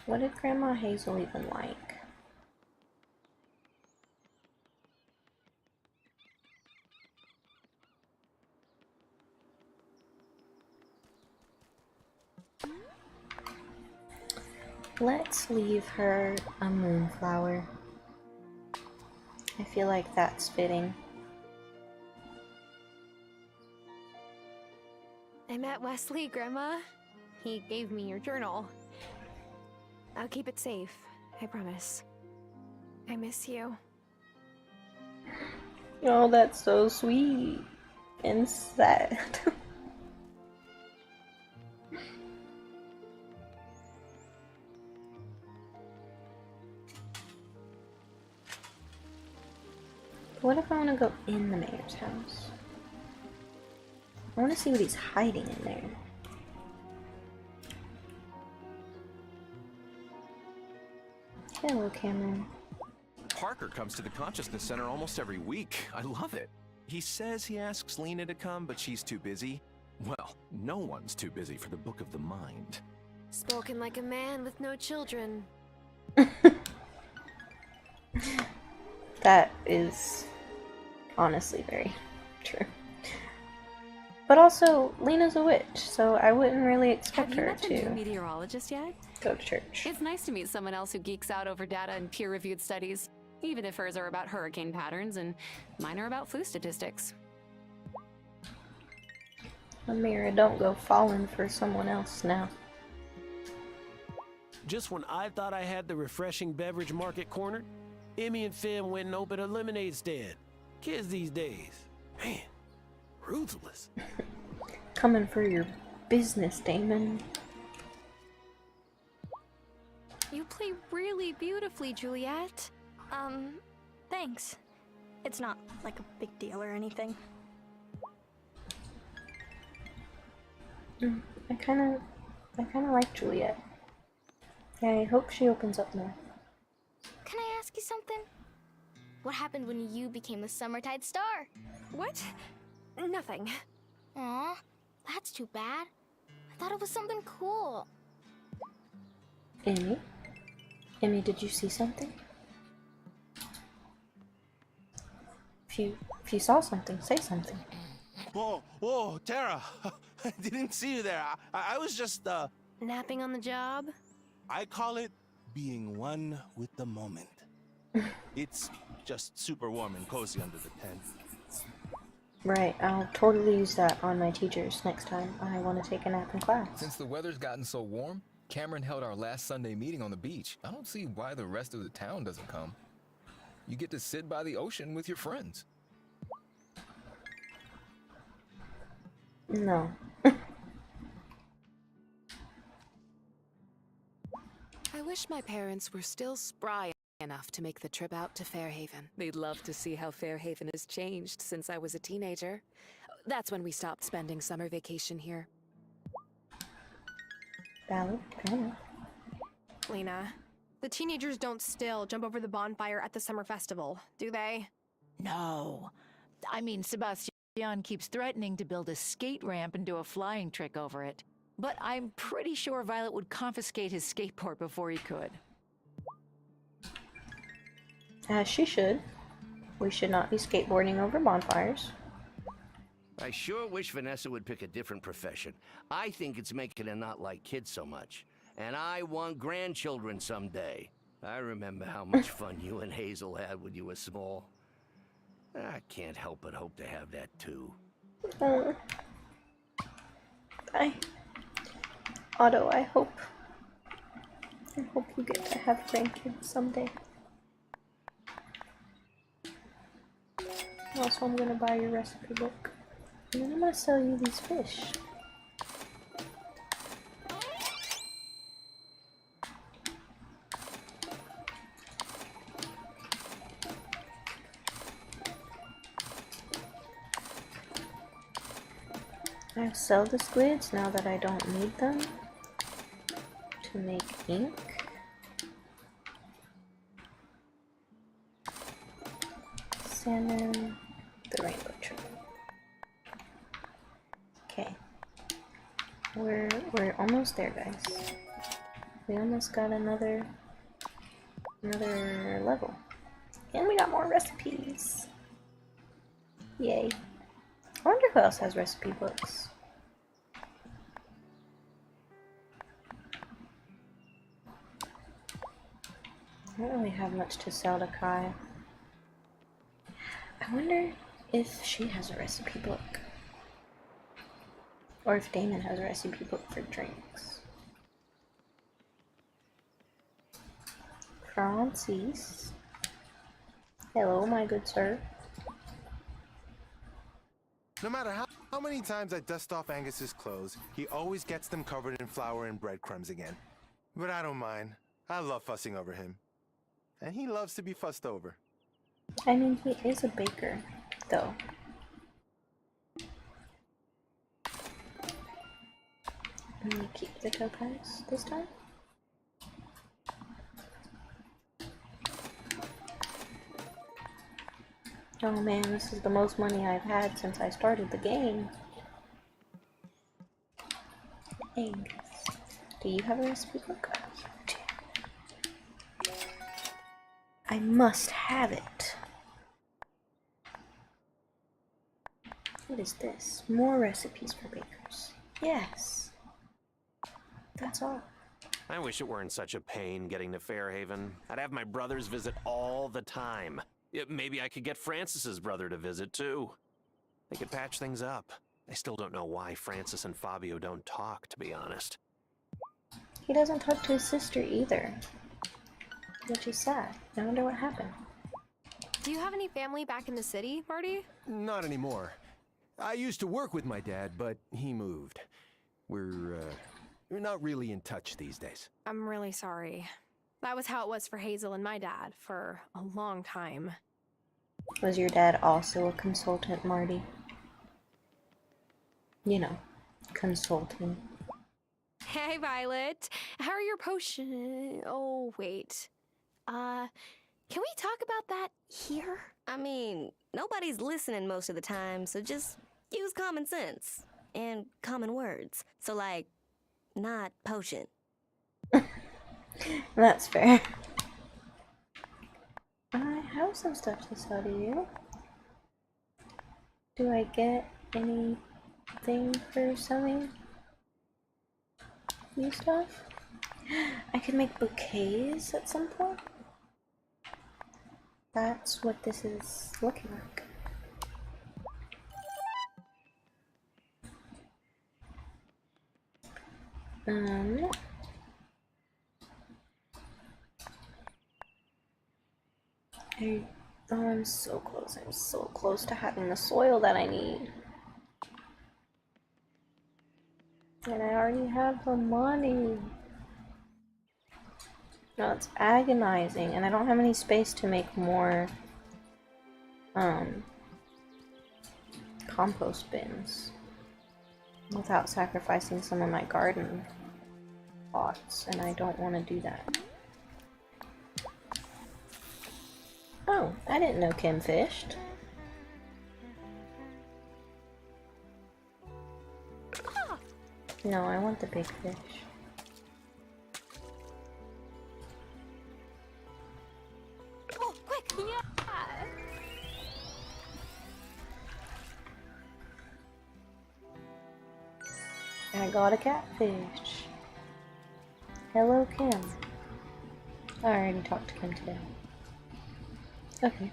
What did Grandma Hazel even like? Let's leave her a moonflower. I feel like that's fitting. I met Wesley, Grandma. He gave me your journal. I'll keep it safe, I promise. I miss you. Oh, that's so sweet and sad. What if I want to go in the mayor's house? I want to see what he's hiding in there. Hello, Cameron. Parker comes to the Consciousness Center almost every week. I love it. He says he asks Lena to come, but she's too busy. Well, no one's too busy for the Book of the Mind. Spoken like a man with no children. That is honestly very true. But also, Lena's a witch, so I wouldn't really expect her Have you met the to new meteorologist yet? go to church. It's nice to meet someone else who geeks out over data and peer-reviewed studies, even if hers are about hurricane patterns and mine are about flu statistics. Amira, don't go falling for someone else now. Just when I thought I had the refreshing beverage market cornered, Emmy and Finn went and opened a lemonade stand. Kids these days, man, ruthless. Coming for your business, Damon. You play really beautifully, Juliet. Thanks. It's not like a big deal or anything. I kind of like Juliet. I hope she opens up more. Can I ask you something? What happened when you became the Summertide Star? What? Nothing. Aw, that's too bad. I thought it was something cool. Amy? Amy, did you see something? If you saw something, say something. Whoa, Tara! I didn't see you there. I was just, Napping on the job? I call it being one with the moment. It's just super warm and cozy under the tent. Right, I'll totally use that on my teachers next time I want to take a nap in class. Since the weather's gotten so warm, Cameron held our last Sunday meeting on the beach. I don't see why the rest of the town doesn't come. You get to sit by the ocean with your friends. No. I wish my parents were still spry enough to make the trip out to Fairhaven. They'd love to see how Fairhaven has changed since I was a teenager. That's when we stopped spending summer vacation here. Valid, fair enough. Lena, the teenagers don't still jump over the bonfire at the summer festival, do they? No. I mean, Sebastian keeps threatening to build a skate ramp and do a flying trick over it. But I'm pretty sure Violet would confiscate his skateboard before he could. As she should. We should not be skateboarding over bonfires. I sure wish Vanessa would pick a different profession. I think it's making her not like kids so much. And I want grandchildren someday. I remember how much fun you and Hazel had when you were small. I can't help but hope to have that too. Otto, I hope you get to have grandkids someday. Also, I'm gonna buy your recipe book. And then I'm gonna sell you these fish. I'll sell the squids now that I don't need them to make ink. Salmon, the rainbow trout. Okay, we're almost there, guys. We almost got another level, and we got more recipes. Yay! I wonder who else has recipe books. I don't really have much to sell to Kai. I wonder if she has a recipe book. Or if Damon has a recipe book for drinks. Francis. Hello, my good sir. No matter how many times I dust off Angus's clothes, he always gets them covered in flour and breadcrumbs again. But I don't mind. I love fussing over him. And he loves to be fussed over. I mean, he is a baker, though. I'm gonna keep the topaz this time. Oh man, this is the most money I've had since I started the game. Angus, do you have a recipe book? I must have it. What is this? More recipes for bakers. Yes. That's all. I wish it weren't such a pain getting to Fairhaven. I'd have my brothers visit all the time. Maybe I could get Francis's brother to visit too. They could patch things up. I still don't know why Francis and Fabio don't talk, to be honest. He doesn't talk to his sister either. Which is sad. I wonder what happened. Do you have any family back in the city, Marty? Not anymore. I used to work with my dad, but he moved. We're not really in touch these days. I'm really sorry. That was how it was for Hazel and my dad for a long time. Was your dad also a consultant, Marty? You know, consulting. Hey, Violet. How are your potion? Oh, wait. Can we talk about that here? I mean, nobody's listening most of the time, so just use common sense and common words. So, like, not potion. That's fair. I have some stuff to sell to you. Do I get anything for selling you stuff? I could make bouquets at some point. That's what this is looking like. Oh, I'm so close. I'm so close to having the soil that I need. And I already have the money. No, it's agonizing, and I don't have any space to make more compost bins without sacrificing some of my garden plots, and I don't want to do that. Oh, I didn't know Kim fished. No, I want the big fish. Oh, quick! Yeah! I got a catfish. Hello, Kim. I already talked to Kim today. Okay.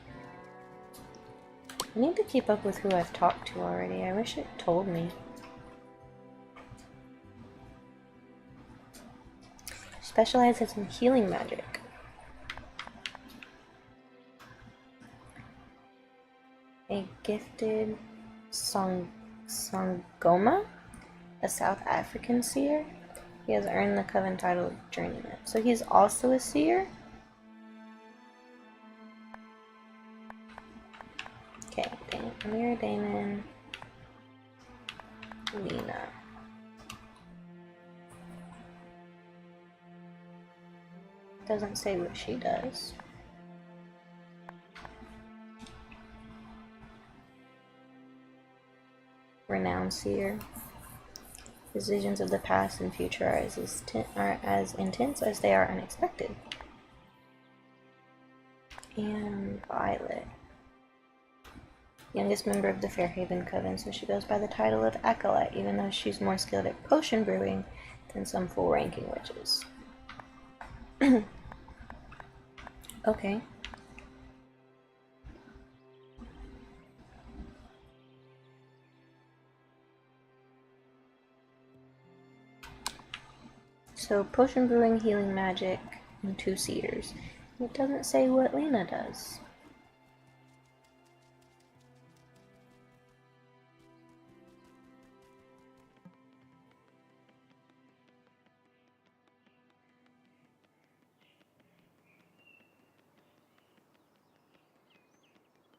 I need to keep up with who I've talked to already. I wish it told me. Specializes in healing magic. A gifted Sangoma, a South African seer. He has earned the coven title of Journeyman. So he's also a seer? Okay, Amir, Damon, Lena. Doesn't say what she does. Renowned seer. His visions of the past and future are as intense as they are unexpected. And Violet. Youngest member of the Fairhaven Coven, so she goes by the title of Acolyte, even though she's more skilled at potion brewing than some full-ranking witches. Okay. So, potion brewing, healing magic, and 2 seers. It doesn't say what Lena does.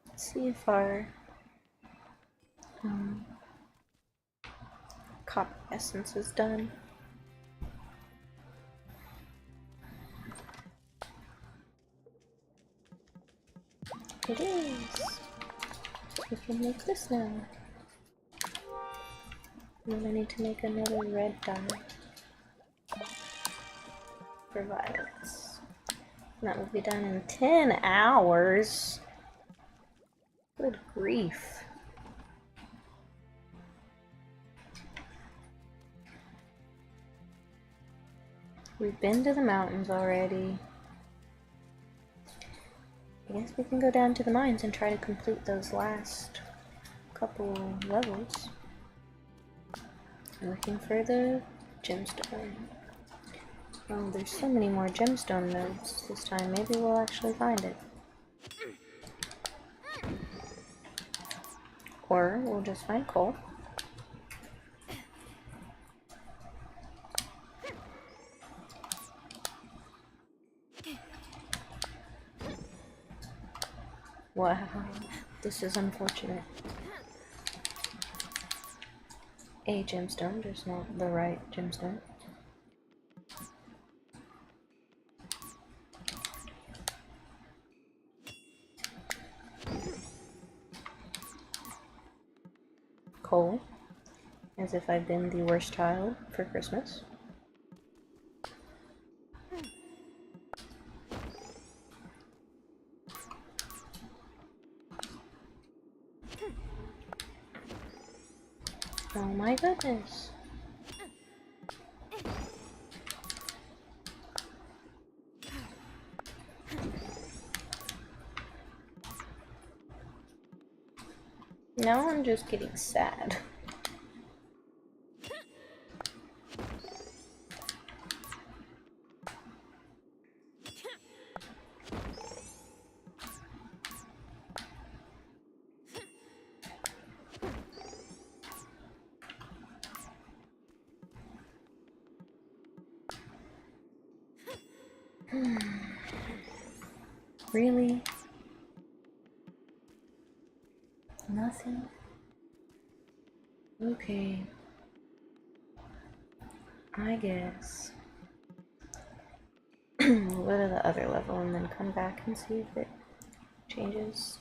Let's see if our copper essence is done. It is. We can make this now. And I need to make another red dye for violets. And that will be done in 10 hours. Good grief. We've been to the mountains already. I guess we can go down to the mines and try to complete those last couple levels. I'm looking for the gemstone. Oh, there's so many more gemstone nodes this time. Maybe we'll actually find it. Or we'll just find coal. Wow, this is unfortunate. a gemstone, just not the right gemstone. Coal, as if I've been the worst child for Christmas. Oh my goodness. Now I'm just getting sad. Really? Nothing? Okay. I guess. We'll go to the other level and then come back and see if it changes.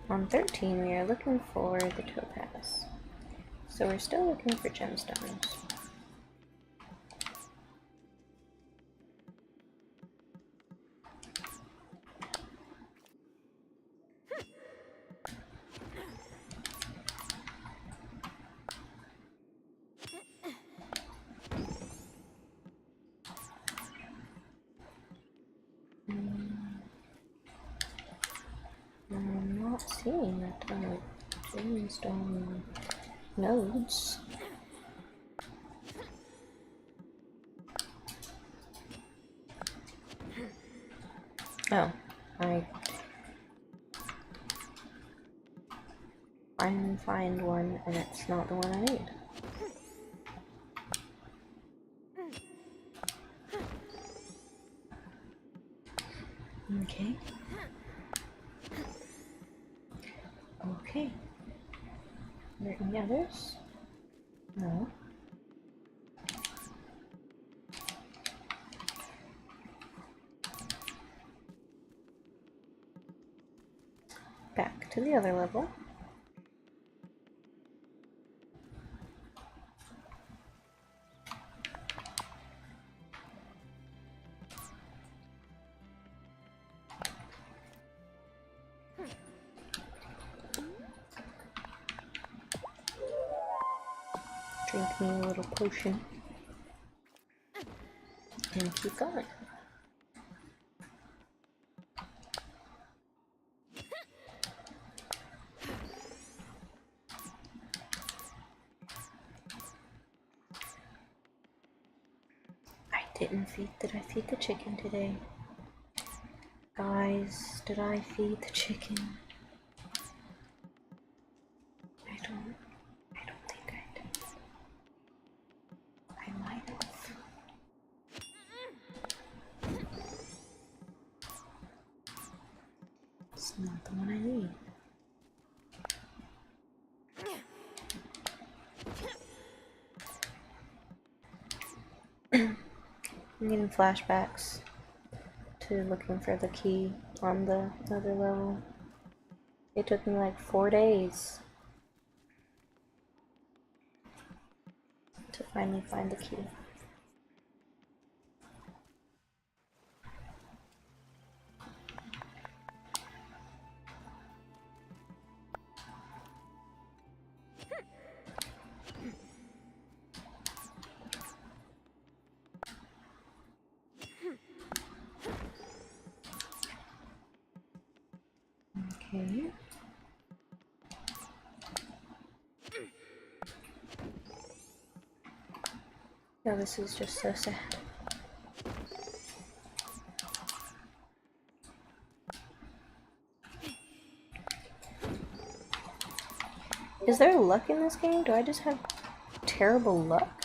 On 13, we are looking for the topaz. So we're still looking for gemstones. I'm not seeing a ton of gemstone nodes. Oh, I finally find one and it's not the one I need. Okay. Okay. Are there any others? No. Back to the other level. Drink me a little potion and keep going. Did I feed the chicken today? Guys, did I feed the chicken? I don't think I did. I might have. It's not the one I need. I'm getting flashbacks to looking for the key on the other level. It took me like 4 days to finally find the key. Okay. No, this is just so sad. Is there luck in this game? Do I just have terrible luck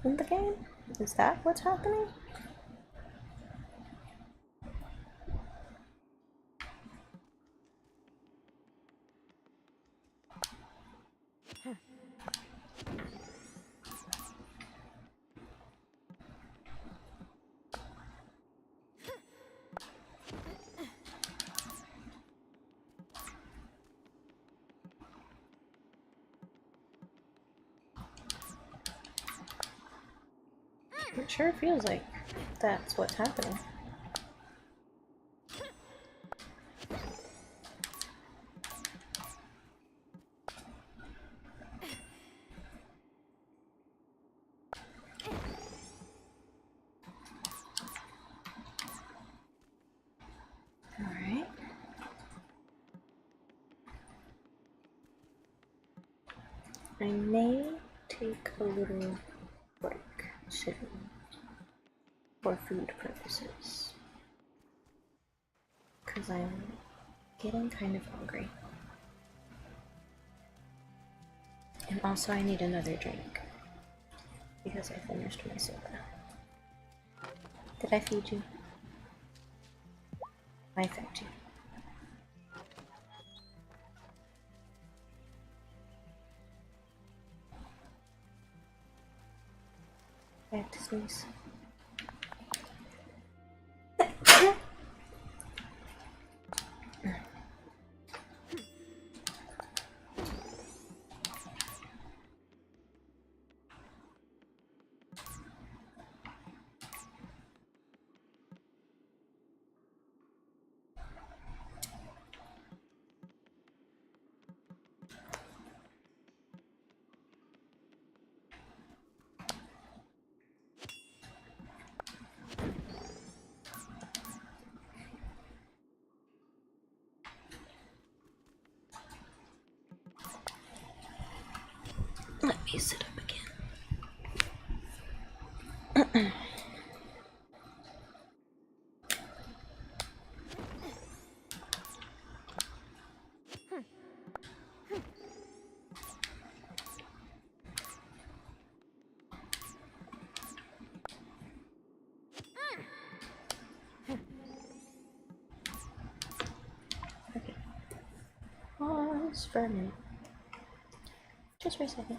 in the game? Is that what's happening? It sure feels like that's what's happening. Alright. I may take a little break soon for food purposes, because I'm getting kind of hungry. And also I need another drink because I finished my soda. Did I feed you? I fed you. I have to sneeze. Let me sit up again. Okay. Pause for a minute. Just for a second.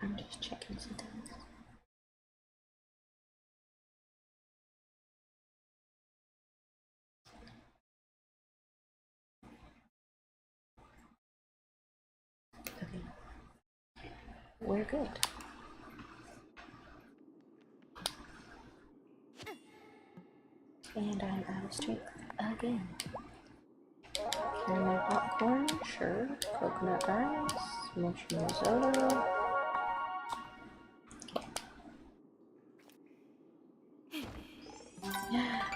I'm just checking something. Okay. We're good. And I'm out of strength again. Caramel popcorn, sure. Coconut rice, mushroom risotto.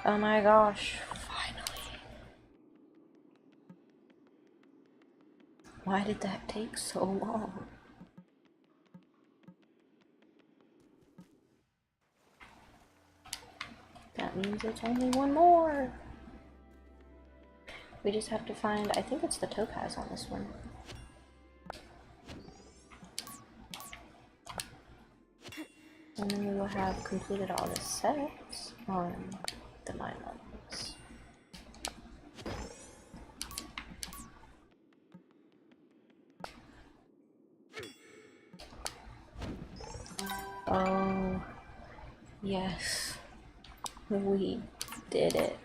Oh my gosh, finally. Why did that take so long? That means it's only one more. We just have to find, I think it's the topaz on this one. And then we will have completed all the sets on the 9 levels. Oh, yes, we did it.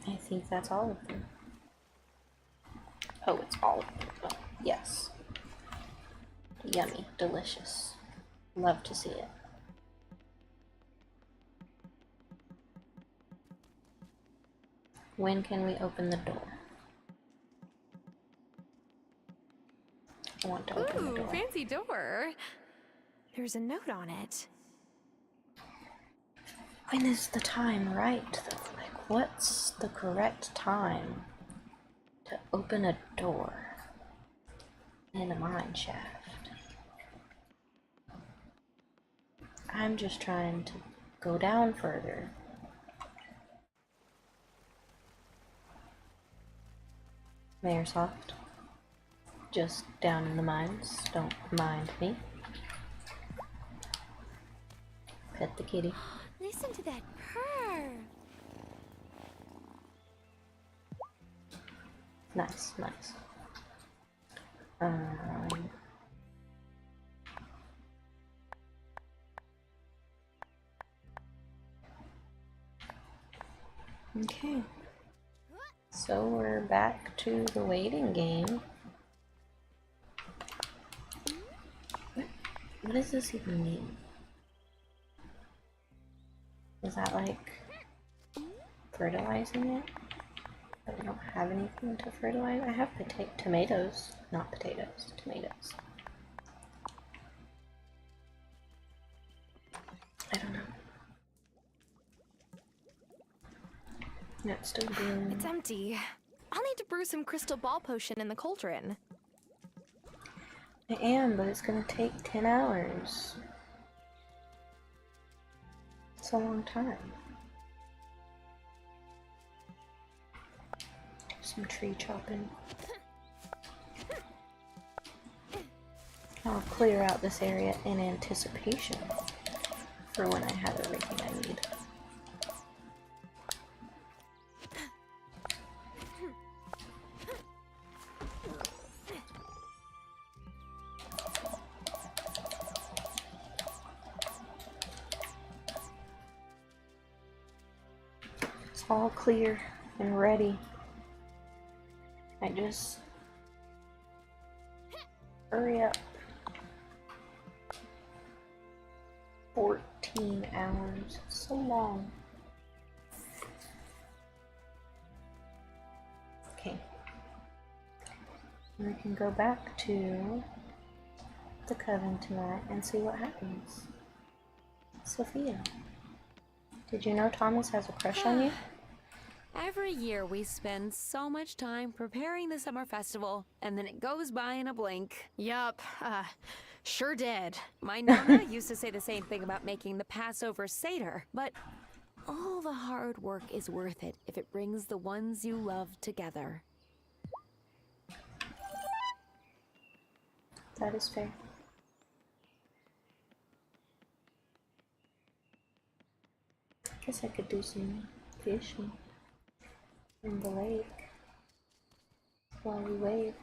I think that's all of them. Oh, it's all of them. Oh, yes. Yummy, delicious. Love to see it. When can we open the door? I want to open the door. Fancy door. There's a note on it. When is the time right, though? Like, what's the correct time to open a door in a mine shaft? I'm just trying to go down further. Airsoft. Just down in the mines. Don't mind me. Pet the kitty. Listen to that purr. Nice, nice. Okay. So we're back to the waiting game. What does this even mean? Is that like fertilizing it? But we don't have anything to fertilize. I have tomatoes, not potatoes, tomatoes. I don't know. No, it's still green. It's empty. I'll need to brew some crystal ball potion in the cauldron. I am, but it's gonna take 10 hours. It's a long time. Do some tree chopping. I'll clear out this area in anticipation for when I have everything I need. It's all clear and ready. I just hurry up. 14 hours. So long. Okay. We can go back to the coven tonight and see what happens. Sophia, did you know Thomas has a crush on you? Every year we spend so much time preparing the summer festival, and then it goes by in a blink. Yup, sure did. My Nana used to say the same thing about making the Passover Seder, but all the hard work is worth it if it brings the ones you love together. That is fair. I guess I could do some fishing in the lake while we wait.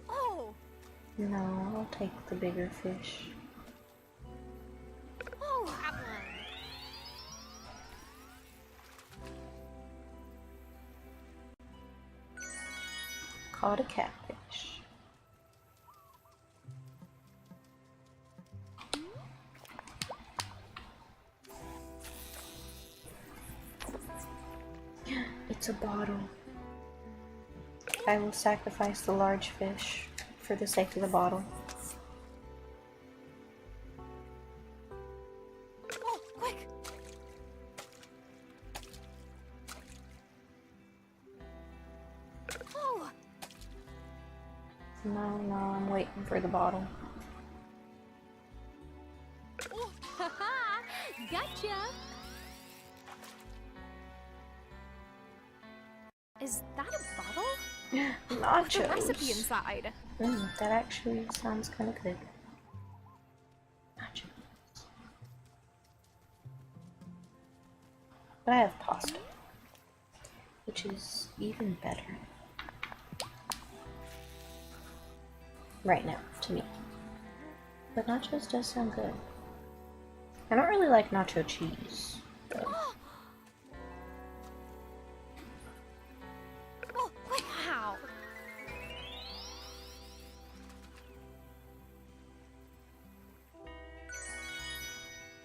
Oh! No, I'll take the bigger fish. Oh! Caught a catfish. It's a bottle. I will sacrifice the large fish for the sake of the bottle. Oh, quick! Oh! No, I'm waiting for the bottle. Oh, haha! Gotcha! Is that a bottle? Nachos. With the recipe inside. That actually sounds kind of good. Nachos. But I have pasta, which is even better right now to me. But nachos does sound good. I don't really like nacho cheese, though. Oh, wait, how?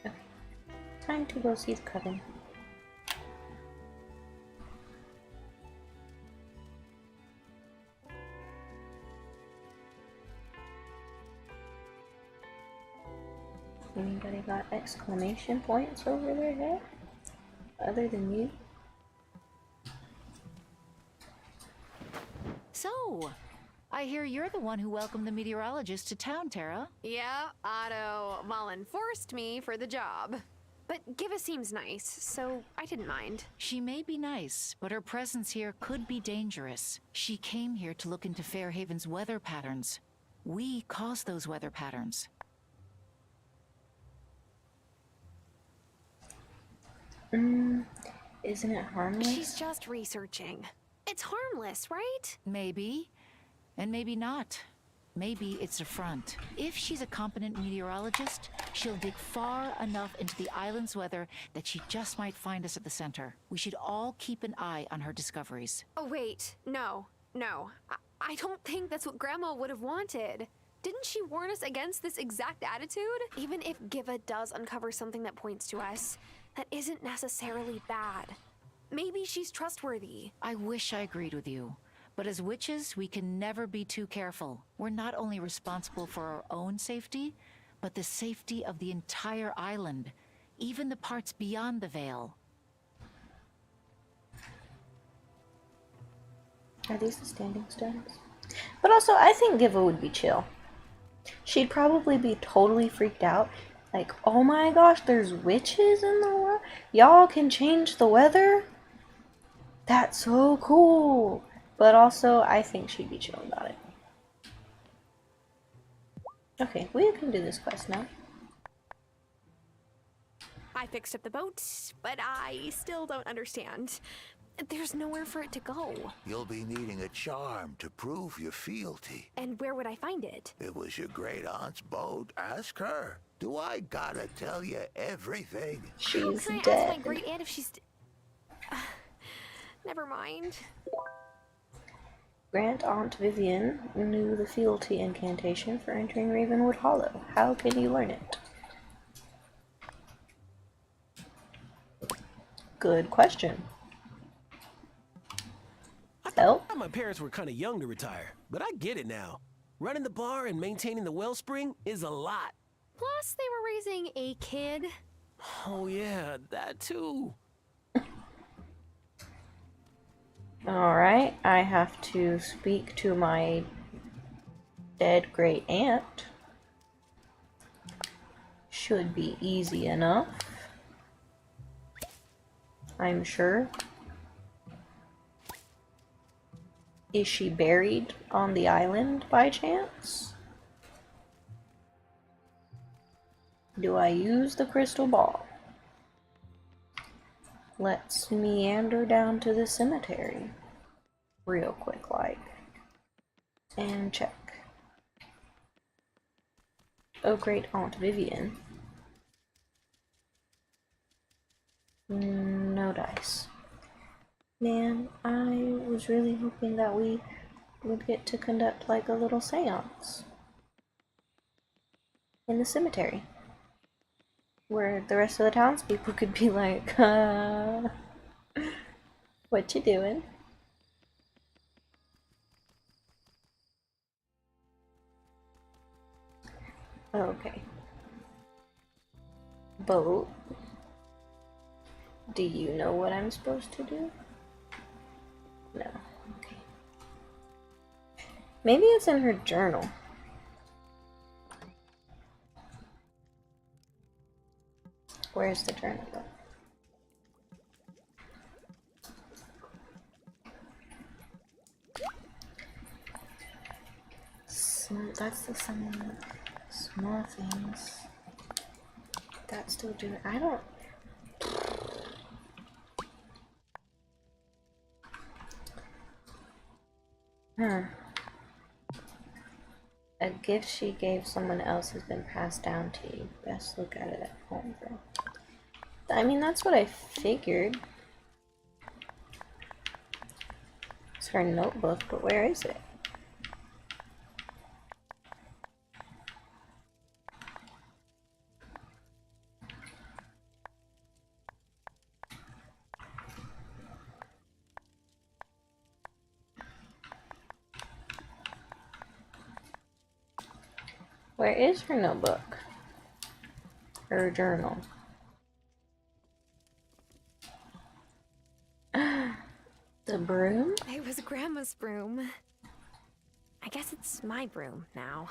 Okay. Time to go see the coven. Anybody got exclamation points over their head? Other than you? So, I hear you're the one who welcomed the meteorologist to town, Tara. Yeah, Otto Mullen forced me for the job. but Giva seems nice, so I didn't mind. She may be nice, but her presence here could be dangerous. She came here to look into Fairhaven's weather patterns. We caused those weather patterns. Isn't it harmless? She's just researching. It's harmless, right? Maybe, and maybe not. Maybe it's a front. If she's a competent meteorologist, she'll dig far enough into the island's weather that she just might find us at the center. We should all keep an eye on her discoveries. Oh, wait. No. I don't think that's what Grandma would have wanted. Didn't she warn us against this exact attitude? Even if Giva does uncover something that points to us, that isn't necessarily bad. Maybe she's trustworthy. I wish I agreed with you. But as witches, we can never be too careful. We're not only responsible for our own safety, but the safety of the entire island, even the parts beyond the veil. Are these the standing stones? But also, I think Giva would be chill. She'd probably be totally freaked out. Like, oh my gosh, there's witches in the world? Y'all can change the weather? That's so cool. But also, I think she'd be chill about it. Okay, we can do this quest now. I fixed up the boat, but I still don't understand. There's nowhere for it to go. You'll be needing a charm to prove your fealty. And where would I find it? It was your great aunt's boat. Ask her. Do I gotta tell you everything? She's How can I dead. ask my great aunt if she's... Never mind. Grant Aunt Vivian knew the fealty incantation for entering Ravenwood Hollow. How can you learn it? Good question. I thought my parents were kind of young to retire, but I get it now. Running the bar and maintaining the wellspring is a lot. Plus, they were raising a kid. Oh yeah, that too. Alright, I have to speak to my dead great aunt. Should be easy enough, I'm sure. Is she buried on the island by chance? Do I use the crystal ball? Let's meander down to the cemetery real quick, like, and check. Oh, great Aunt Vivian. No dice. Man, I was really hoping that we would get to conduct like a little seance in the cemetery, where the rest of the townspeople could be like, what you doing? Okay. Boat. Do you know what I'm supposed to do? No. Okay. Maybe it's in her journal. Where's the journal though? That's the some small things. That still do it. I don't. A gift she gave someone else has been passed down to you. Best look at it at home, bro. I mean, that's what I figured. It's her notebook, but where is it? Where is her notebook? Her journal. The broom? It was Grandma's broom. I guess it's my broom now.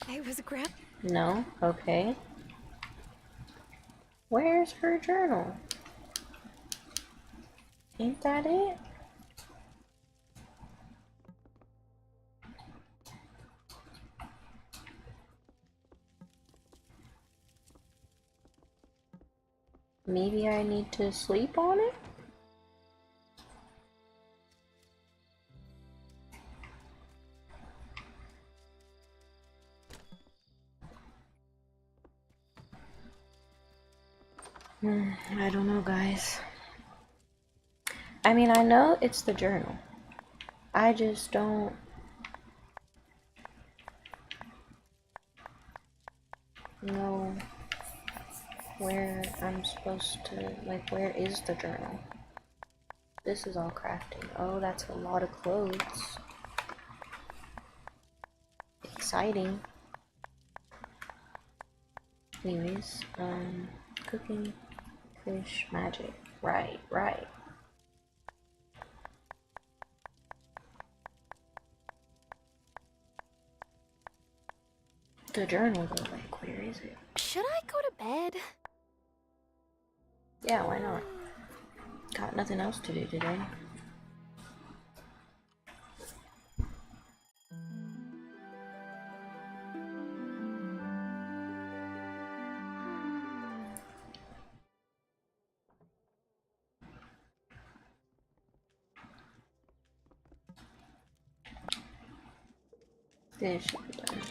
It was No? Okay. Where's her journal? Ain't that it? Maybe I need to sleep on it? I don't know, guys. I mean, I know it's the journal. I just don't know where I'm supposed to, like, where is the journal? This is all crafting. Oh, that's a lot of clothes. Exciting. Anyways, cooking, fish, magic. Right. The journal though, like, where is it? Should I go to bed? Yeah, why not? Got nothing else to do today. This should be done.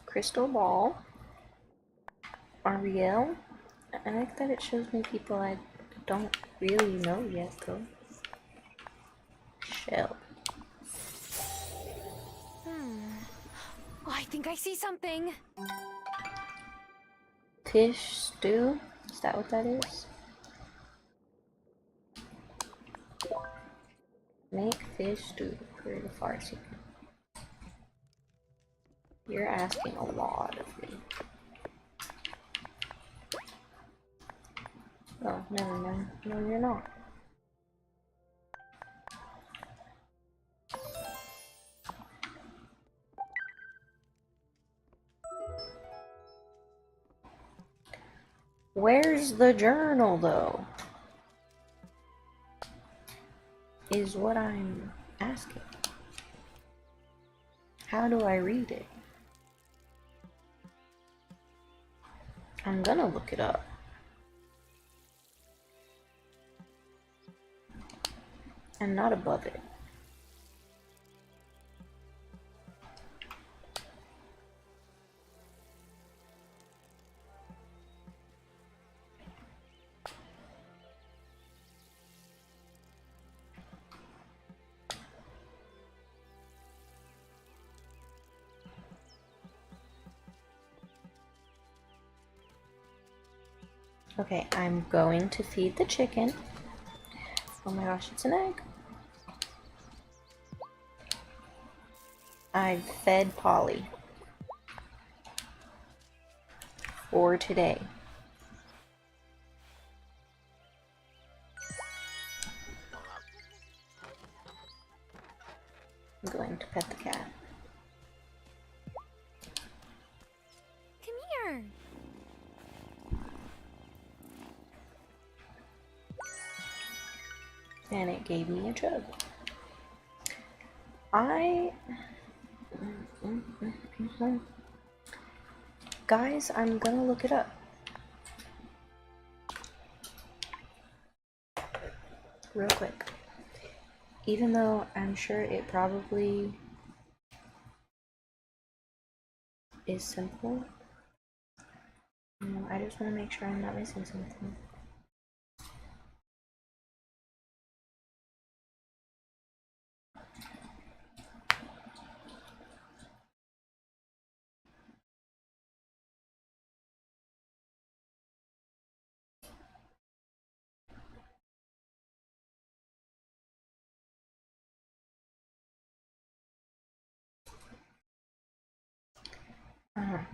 Crystal ball. Ariel. I like that it shows me people I don't really know yet though. Shell. Oh, I think I see something. Fish stew? Is that what that is? Make fish stew for the Farsi. You're asking a lot of me. Oh, never mind. No, you're not. Where's the journal, though? Is what I'm asking. How do I read it? I'm gonna look it up. I'm not above it. Okay, I'm going to feed the chicken. Oh my gosh, it's an egg. I've fed Polly for today. I'm going to pet the cat. Come here. And it gave me a jug. Guys, I'm gonna look it up. Real quick. Even though I'm sure it probably is simple, I just want to make sure I'm not missing something.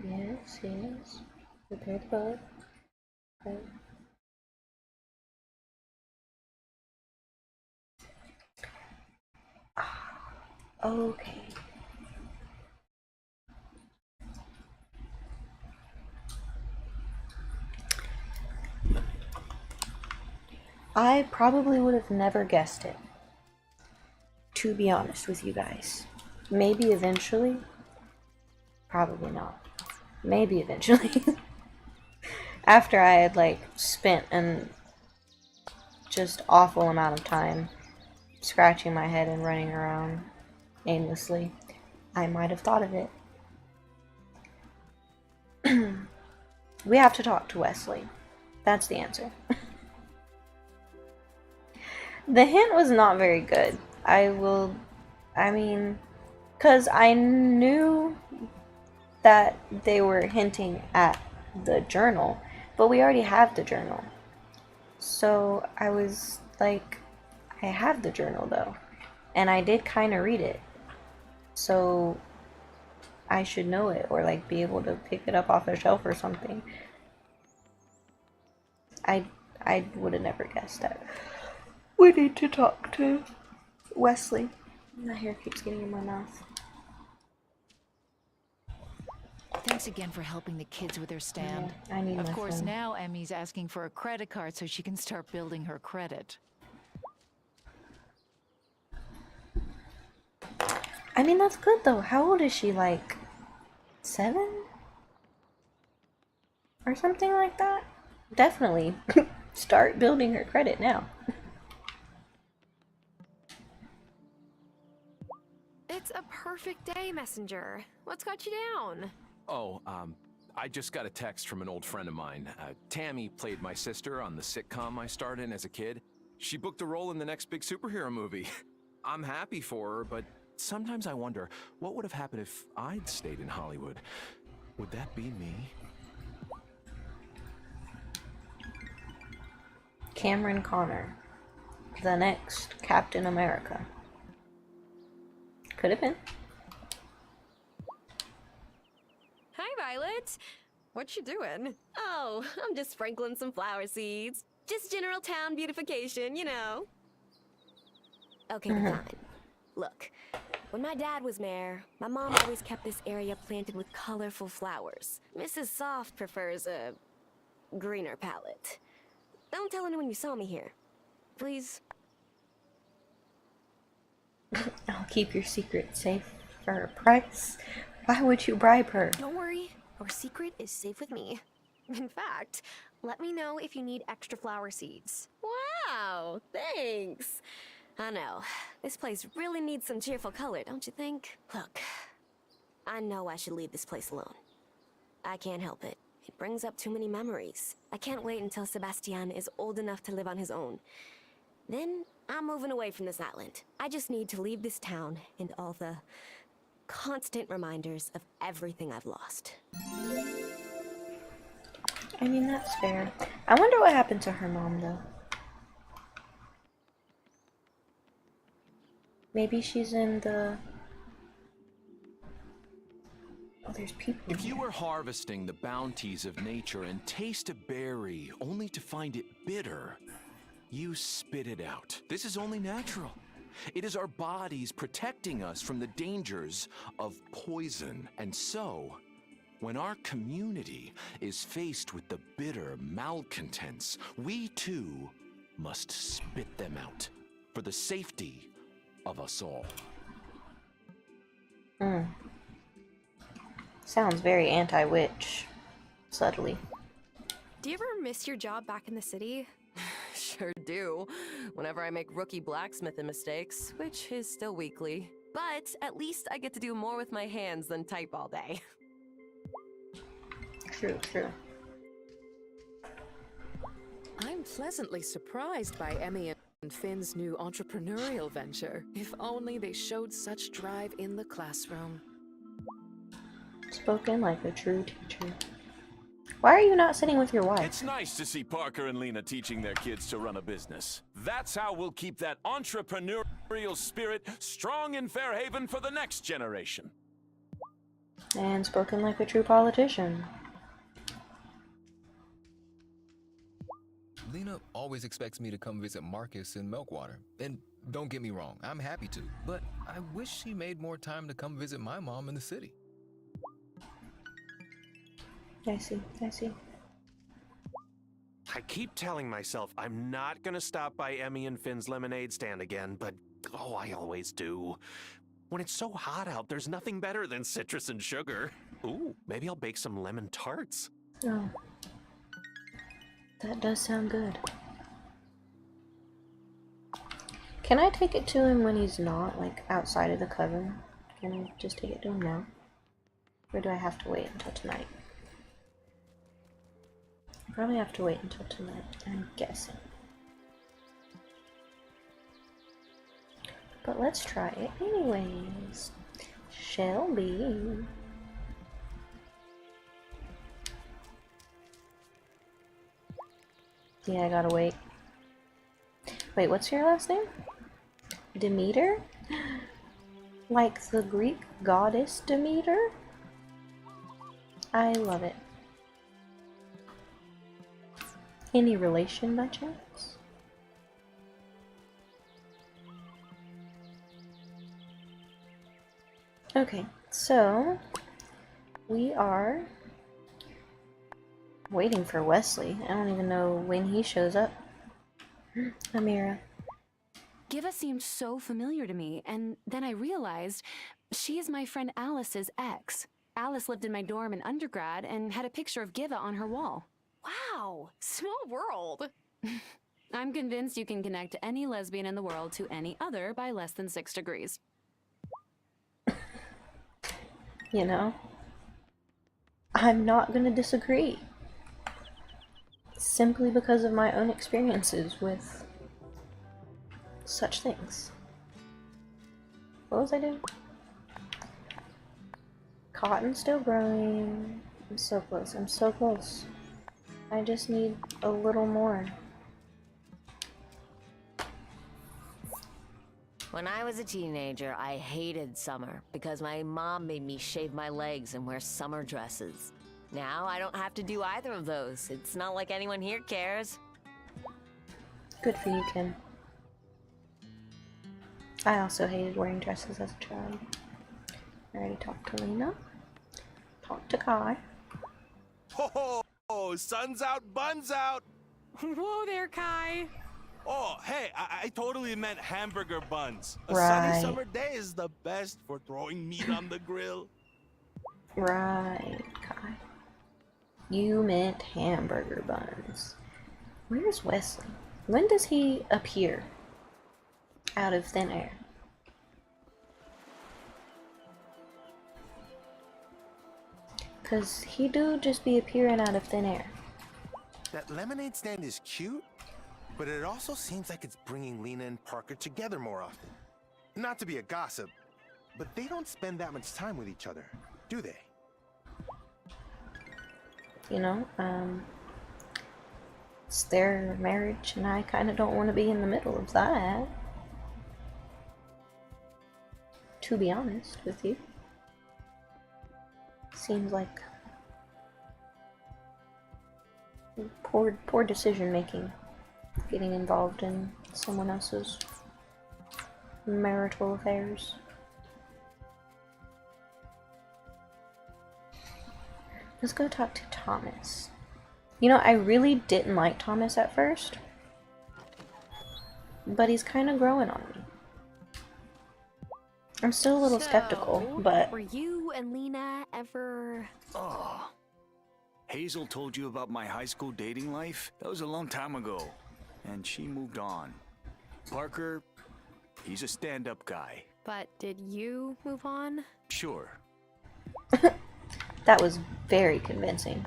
Yes. Prepare the boat. Okay. Okay. I probably would have never guessed it, to be honest with you guys. Maybe eventually. Probably not. Maybe eventually. After I had like spent an just awful amount of time scratching my head and running around aimlessly, I might have thought of it. We have to talk to Wesley. That's the answer. The hint was not very good. Because I knew that they were hinting at the journal, but we already have the journal. So I was like, I have the journal though. And I did kind of read it. So I should know it, or like be able to pick it up off a shelf or something. I would have never guessed that. We need to talk to Wesley. My hair keeps getting in my mouth. Thanks again for helping the kids with their stand. Yeah, I need Of my course, phone. now Emmy's asking for a credit card so she can start building her credit. I mean, that's good though. How old is she? Like 7? Or something like that? Definitely start building her credit now. It's a perfect day, Messenger. What's got you down? Oh, I just got a text from an old friend of mine. Tammy played my sister on the sitcom I starred in as a kid. She booked a role in the next big superhero movie. I'm happy for her, but sometimes I wonder, what would have happened if I'd stayed in Hollywood? Would that be me? Cameron Connor, the next Captain America. Could have been. Hi, Violet. What you doing? Oh, I'm just sprinkling some flower seeds. Just general town beautification, you know. Okay, fine. Look, when my dad was mayor, my mom always kept this area planted with colorful flowers. Mrs. Soft prefers a greener palette. Don't tell anyone you saw me here. Please. I'll keep your secret safe for a price. Why would you bribe her? Don't worry, our secret is safe with me. In fact, let me know if you need extra flower seeds. Wow, thanks. I know. This place really needs some cheerful color, don't you think? Look, I know I should leave this place alone. I can't help it. It brings up too many memories. I can't wait until Sebastian is old enough to live on his own. Then I'm moving away from this island. I just need to leave this town and all the constant reminders of everything I've lost. I mean, that's fair. I wonder what happened to her mom, though. Maybe she's in the... Oh, there's people. If you were harvesting the bounties of nature and taste a berry only to find it bitter, you spit it out. This is only natural. It is our bodies protecting us from the dangers of poison. And so, when our community is faced with the bitter malcontents, we too must spit them out for the safety of us all. Sounds very anti-witch. Subtly. Do you ever miss your job back in the city? Sure do. Whenever I make rookie blacksmithing mistakes, which is still weekly. But at least I get to do more with my hands than type all day. True, true. I'm pleasantly surprised by Emmy and Finn's new entrepreneurial venture. If only they showed such drive in the classroom. Spoken like a true teacher. Why are you not sitting with your wife? It's nice to see Parker and Lena teaching their kids to run a business. That's how we'll keep that entrepreneurial spirit strong in Fairhaven for the next generation. And spoken like a true politician. Lena always expects me to come visit Marcus in Milkwater. And don't get me wrong, I'm happy to. But I wish she made more time to come visit my mom in the city. I see, I see. I keep telling myself I'm not gonna stop by Emmy and Finn's lemonade stand again, but oh, I always do. When it's so hot out, there's nothing better than citrus and sugar. Ooh, maybe I'll bake some lemon tarts. Oh. That does sound good. Can I take it to him when he's not, like, outside of the coven? Can I just take it to him now? Or do I have to wait until tonight? Probably have to wait until tonight, I'm guessing. But let's try it anyways. Shelby. Yeah, I gotta wait. Wait, what's your last name? Demeter? Like the Greek goddess Demeter? I love it. Any relation by chance? Okay, so we are waiting for Wesley. I don't even know when he shows up. Amira. Giva seemed so familiar to me, and then I realized she is my friend Alice's ex. Alice lived in my dorm in undergrad and had a picture of Giva on her wall. Wow, small world. I'm convinced you can connect any lesbian in the world to any other by less than 6 degrees. You know, I'm not gonna disagree. Simply because of my own experiences with such things. What was I doing? Cotton's still growing. I'm so close. I'm so close. I just need a little more. When I was a teenager, I hated summer because my mom made me shave my legs and wear summer dresses. Now I don't have to do either of those. It's not like anyone here cares. Good for you, Kim. I also hated wearing dresses as a child. I already talked to Lena. Talked to Kai. Oh, sun's out, buns out. Whoa there, Kai. Oh, hey, I totally meant hamburger buns. A Right. sunny summer day is the best for throwing meat on the grill. Right, Kai. You meant hamburger buns. Where's Wesley? When does he appear out of thin air? Cause he do just be appearing out of thin air. That lemonade stand is cute, but it also seems like it's bringing Lena and Parker together more often. Not to be a gossip, but they don't spend that much time with each other, do they? You know, it's their marriage, and I kind of don't want to be in the middle of that. To be honest with you. Seems like poor decision making, getting involved in someone else's marital affairs. Let's go talk to Thomas. You know, I really didn't like Thomas at first, but he's kind of growing on me. I'm still a little skeptical, but... Were you and Lena ever... Oh. Hazel told you about my high school dating life? That was a long time ago. And she moved on. Parker, he's a stand-up guy. But did you move on? Sure. That was very convincing.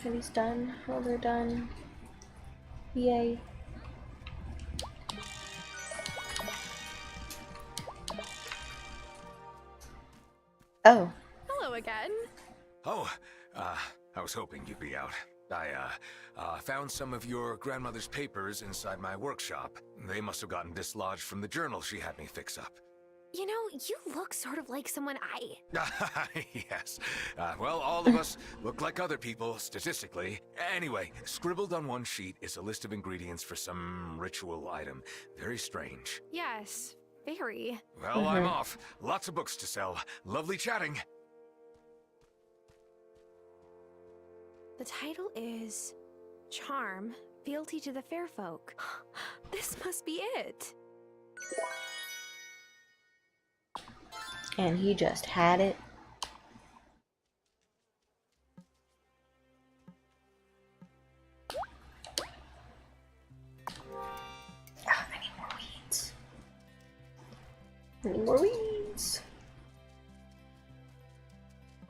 He's done. Well, they're done. Yay. Oh. Hello again. Oh, I was hoping you'd be out. I found some of your grandmother's papers inside my workshop. They must have gotten dislodged from the journal she had me fix up. You know, you look sort of like someone I... Yes. Well, all of us look like other people, statistically. Anyway, scribbled on one sheet is a list of ingredients for some ritual item. Very strange. Yes, very. Well, I'm off. Lots of books to sell. Lovely chatting. The title is Charm, Fealty to the Fair Folk. This must be it. And he just had it. Ah, I need more weeds. I need more weeds.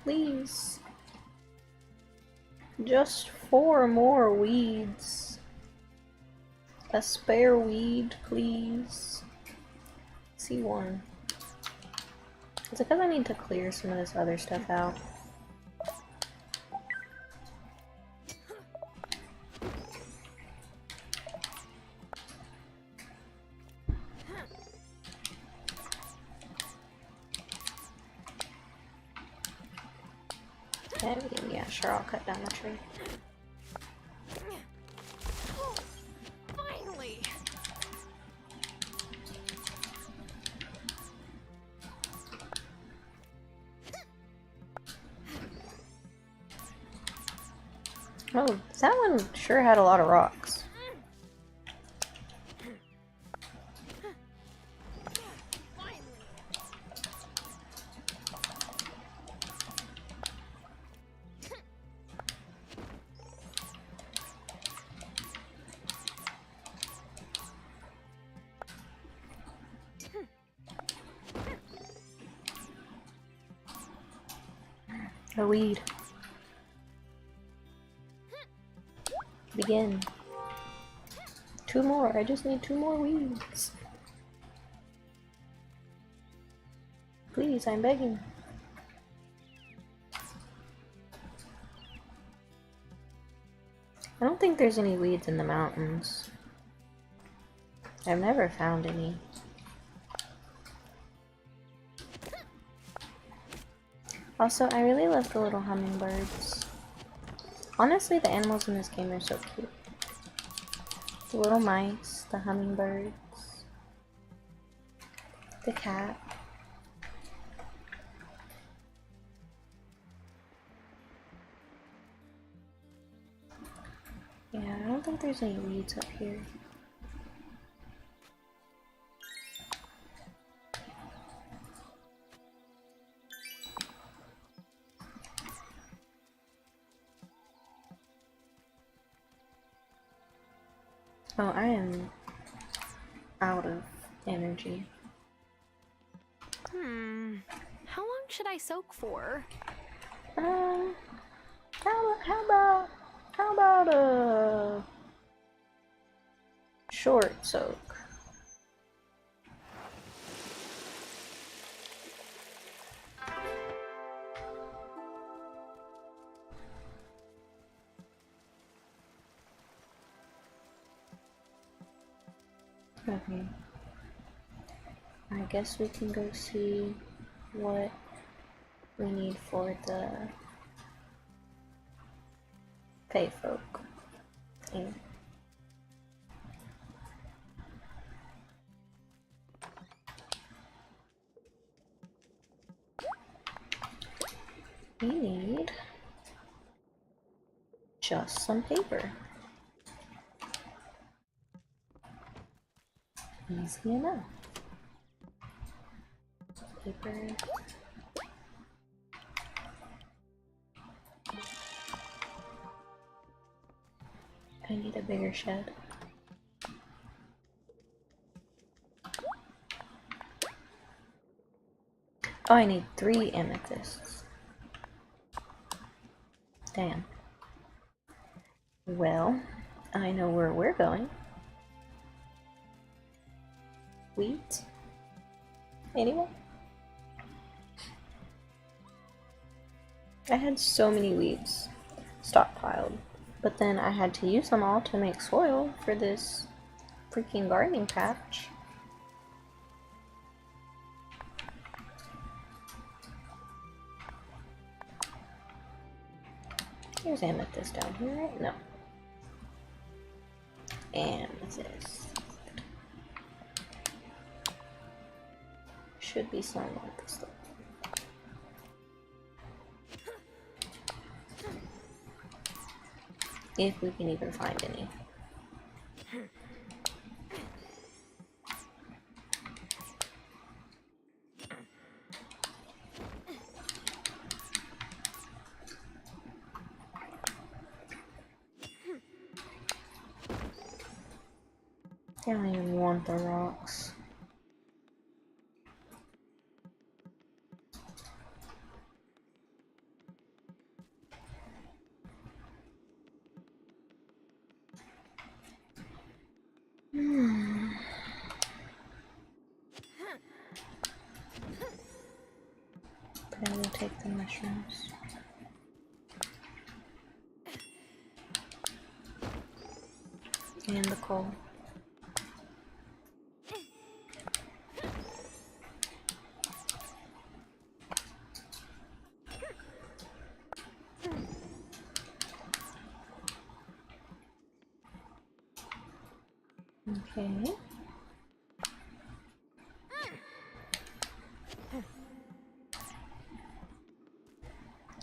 Please. Just 4 more weeds. A spare weed, please. See one. Is it because I need to clear some of this other stuff out? Yeah, sure, I'll cut down the tree. Finally! Oh, that one sure had a lot of rocks. A weed. Begin. 2 more. I just need 2 more weeds. Please, I'm begging. I don't think there's any weeds in the mountains. I've never found any. Also, I really love the little hummingbirds. Honestly, the animals in this game are so cute. The little mice, the hummingbirds, the cat. Yeah, I don't think there's any weeds up here. Oh, I am out of energy. How long should I soak for? How about a short soak? Okay. I guess we can go see what we need for the Fey folk thing. We need just some paper. Easy enough. Paper. I need a bigger shed. Oh, I need 3 amethysts. Damn. Well, I know where we're going. Wheat? Anyone? I had so many weeds stockpiled, but then I had to use them all to make soil for this freaking gardening patch. Here's amethyst down here, right? No. Amethyst. Should be some like this level. If we can even find any. I don't even want the rocks. But I will take the mushrooms. And the coal. Okay.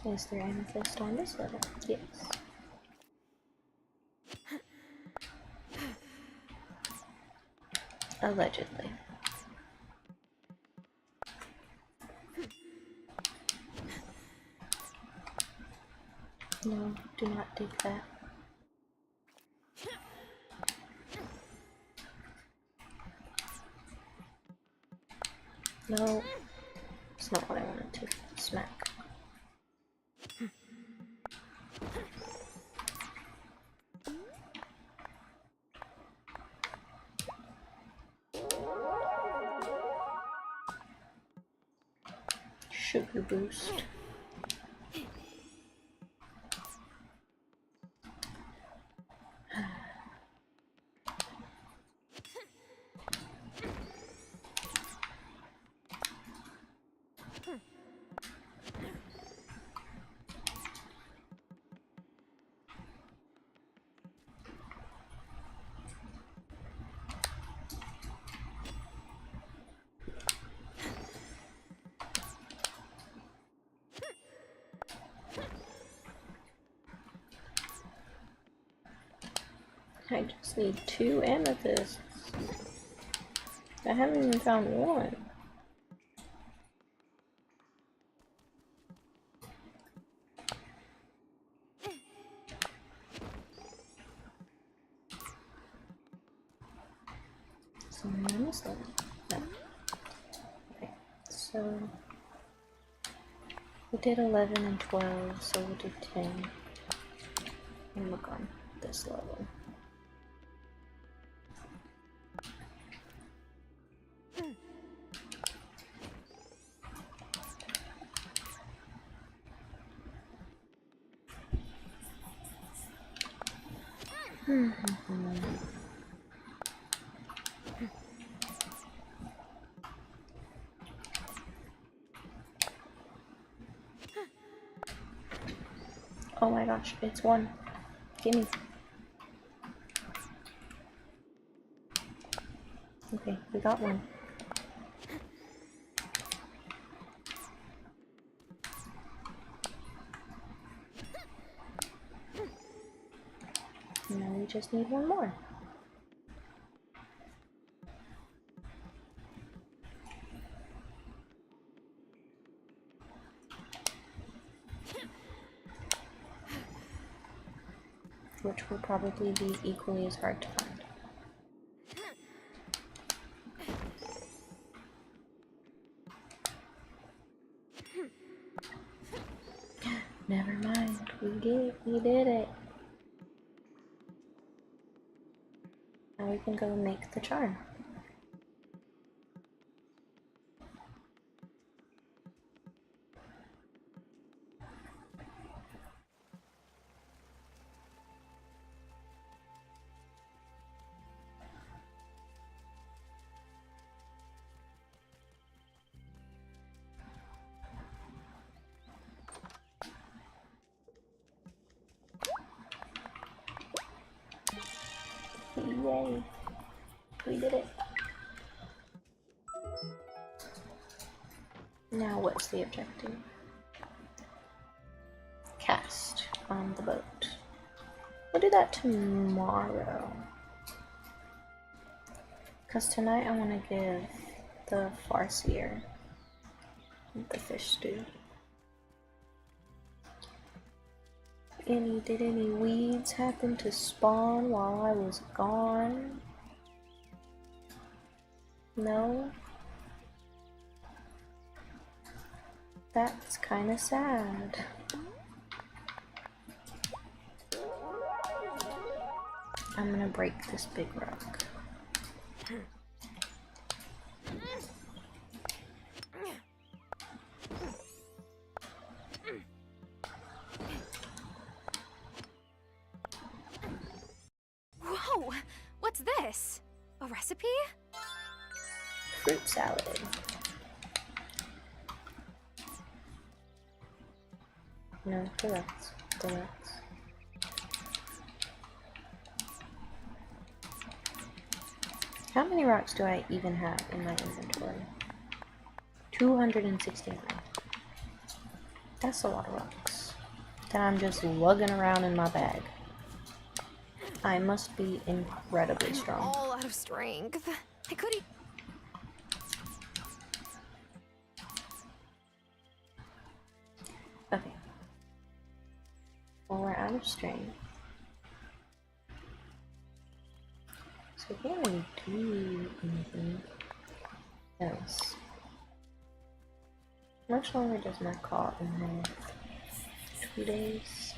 Is there amethyst on this level? Yes. Allegedly. No, do not dig that. No, it's not what I wanted to. Smack. Sugar boost. I just need 2 amethysts. I haven't even found one. Somewhere on this level. No. Okay, so we did 11 and 12, so we'll do 10. And look on this level. Oh my gosh, it's 1. Gimme. Okay, we got 1. Now we just need 1 more. Which will probably be equally as hard to find. Never mind, we did it. Now we can go make the charm. Yay. We did it. Now what's the objective? Cast on the boat. We'll do that tomorrow. Because tonight I want to give the farseer the fish stew. Did any weeds happen to spawn while I was gone? No? That's kind of sad. I'm gonna break this big rock. Whoa! What's this? A recipe? Fruit salad. No, deluxe. Deluxe. How many rocks do I even have in my inventory? 269. That's a lot of rocks that I'm just lugging around in my bag. I must be incredibly strong. All out of strength. I could eat. Okay. Well, we're out of strength. So we can't really do anything else. How much longer does my cotton have? 2 days?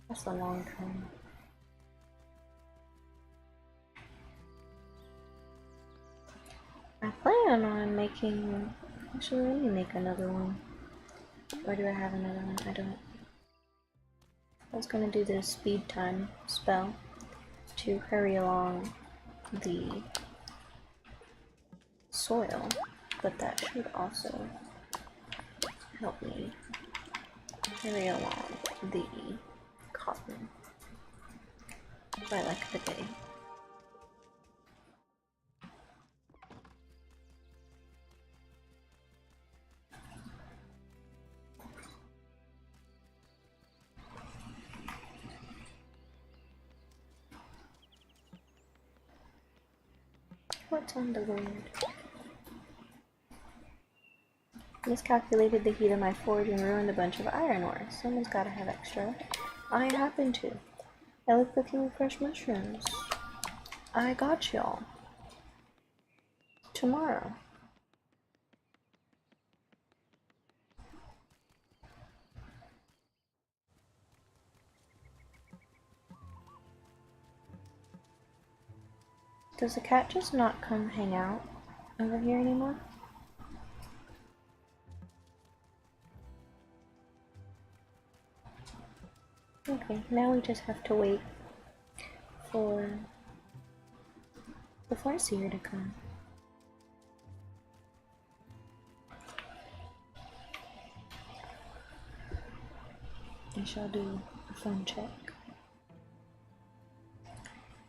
That's a long time. I plan on making... Actually, let me make another one. Or do I have another one? I don't. I was gonna do the speed time spell to hurry along the soil, but that should also help me hurry along the cotton by like the day. What's on the road? Miscalculated the heat of my forge and ruined a bunch of iron ore. Someone's gotta have extra. I happen to. I like cooking with fresh mushrooms. I got y'all. Tomorrow. Does the cat just not come hang out over here anymore? Okay, now we just have to wait for the farseer to come. I shall do a phone check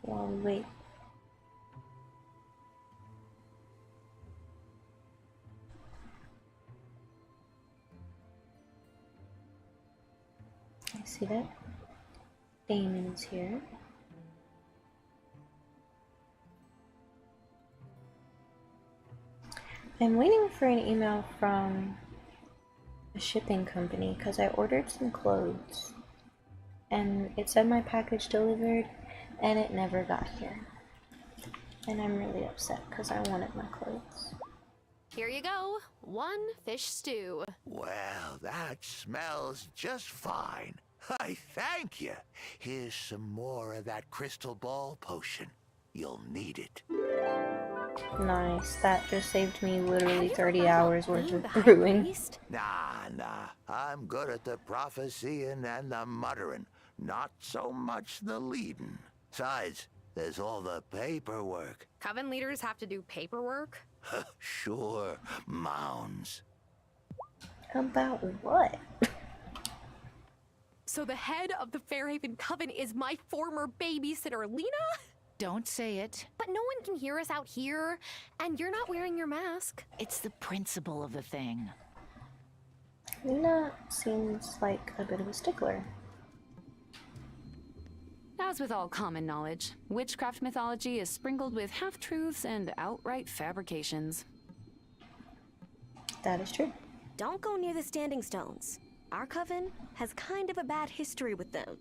while we wait. I see that Damon is here. I'm waiting for an email from a shipping company because I ordered some clothes and it said my package delivered and it never got here. And I'm really upset because I wanted my clothes. Here you go. 1 fish stew. Well, that smells just fine. I thank you. Here's some more of that crystal ball potion. You'll need it. Nice. That just saved me literally 30 hours worth of brewing. Nah. I'm good at the prophesying and the muttering. Not so much the leading. Besides, there's all the paperwork. Coven leaders have to do paperwork? Sure, mounds. About what? So the head of the Fairhaven Coven is my former babysitter, Lena? Don't say it. But no one can hear us out here, and you're not wearing your mask. It's the principle of the thing. Lena seems like a bit of a stickler. As with all common knowledge, witchcraft mythology is sprinkled with half-truths and outright fabrications. That is true. Don't go near the Standing Stones. Our coven has kind of a bad history with them.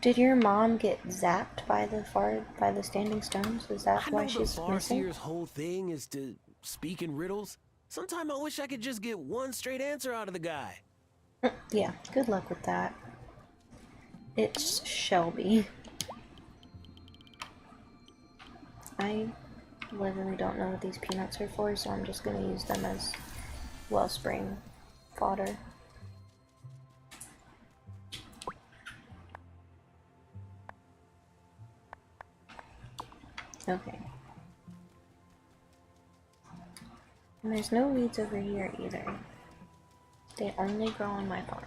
Did your mom get zapped by the Standing Stones? Is that why she's the missing? Farseer's whole thing is to speak in riddles. Sometimes I wish I could just get one straight answer out of the guy. Yeah, good luck with that. It's Shelby. I literally don't know what these peanuts are for, so I'm just gonna use them as wellspring fodder. Okay. And there's no weeds over here either. They only grow on my farm.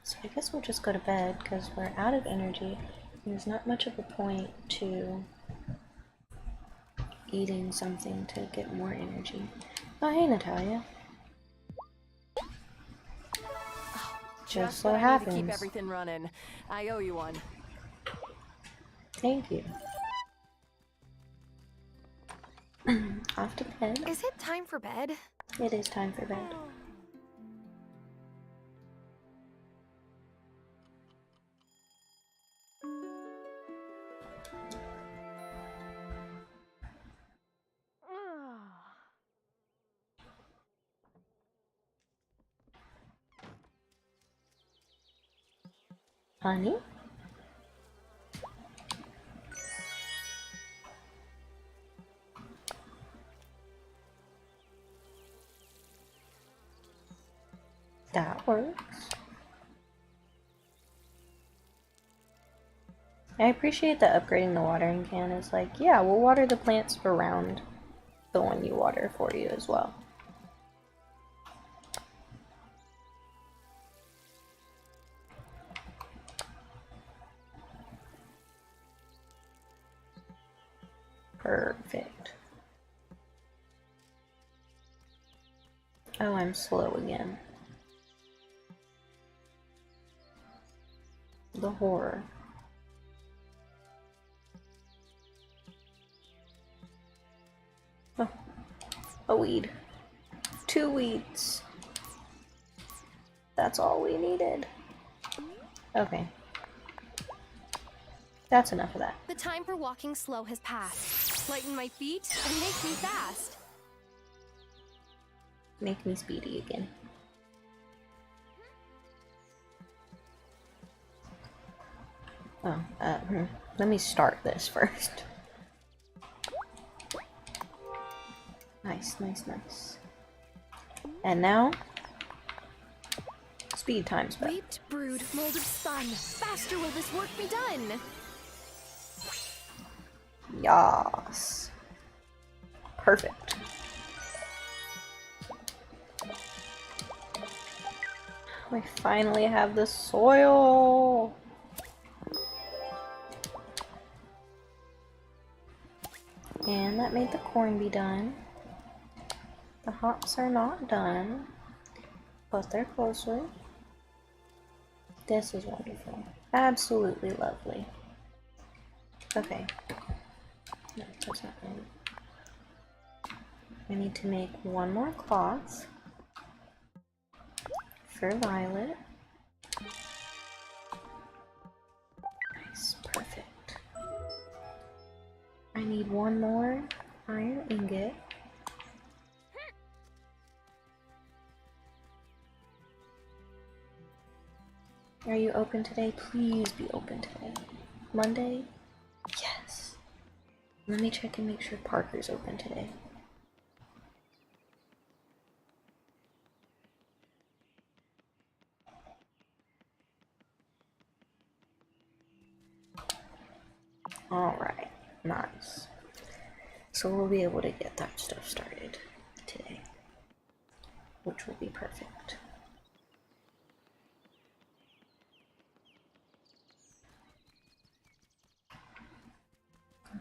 So I guess we'll just go to bed because we're out of energy. There's not much of a point to eating something to get more energy. Oh, hey, Natalia. Just so what I need happens. to keep everything running. I owe you one. Thank you. Off to bed. Is it time for bed? It is time for bed. Honey? That works. I appreciate that upgrading the watering can is like, yeah, we'll water the plants around the one you water for you as well. Perfect. Oh, I'm slow again. The horror. Oh, a weed. 2 weeds. That's all we needed. Okay. That's enough of that. The time for walking slow has passed. Lighten my feet and make me fast. Make me speedy again. Oh, let me start this first. Nice, nice, nice. And now, speed times back. Reaped, brood, molded, spun. Faster will this work be done. Yas. Perfect. We finally have the soil. And that made the corn be done. The hops are not done, but they're closer. This is wonderful. Absolutely lovely. Okay. No, that's not right. I need to make one more cloth for Violet. Nice, perfect. I need one more iron ingot. Are you open today? Please be open today. Monday? Yes. Let me check and make sure Parker's open today. Alright, nice. So we'll be able to get that stuff started today, which will be perfect.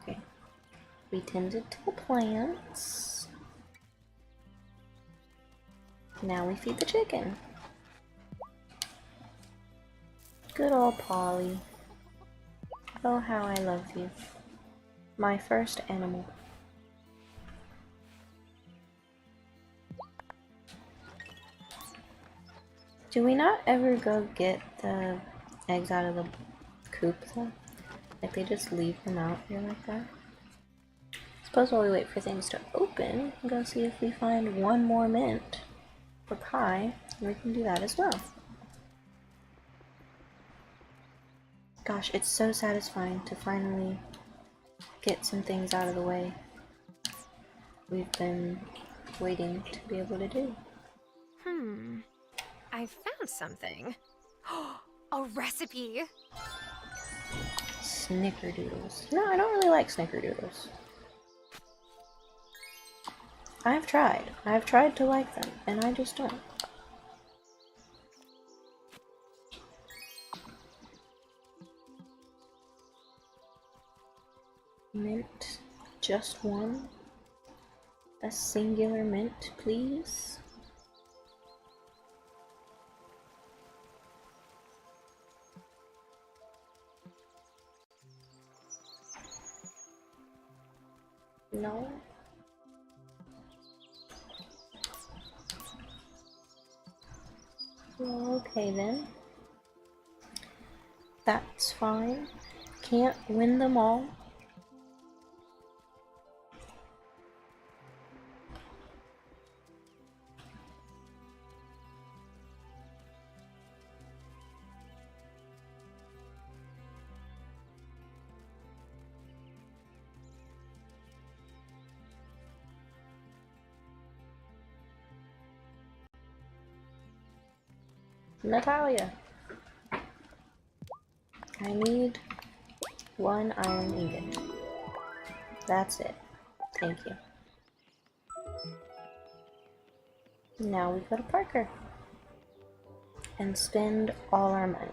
Okay, we tended to the plants. Now we feed the chicken. Good old Polly. Oh, how I love you. My first animal. Do we not ever go get the eggs out of the coop though? Like they just leave them out here like that? Suppose while we wait for things to open, we'll go see if we find one more mint for Kai, and we can do that as well. Gosh, it's so satisfying to finally get some things out of the way we've been waiting to be able to do. I found something. A recipe! Snickerdoodles. No, I don't really like snickerdoodles. I've tried to like them, and I just don't. Mint, just one. A singular mint, please. No. Well, okay then. That's fine. Can't win them all. Natalia. I need one iron ingot. That's it. Thank you. Now we go to Parker and spend all our money.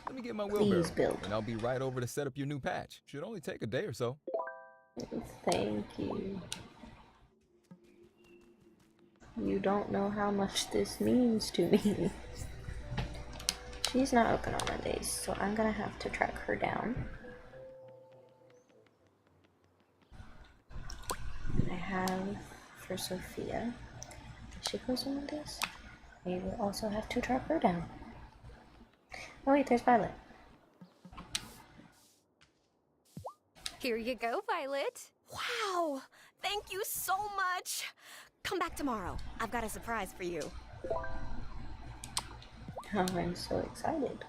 Let me get my wheelbarrow, and I'll be right over to set up your new patch. Should only take a day or so. Thank you. You don't know how much this means to me. She's not open on Mondays, so I'm gonna have to track her down. I have for Sophia. She goes on Mondays. I will also have to track her down. Oh wait, there's Violet. Here you go, Violet. Wow! Thank you so much! Come back tomorrow. I've got a surprise for you. Oh, I'm so excited.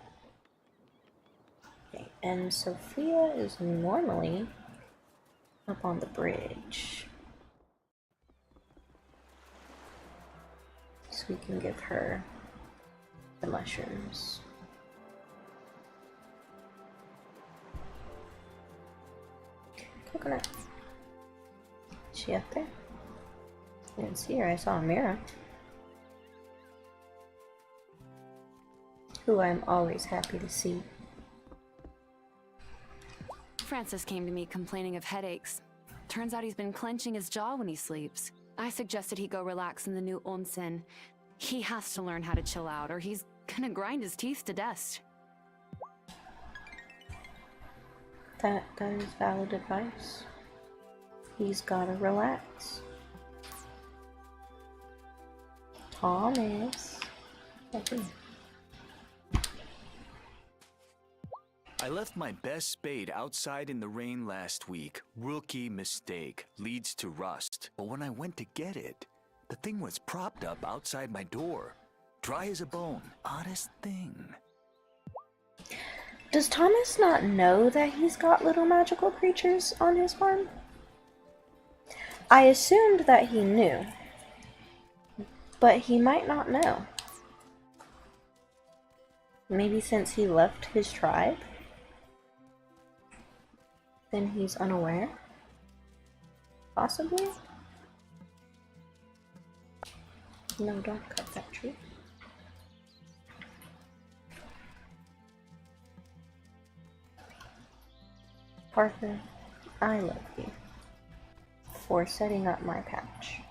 Okay, and Sophia is normally up on the bridge. So we can give her the mushrooms. Coconut. Is she up there? I didn't see her. I saw a mirror. Who I'm always happy to see. Francis came to me complaining of headaches. Turns out he's been clenching his jaw when he sleeps. I suggested he go relax in the new onsen. He has to learn how to chill out, or he's gonna grind his teeth to dust. That is valid advice. He's gotta relax. Thomas. Okay. I left my best spade outside in the rain last week. Rookie mistake. Leads to rust. But when I went to get it, the thing was propped up outside my door. Dry as a bone. Oddest thing. Does Thomas not know that he's got little magical creatures on his farm? I assumed that he knew, but he might not know. Maybe since he left his tribe, then he's unaware? Possibly? No, don't cut that tree. Parker, I love you for setting up my patch.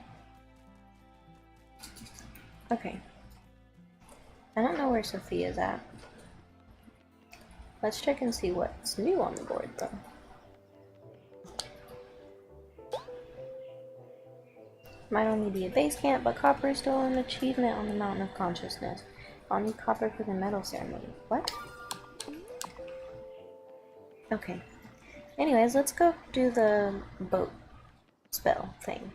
Okay. I don't know where Sophia's at. Let's check and see what's new on the board though. Might only be a base camp, but copper is still an achievement on the Mountain of Consciousness. I'll need copper for the medal ceremony. What? Okay. Anyways, let's go do the boat spell thing.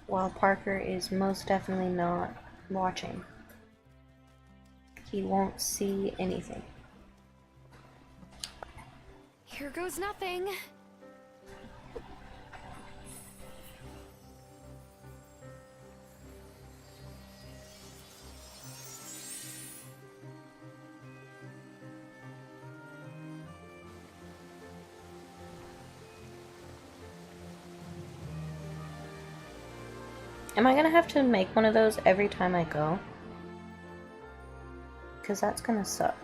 While Parker is most definitely not watching. He won't see anything. Here goes nothing. Am I gonna have to make one of those every time I go? Because that's gonna suck.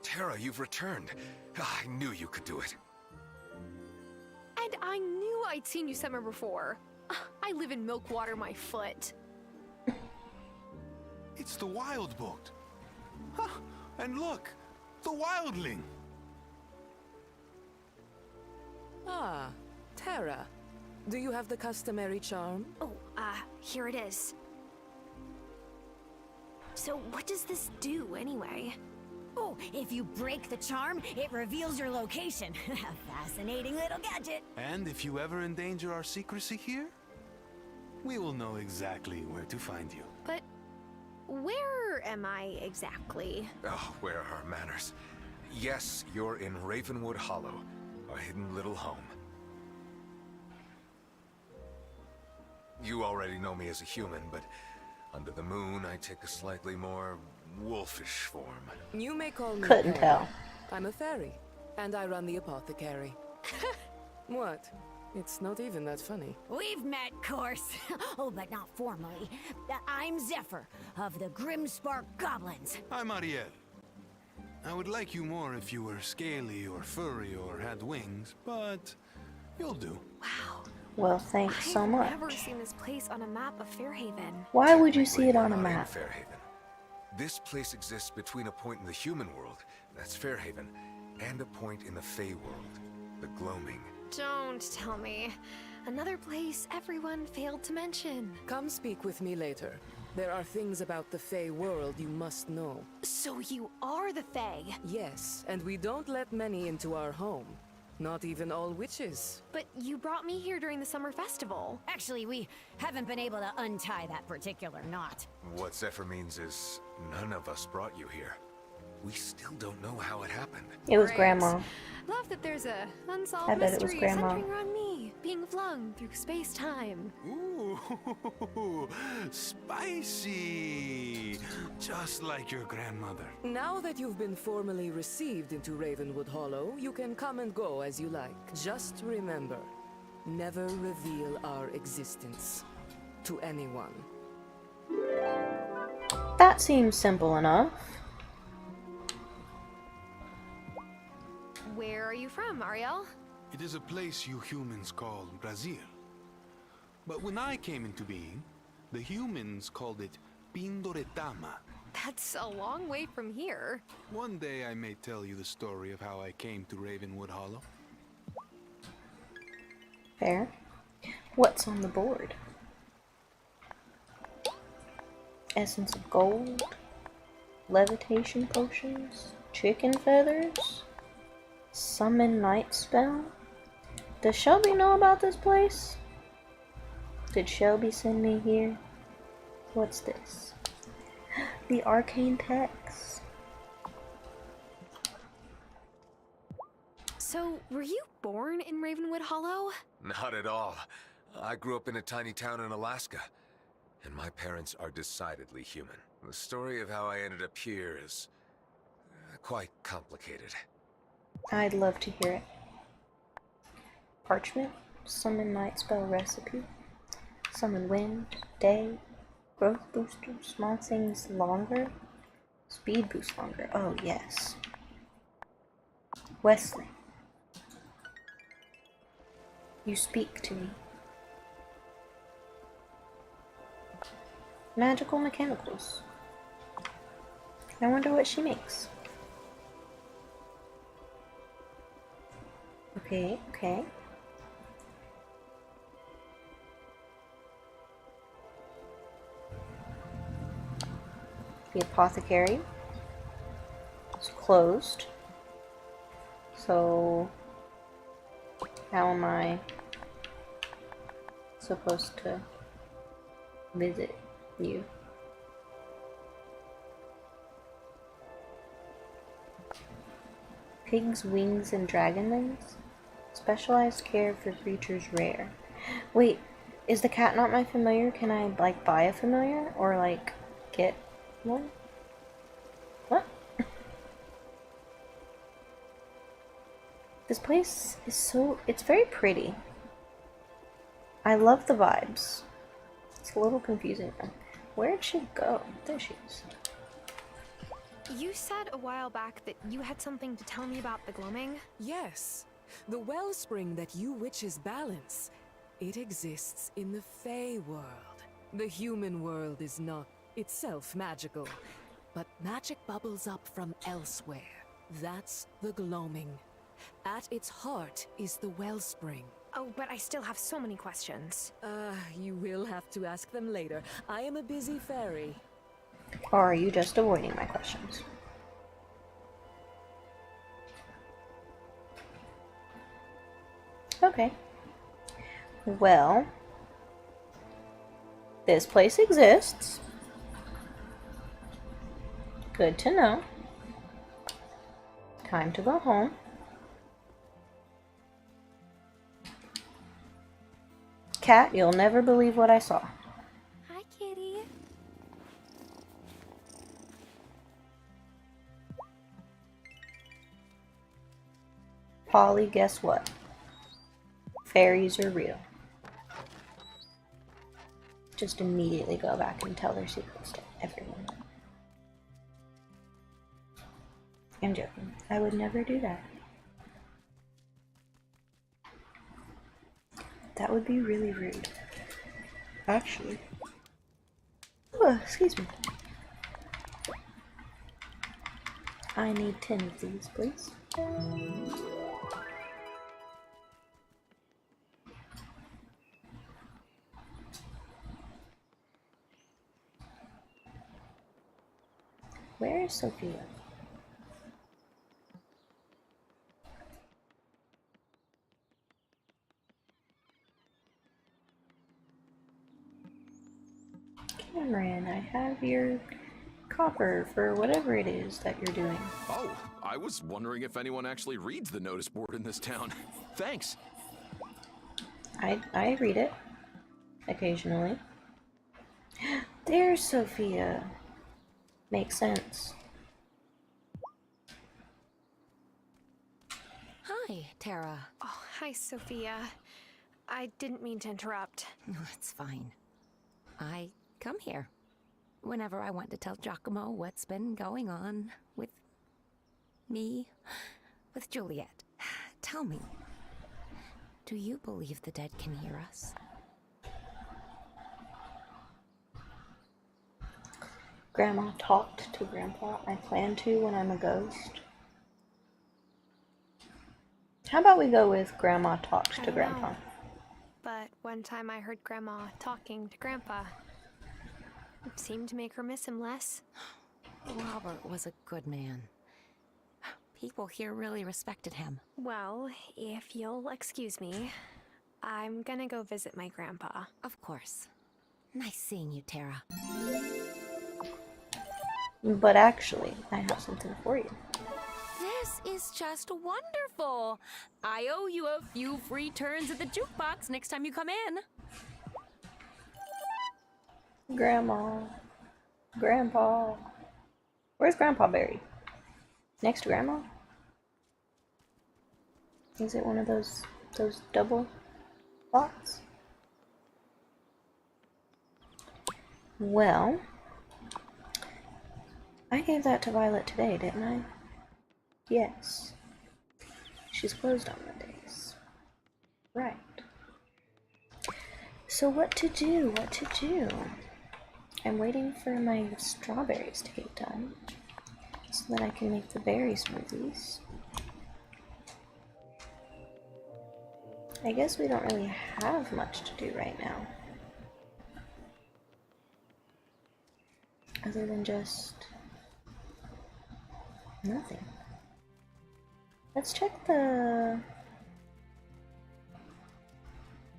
Tara, you've returned. I knew you could do it. And I knew I'd seen you somewhere before. I live in Milkwater, my foot. It's the Wylde boat. Huh, and look, the wildling. Ah, Tara. Do you have the customary charm? Oh, here it is. So what does this do anyway? Oh, if you break the charm, it reveals your location. Fascinating little gadget. And if you ever endanger our secrecy here, we will know exactly where to find you. But where am I exactly? Oh, where are manners? Yes, you're in Ravenwood Hollow, a hidden little home. You already know me as a human, but under the moon, I take a slightly more wolfish form. You may call me Couldn't Harry. tell. I'm a fairy, and I run the apothecary. What? It's not even that funny. We've met, course. Oh, but not formally. I'm Zephyr, of the Grimspark Goblins. I'm Ariel. I would like you more if you were scaly or furry or had wings, but you'll do. Wow. Well, thanks so much. I've never seen this place on a map of Fairhaven. Why would you see it on a Not in map? Fairhaven. This place exists between a point in the human world, that's Fairhaven, and a point in the Fey world, the Gloaming. Don't tell me. Another place everyone failed to mention. Come speak with me later. There are things about the Fey world you must know. So you are the Fey? Yes, and we don't let many into our home. Not even all witches. But you brought me here during the summer festival. Actually, we haven't been able to untie that particular knot. What Zephyr means is none of us brought you here. We still don't know how it happened. It was Great. Grandma. Love that there's a unsolved I bet it was mystery Grandma. centering around me, being flung through space-time. Ooh, spicy! Just like your grandmother. Now that you've been formally received into Ravenwood Hollow, you can come and go as you like. Just remember, never reveal our existence to anyone. That seems simple enough. Where are you from, Ariel? It is a place you humans call Brazil. But when I came into being, the humans called it Pindoretama. That's a long way from here. One day I may tell you the story of how I came to Ravenwood Hollow. Fair. What's on the board? Essence of gold, levitation potions, chicken feathers, summon night spell. Does Shelby know about this place? Did Shelby send me here? What's this? The arcane text. So, were you born in Ravenwood Hollow? Not at all. I grew up in a tiny town in Alaska, and my parents are decidedly human. The story of how I ended up here is quite complicated. I'd love to hear it. Parchment, summon night spell recipe, summon wind, day, growth booster, small things longer, speed boost longer. Oh yes. Wesley, you speak to me. Magical mechanicals. I wonder what she makes. Okay, okay. The apothecary is closed. So how am I supposed to visit you? Pig's wings and dragonlings? Specialized care for creatures rare. Wait, is the cat not my familiar? Can I, like, buy a familiar? Or, like, get one? What? This place is so... it's very pretty. I love the vibes. It's a little confusing though. Where'd she go? There she is. You said a while back that you had something to tell me about the gloaming? Yes. The wellspring that you witches balance. It exists in the Fey world. The human world is not itself magical, but magic bubbles up from elsewhere. That's the gloaming. At its heart is the wellspring. Oh, but I still have so many questions. You will have to ask them later. I am a busy fairy. Or are you just avoiding my questions? Okay. Well, this place exists. Good to know. Time to go home. Cat, you'll never believe what I saw. Hi, kitty. Polly, guess what? Fairies are real. Just immediately go back and tell their secrets to everyone. I'm joking. I would never do that. That would be really rude. Actually. Oh, excuse me. I need 10 of these, please. Where is Sophia? Cameron, I have your copper for whatever it is that you're doing. Oh, I was wondering if anyone actually reads the notice board in this town. Thanks. I read it occasionally. There's Sophia. Makes sense. Hi, Tara. Oh, hi, Sophia. I didn't mean to interrupt. No, it's fine. I come here whenever I want to tell Giacomo what's been going on with me, with Juliet. Tell me, do you believe the dead can hear us? Grandma talked to Grandpa. I plan to when I'm a ghost. How about we go with Grandma talked to Grandpa? But one time I heard Grandma talking to Grandpa. It seemed to make her miss him less. Robert was a good man. People here really respected him. Well, if you'll excuse me, I'm gonna go visit my grandpa. Of course. Nice seeing you, Tara. But actually, I have something for you. This is just wonderful. I owe you a few free turns at the jukebox next time you come in. Grandma. Grandpa. Where's Grandpa buried? Next to Grandma? Is it one of those double plots? Well, I gave that to Violet today, didn't I? Yes. She's closed on Mondays. Right. So what to do? What to do? I'm waiting for my strawberries to get done so that I can make the berry smoothies. I guess we don't really have much to do right now, other than just nothing. Let's check the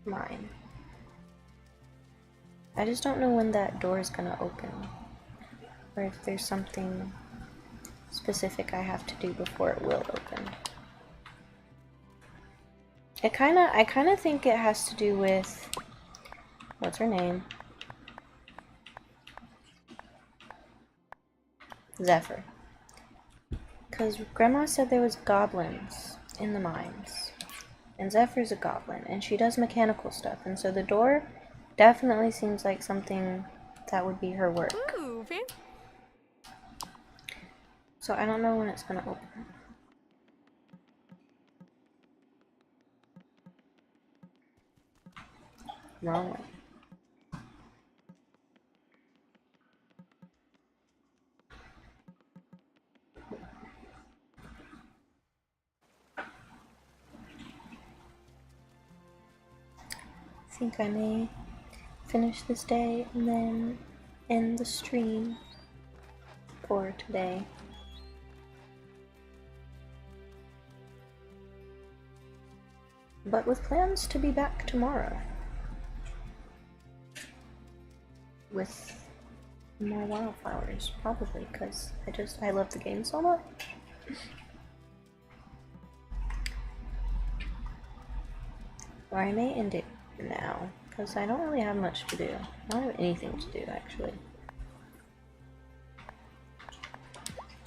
mine. I just don't know when that door is gonna open, or if there's something specific I have to do before it will open. I kinda think it has to do with, what's her name? Zephyr. Because Grandma said there was goblins in the mines, and Zephyr's a goblin, and she does mechanical stuff, and so the door definitely seems like something that would be her work. Ooh, So I don't know when it's gonna open. Wrong way. I think I may finish this day and then end the stream for today. But with plans to be back tomorrow with more wildflowers, probably, because I love the game so much. Or I may end it now, because I don't really have much to do. I don't have anything to do, actually.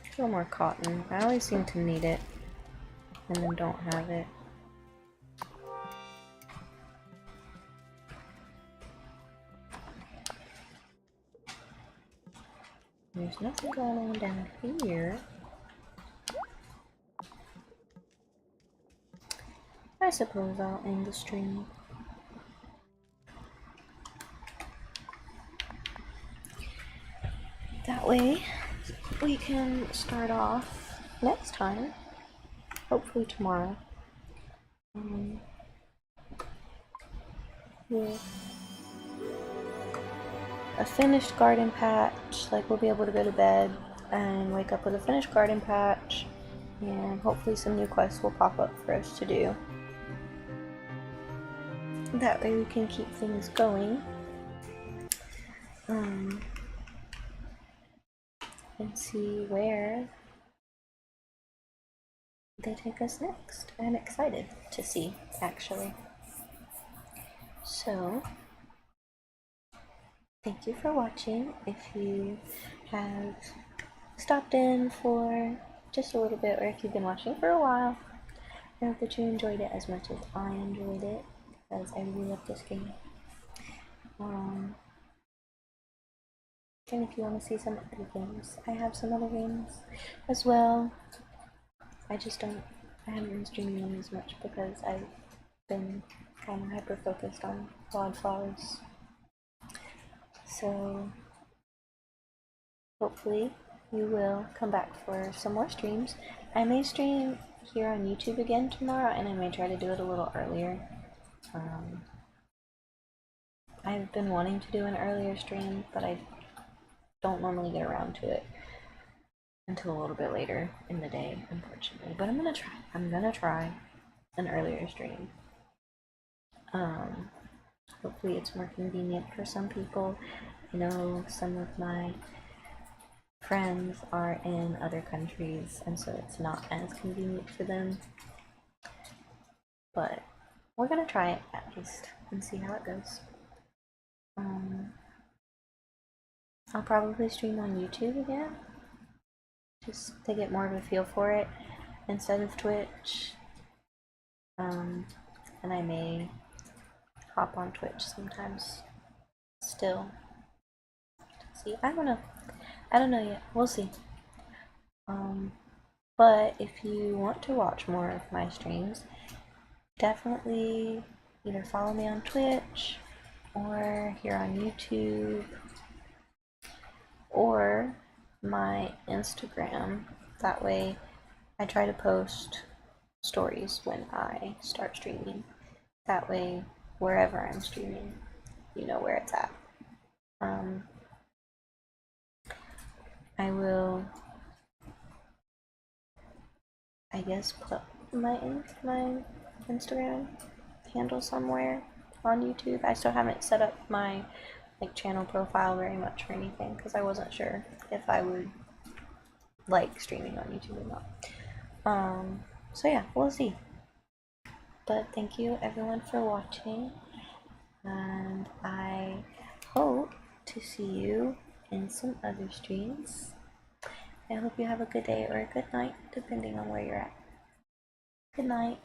A little more cotton. I always seem to need it, and then don't have it. There's nothing going on down here. I suppose I'll end the stream. That way we can start off next time, hopefully tomorrow, with a finished garden patch. Like, we'll be able to go to bed and wake up with a finished garden patch, and hopefully some new quests will pop up for us to do. That way we can keep things going. And see where they take us next. I'm excited to see, actually. So, thank you for watching. If you have stopped in for just a little bit, or if you've been watching for a while, I hope that you enjoyed it as much as I enjoyed it, because I really love this game. And if you want to see some other games, I have some other games as well. I haven't been streaming them as much because I've been kind of hyper-focused on wildflowers. So, hopefully you will come back for some more streams. I may stream here on YouTube again tomorrow, and I may try to do it a little earlier. I've been wanting to do an earlier stream, but I don't normally get around to it until a little bit later in the day, unfortunately. But I'm gonna try. I'm gonna try an earlier stream. Hopefully it's more convenient for some people. I know some of my friends are in other countries, and so it's not as convenient for them. But we're gonna try it at least and see how it goes. I'll probably stream on YouTube again, just to get more of a feel for it instead of Twitch. And I may hop on Twitch sometimes still. See, I don't know yet. We'll see. But if you want to watch more of my streams, definitely either follow me on Twitch or here on YouTube or my Instagram. That way I try to post stories when I start streaming. That way, wherever I'm streaming, you know where it's at. I will, I guess, put my Instagram handle somewhere on YouTube. I still haven't set up my channel profile very much or anything because I wasn't sure if I would like streaming on YouTube or not. So yeah, we'll see. But thank you everyone for watching, and I hope to see you in some other streams. I hope you have a good day or a good night, depending on where you're at. Good night.